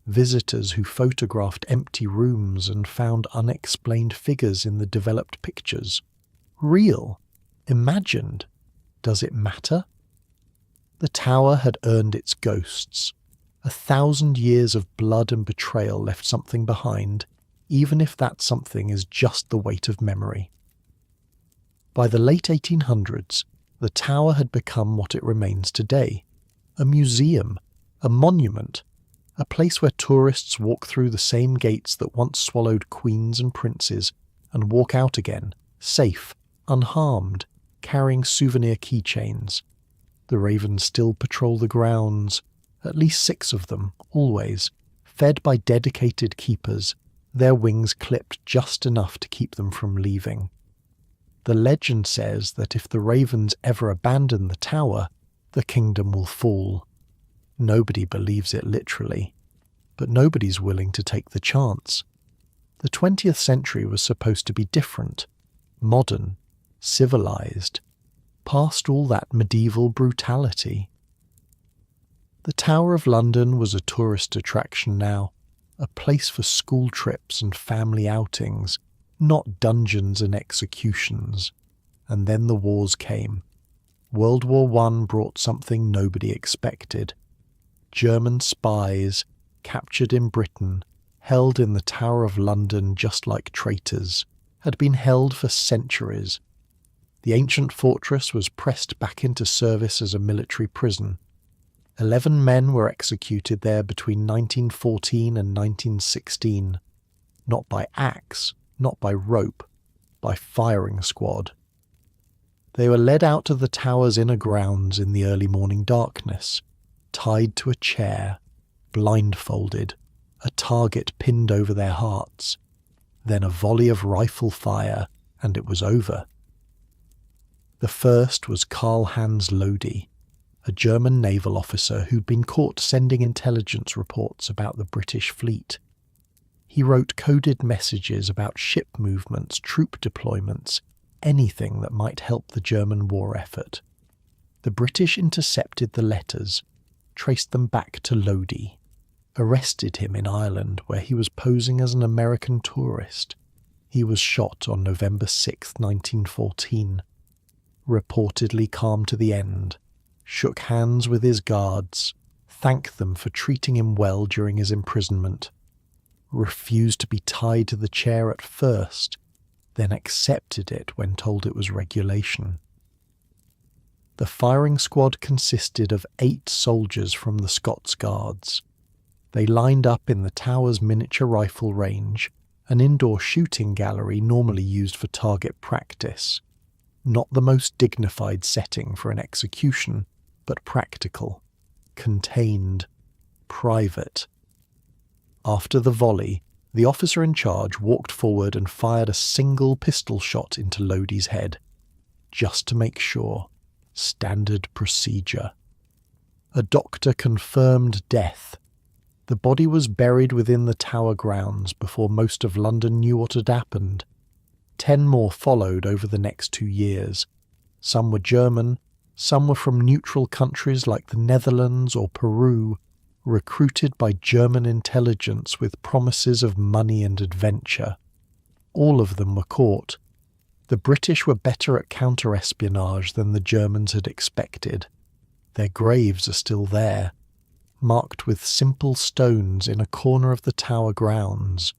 visitors who photographed empty rooms and found unexplained figures in the developed pictures. Real, imagined. Does it matter? The tower had earned its ghosts. 1,000 years of blood and betrayal left something behind, even if that something is just the weight of memory. By the late 1800s, the tower had become what it remains today, a museum, a monument, a place where tourists walk through the same gates that once swallowed queens and princes and walk out again, safe, unharmed, carrying souvenir keychains. The ravens still patrol the grounds, at least 6 of them, always, fed by dedicated keepers, their wings clipped just enough to keep them from leaving. The legend says that if the ravens ever abandon the tower, the kingdom will fall. Nobody believes it literally, but nobody's willing to take the chance. The 20th century was supposed to be different, modern, civilized, past all that medieval brutality. The Tower of London was a tourist attraction now, a place for school trips and family outings, not dungeons and executions. And then the wars came. World War I brought something nobody expected. German spies, captured in Britain, held in the Tower of London just like traitors, had been held for centuries. The ancient fortress was pressed back into service as a military prison. 11 men were executed there between 1914 and 1916, not by axe, not by rope, by firing squad. They were led out to the tower's inner grounds in the early morning darkness, tied to a chair, blindfolded, a target pinned over their hearts, then a volley of rifle fire, and it was over. The first was Karl-Hans Lodi, a German naval officer who'd been caught sending intelligence reports about the British fleet. He wrote coded messages about ship movements, troop deployments, anything that might help the German war effort. The British intercepted the letters, traced them back to Lodi, arrested him in Ireland where he was posing as an American tourist. He was shot on November 6, 1914. Reportedly calm to the end, shook hands with his guards, thanked them for treating him well during his imprisonment, refused to be tied to the chair at first, then accepted it when told it was regulation. The firing squad consisted of 8 soldiers from the Scots Guards. They lined up in the tower's miniature rifle range, an indoor shooting gallery normally used for target practice. Not the most dignified setting for an execution, but practical, contained, private. After the volley, the officer in charge walked forward and fired a single pistol shot into Lodi's head, just to make sure. Standard procedure. A doctor confirmed death. The body was buried within the tower grounds before most of London knew what had happened. 10 more followed over the next 2 years. Some were German, some were from neutral countries like the Netherlands or Peru, recruited by German intelligence with promises of money and adventure. All of them were caught. The British were better at counter-espionage than the Germans had expected. Their graves are still there, marked with simple stones in a corner of the tower grounds.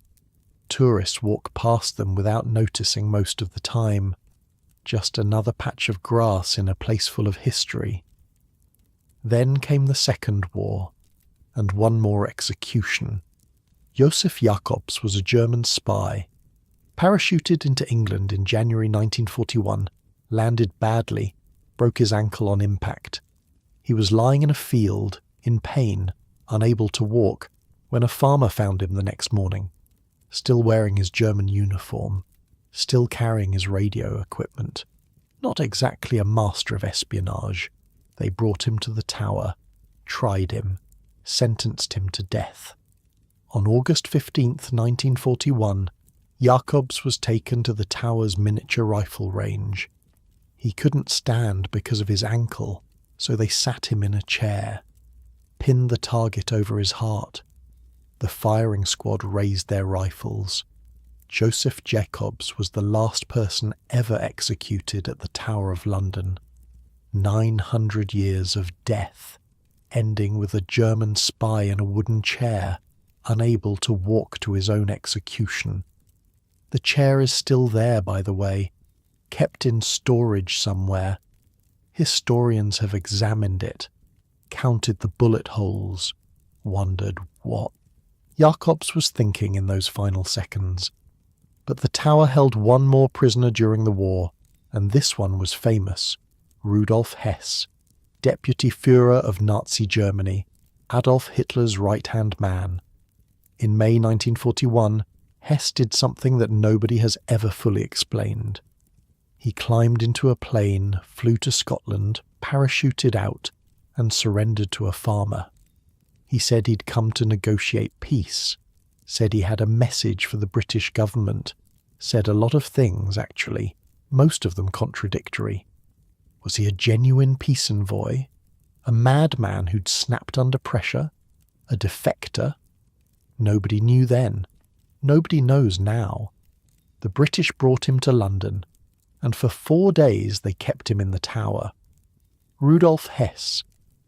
Tourists walk past them without noticing most of the time. Just another patch of grass in a place full of history. Then came the Second War, and one more execution. Josef Jakobs was a German spy. Parachuted into England in January 1941, landed badly, broke his ankle on impact. He was lying in a field, in pain, unable to walk, when a farmer found him the next morning, still wearing his German uniform, still carrying his radio equipment. Not exactly a master of espionage. They brought him to the tower, tried him, sentenced him to death. On August 15th, 1941, Jakobs was taken to the tower's miniature rifle range. He couldn't stand because of his ankle, so they sat him in a chair, pinned the target over his heart. The firing squad raised their rifles. Joseph Jakobs was the last person ever executed at the Tower of London. 900 years of death, ending with a German spy in a wooden chair, unable to walk to his own execution. The chair is still there, by the way, kept in storage somewhere. Historians have examined it, counted the bullet holes, wondered what Jakobs was thinking in those final seconds. But the tower held one more prisoner during the war, and this one was famous. Rudolf Hess, deputy Führer of Nazi Germany, Adolf Hitler's right-hand man. In May 1941, Hess did something that nobody has ever fully explained. He climbed into a plane, flew to Scotland, parachuted out, and surrendered to a farmer. He said he'd come to negotiate peace, said he had a message for the British government, said a lot of things, actually, most of them contradictory. Was he a genuine peace envoy? A madman who'd snapped under pressure? A defector? Nobody knew then. Nobody knows now. The British brought him to London, and for 4 days they kept him in the Tower. Rudolf Hess,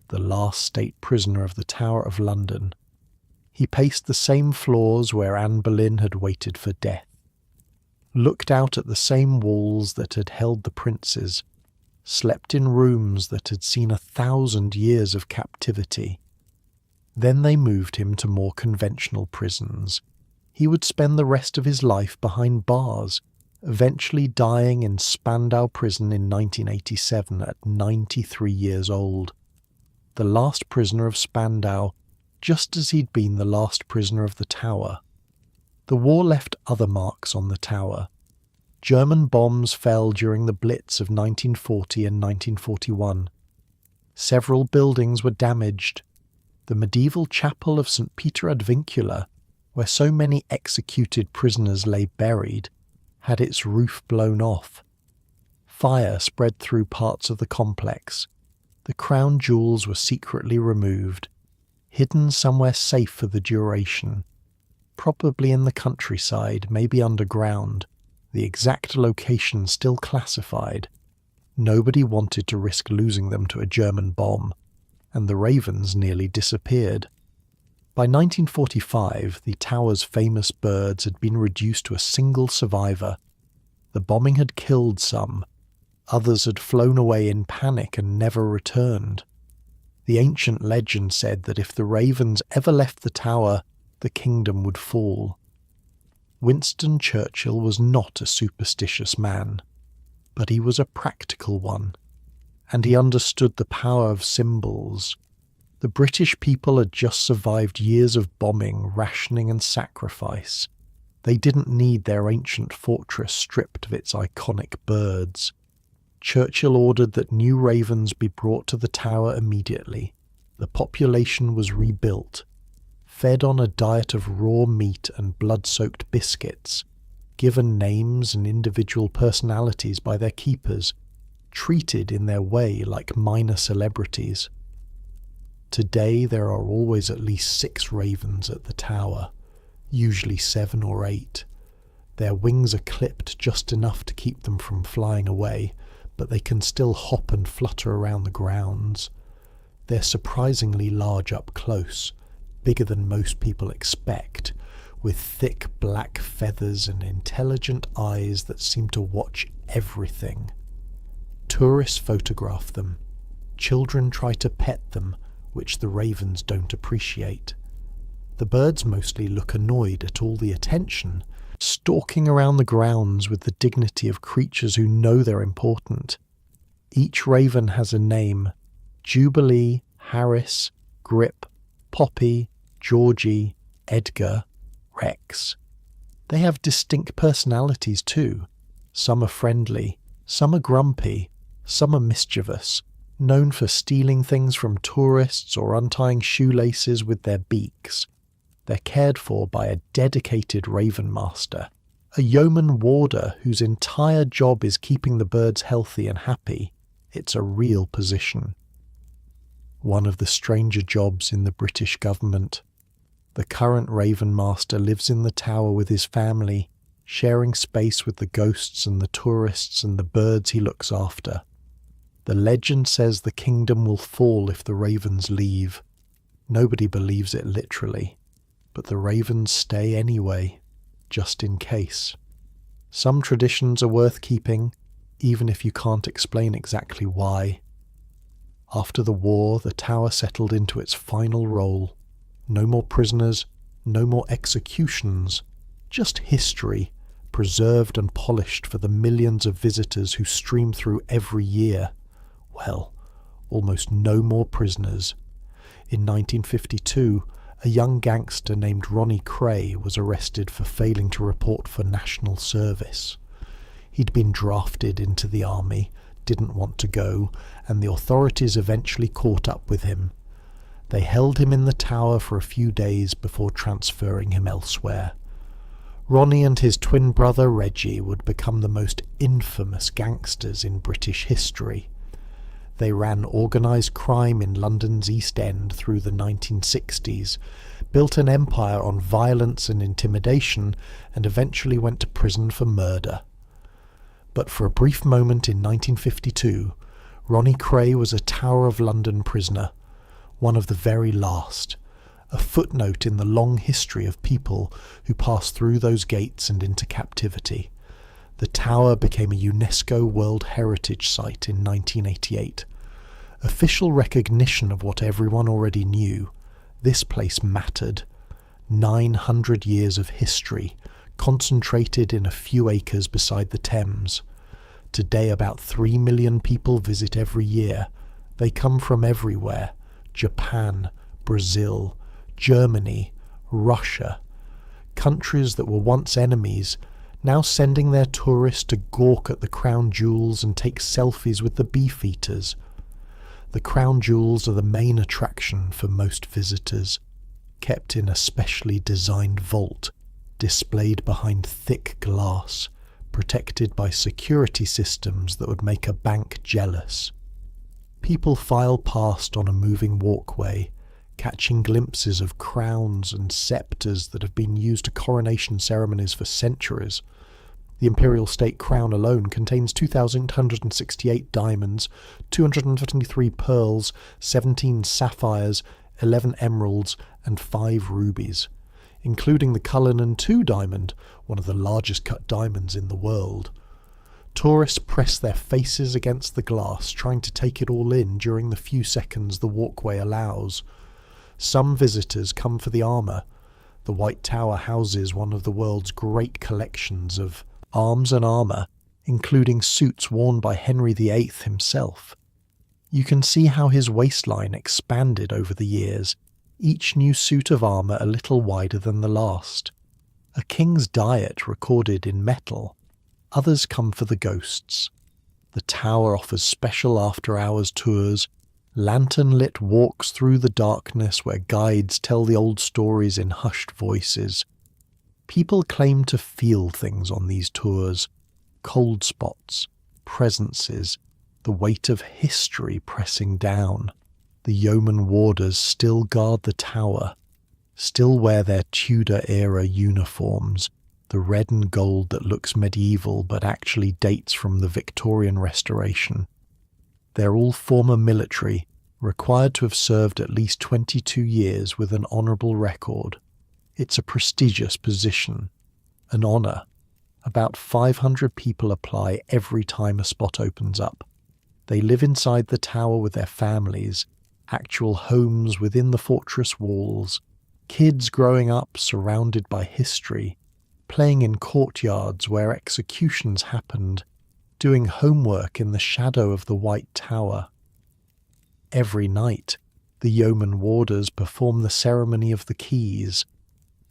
the last state prisoner of the Tower of London. He paced the same floors where Anne Boleyn had waited for death, looked out at the same walls that had held the princes, slept in rooms that had seen 1,000 years of captivity. Then they moved him to more conventional prisons. He would spend the rest of his life behind bars, eventually dying in Spandau Prison in 1987 at 93 years old. The last prisoner of Spandau, just as he'd been the last prisoner of the Tower. The war left other marks on the Tower. German bombs fell during the Blitz of 1940 and 1941. Several buildings were damaged. The medieval chapel of St. Peter ad Vincula, where so many executed prisoners lay buried, had its roof blown off. Fire spread through parts of the complex. The crown jewels were secretly removed, hidden somewhere safe for the duration, probably in the countryside, maybe underground, the exact location still classified. Nobody wanted to risk losing them to a German bomb, and the ravens nearly disappeared. By 1945, the Tower's famous birds had been reduced to a single survivor. The bombing had killed some. Others had flown away in panic and never returned. The ancient legend said that if the ravens ever left the Tower, the kingdom would fall. Winston Churchill was not a superstitious man, but he was a practical one, and he understood the power of symbols. The British people had just survived years of bombing, rationing and sacrifice. They didn't need their ancient fortress stripped of its iconic birds. Churchill ordered that new ravens be brought to the Tower immediately. The population was rebuilt, fed on a diet of raw meat and blood-soaked biscuits, given names and individual personalities by their keepers, treated in their way like minor celebrities. Today there are always at least 6 ravens at the Tower, usually 7 or 8. Their wings are clipped just enough to keep them from flying away, but they can still hop and flutter around the grounds. They're surprisingly large up close, bigger than most people expect, with thick black feathers and intelligent eyes that seem to watch everything. Tourists photograph them. Children try to pet them, which the ravens don't appreciate. The birds mostly look annoyed at all the attention, stalking around the grounds with the dignity of creatures who know they're important. Each raven has a name: Jubilee, Harris, Grip, Poppy, Georgie, Edgar, Rex. They have distinct personalities too. Some are friendly, some are grumpy, some are mischievous, known for stealing things from tourists or untying shoelaces with their beaks. They're cared for by a dedicated raven master, a yeoman warder whose entire job is keeping the birds healthy and happy. It's a real position. One of the stranger jobs in the British government. The current raven master lives in the Tower with his family, sharing space with the ghosts and the tourists and the birds he looks after. The legend says the kingdom will fall if the ravens leave. Nobody believes it literally, but the ravens stay anyway, just in case. Some traditions are worth keeping, even if you can't explain exactly why. After the war, the Tower settled into its final role. No more prisoners, no more executions, just history, preserved and polished for the millions of visitors who stream through every year. Well, almost no more prisoners. In 1952, a young gangster named Ronnie Cray was arrested for failing to report for national service. He'd been drafted into the army, didn't want to go, and the authorities eventually caught up with him. They held him in the tower for a few days before transferring him elsewhere. Ronnie and his twin brother Reggie would become the most infamous gangsters in British history. They ran organised crime in London's East End through the 1960s, built an empire on violence and intimidation, and eventually went to prison for murder. But for a brief moment in 1952, Ronnie Kray was a Tower of London prisoner, one of the very last, a footnote in the long history of people who passed through those gates and into captivity. The tower became a UNESCO World Heritage Site in 1988. Official recognition of what everyone already knew. This place mattered. 900 years of history, concentrated in a few acres beside the Thames. Today about 3 million people visit every year. They come from everywhere. Japan, Brazil, Germany, Russia. Countries that were once enemies, now sending their tourists to gawk at the crown jewels and take selfies with the beefeaters. The crown jewels are the main attraction for most visitors, kept in a specially designed vault, displayed behind thick glass, protected by security systems that would make a bank jealous. People file past on a moving walkway, catching glimpses of crowns and sceptres that have been used to coronation ceremonies for centuries. The imperial state crown alone contains 2,868 diamonds, 223 pearls, 17 sapphires, 11 emeralds, and 5 rubies, including the Cullinan II diamond, one of the largest cut diamonds in the world. Tourists press their faces against the glass, trying to take it all in during the few seconds the walkway allows. Some visitors come for the armour. The White Tower houses one of the world's great collections of arms and armour, including suits worn by Henry VIII himself. You can see how his waistline expanded over the years, each new suit of armour a little wider than the last. A king's diet recorded in metal. Others come for the ghosts. The tower offers special after-hours tours, lantern-lit walks through the darkness where guides tell the old stories in hushed voices. People claim to feel things on these tours, cold spots, presences, the weight of history pressing down. The yeoman warders still guard the tower, still wear their Tudor-era uniforms, the red and gold that looks medieval but actually dates from the Victorian Restoration. They're all former military, required to have served at least 22 years with an honourable record. It's a prestigious position, an honour. About 500 people apply every time a spot opens up. They live inside the tower with their families, actual homes within the fortress walls, kids growing up surrounded by history, playing in courtyards where executions happened, doing homework in the shadow of the White Tower. Every night, the yeoman warders perform the ceremony of the keys,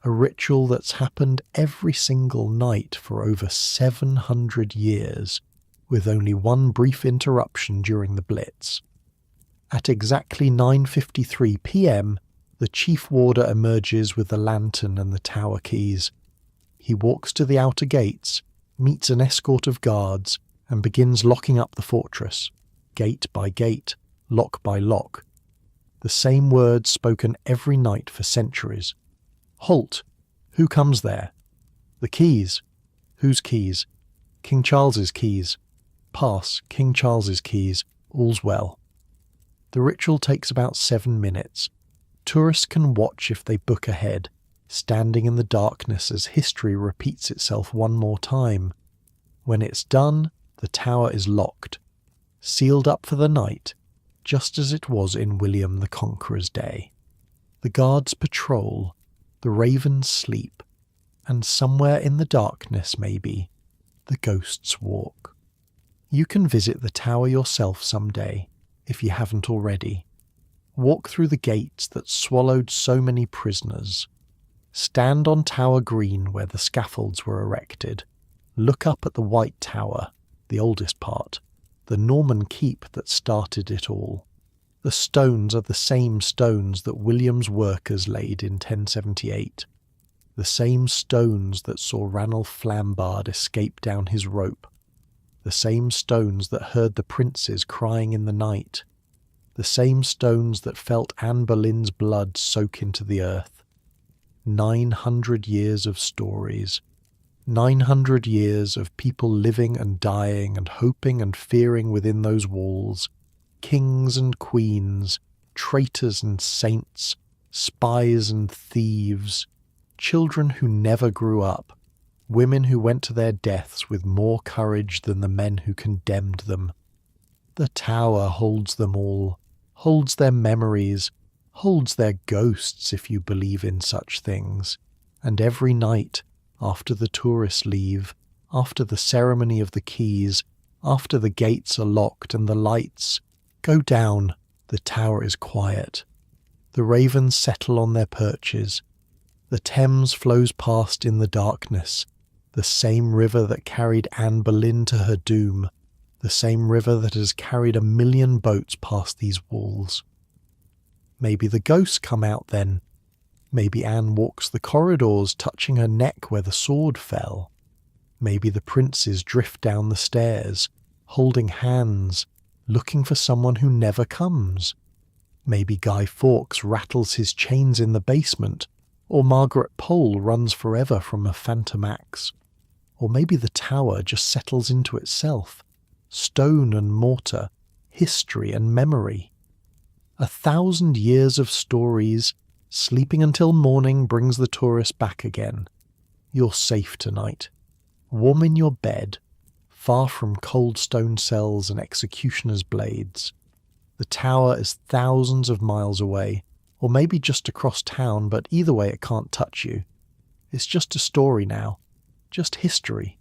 a ritual that's happened every single night for over 700 years, with only one brief interruption during the Blitz. At exactly 9:53 p.m, the chief warder emerges with the lantern and the tower keys. He walks to the outer gates, meets an escort of guards, and begins locking up the fortress, gate by gate, lock by lock. The same words spoken every night for centuries. Halt! Who comes there? The keys. Whose keys? King Charles's keys. Pass, King Charles's keys. All's well. The ritual takes about 7 minutes. Tourists can watch if they book ahead, standing in the darkness as history repeats itself one more time. When it's done, the tower is locked, sealed up for the night, just as it was in William the Conqueror's day. The guards patrol, the ravens sleep, and somewhere in the darkness, maybe, the ghosts walk. You can visit the tower yourself someday, if you haven't already. Walk through the gates that swallowed so many prisoners. Stand on Tower Green where the scaffolds were erected. Look up at the White Tower, the oldest part, the Norman keep that started it all. The stones are the same stones that William's workers laid in 1078, the same stones that saw Ranulph Flambard escape down his rope, the same stones that heard the princes crying in the night, the same stones that felt Anne Boleyn's blood soak into the earth. 900 years of stories, 900 years of people living and dying and hoping and fearing within those walls, kings and queens, traitors and saints, spies and thieves, children who never grew up, women who went to their deaths with more courage than the men who condemned them. The tower holds them all, holds their memories, holds their ghosts if you believe in such things, and every night, after the tourists leave, after the ceremony of the keys, after the gates are locked and the lights go down, the tower is quiet. The ravens settle on their perches. The Thames flows past in the darkness, the same river that carried Anne Boleyn to her doom, the same river that has carried 1,000,000 boats past these walls. Maybe the ghosts come out then. Maybe Anne walks the corridors touching her neck where the sword fell. Maybe the princes drift down the stairs, holding hands, looking for someone who never comes. Maybe Guy Fawkes rattles his chains in the basement, or Margaret Pole runs forever from a phantom axe. Or maybe the tower just settles into itself, stone and mortar, history and memory. 1,000 years of stories, sleeping until morning brings the tourist back again. You're safe tonight, warm in your bed, far from cold stone cells and executioners' blades. The tower is thousands of miles away, or maybe just across town, but either way it can't touch you. It's just a story now, just history,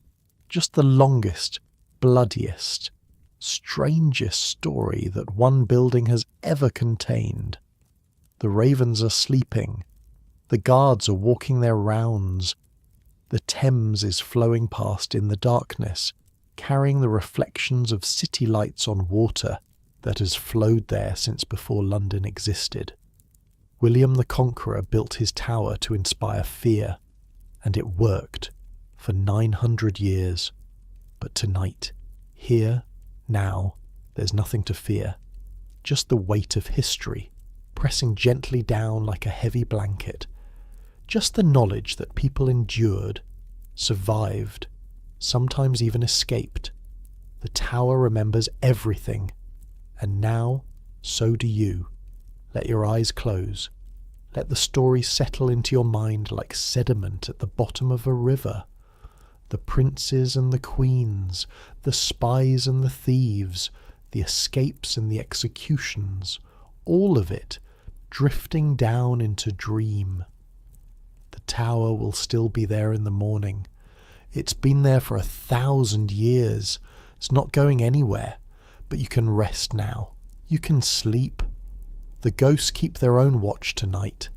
just the longest, bloodiest, strangest story that one building has ever contained. The ravens are sleeping, the guards are walking their rounds, the Thames is flowing past in the darkness, carrying the reflections of city lights on water that has flowed there since before London existed. William the Conqueror built his tower to inspire fear, and it worked for 900 years. But tonight, here, now, there's nothing to fear, just the weight of history, pressing gently down like a heavy blanket, just the knowledge that people endured, survived, sometimes even escaped. The tower remembers everything, and now, so do you. Let your eyes close. Let the story settle into your mind like sediment at the bottom of a river. The princes and the queens, the spies and the thieves, the escapes and the executions, all of it drifting down into dream. The tower will still be there in the morning. It's been there for 1,000 years. It's not going anywhere, but you can rest now. You can sleep. The ghosts keep their own watch tonight.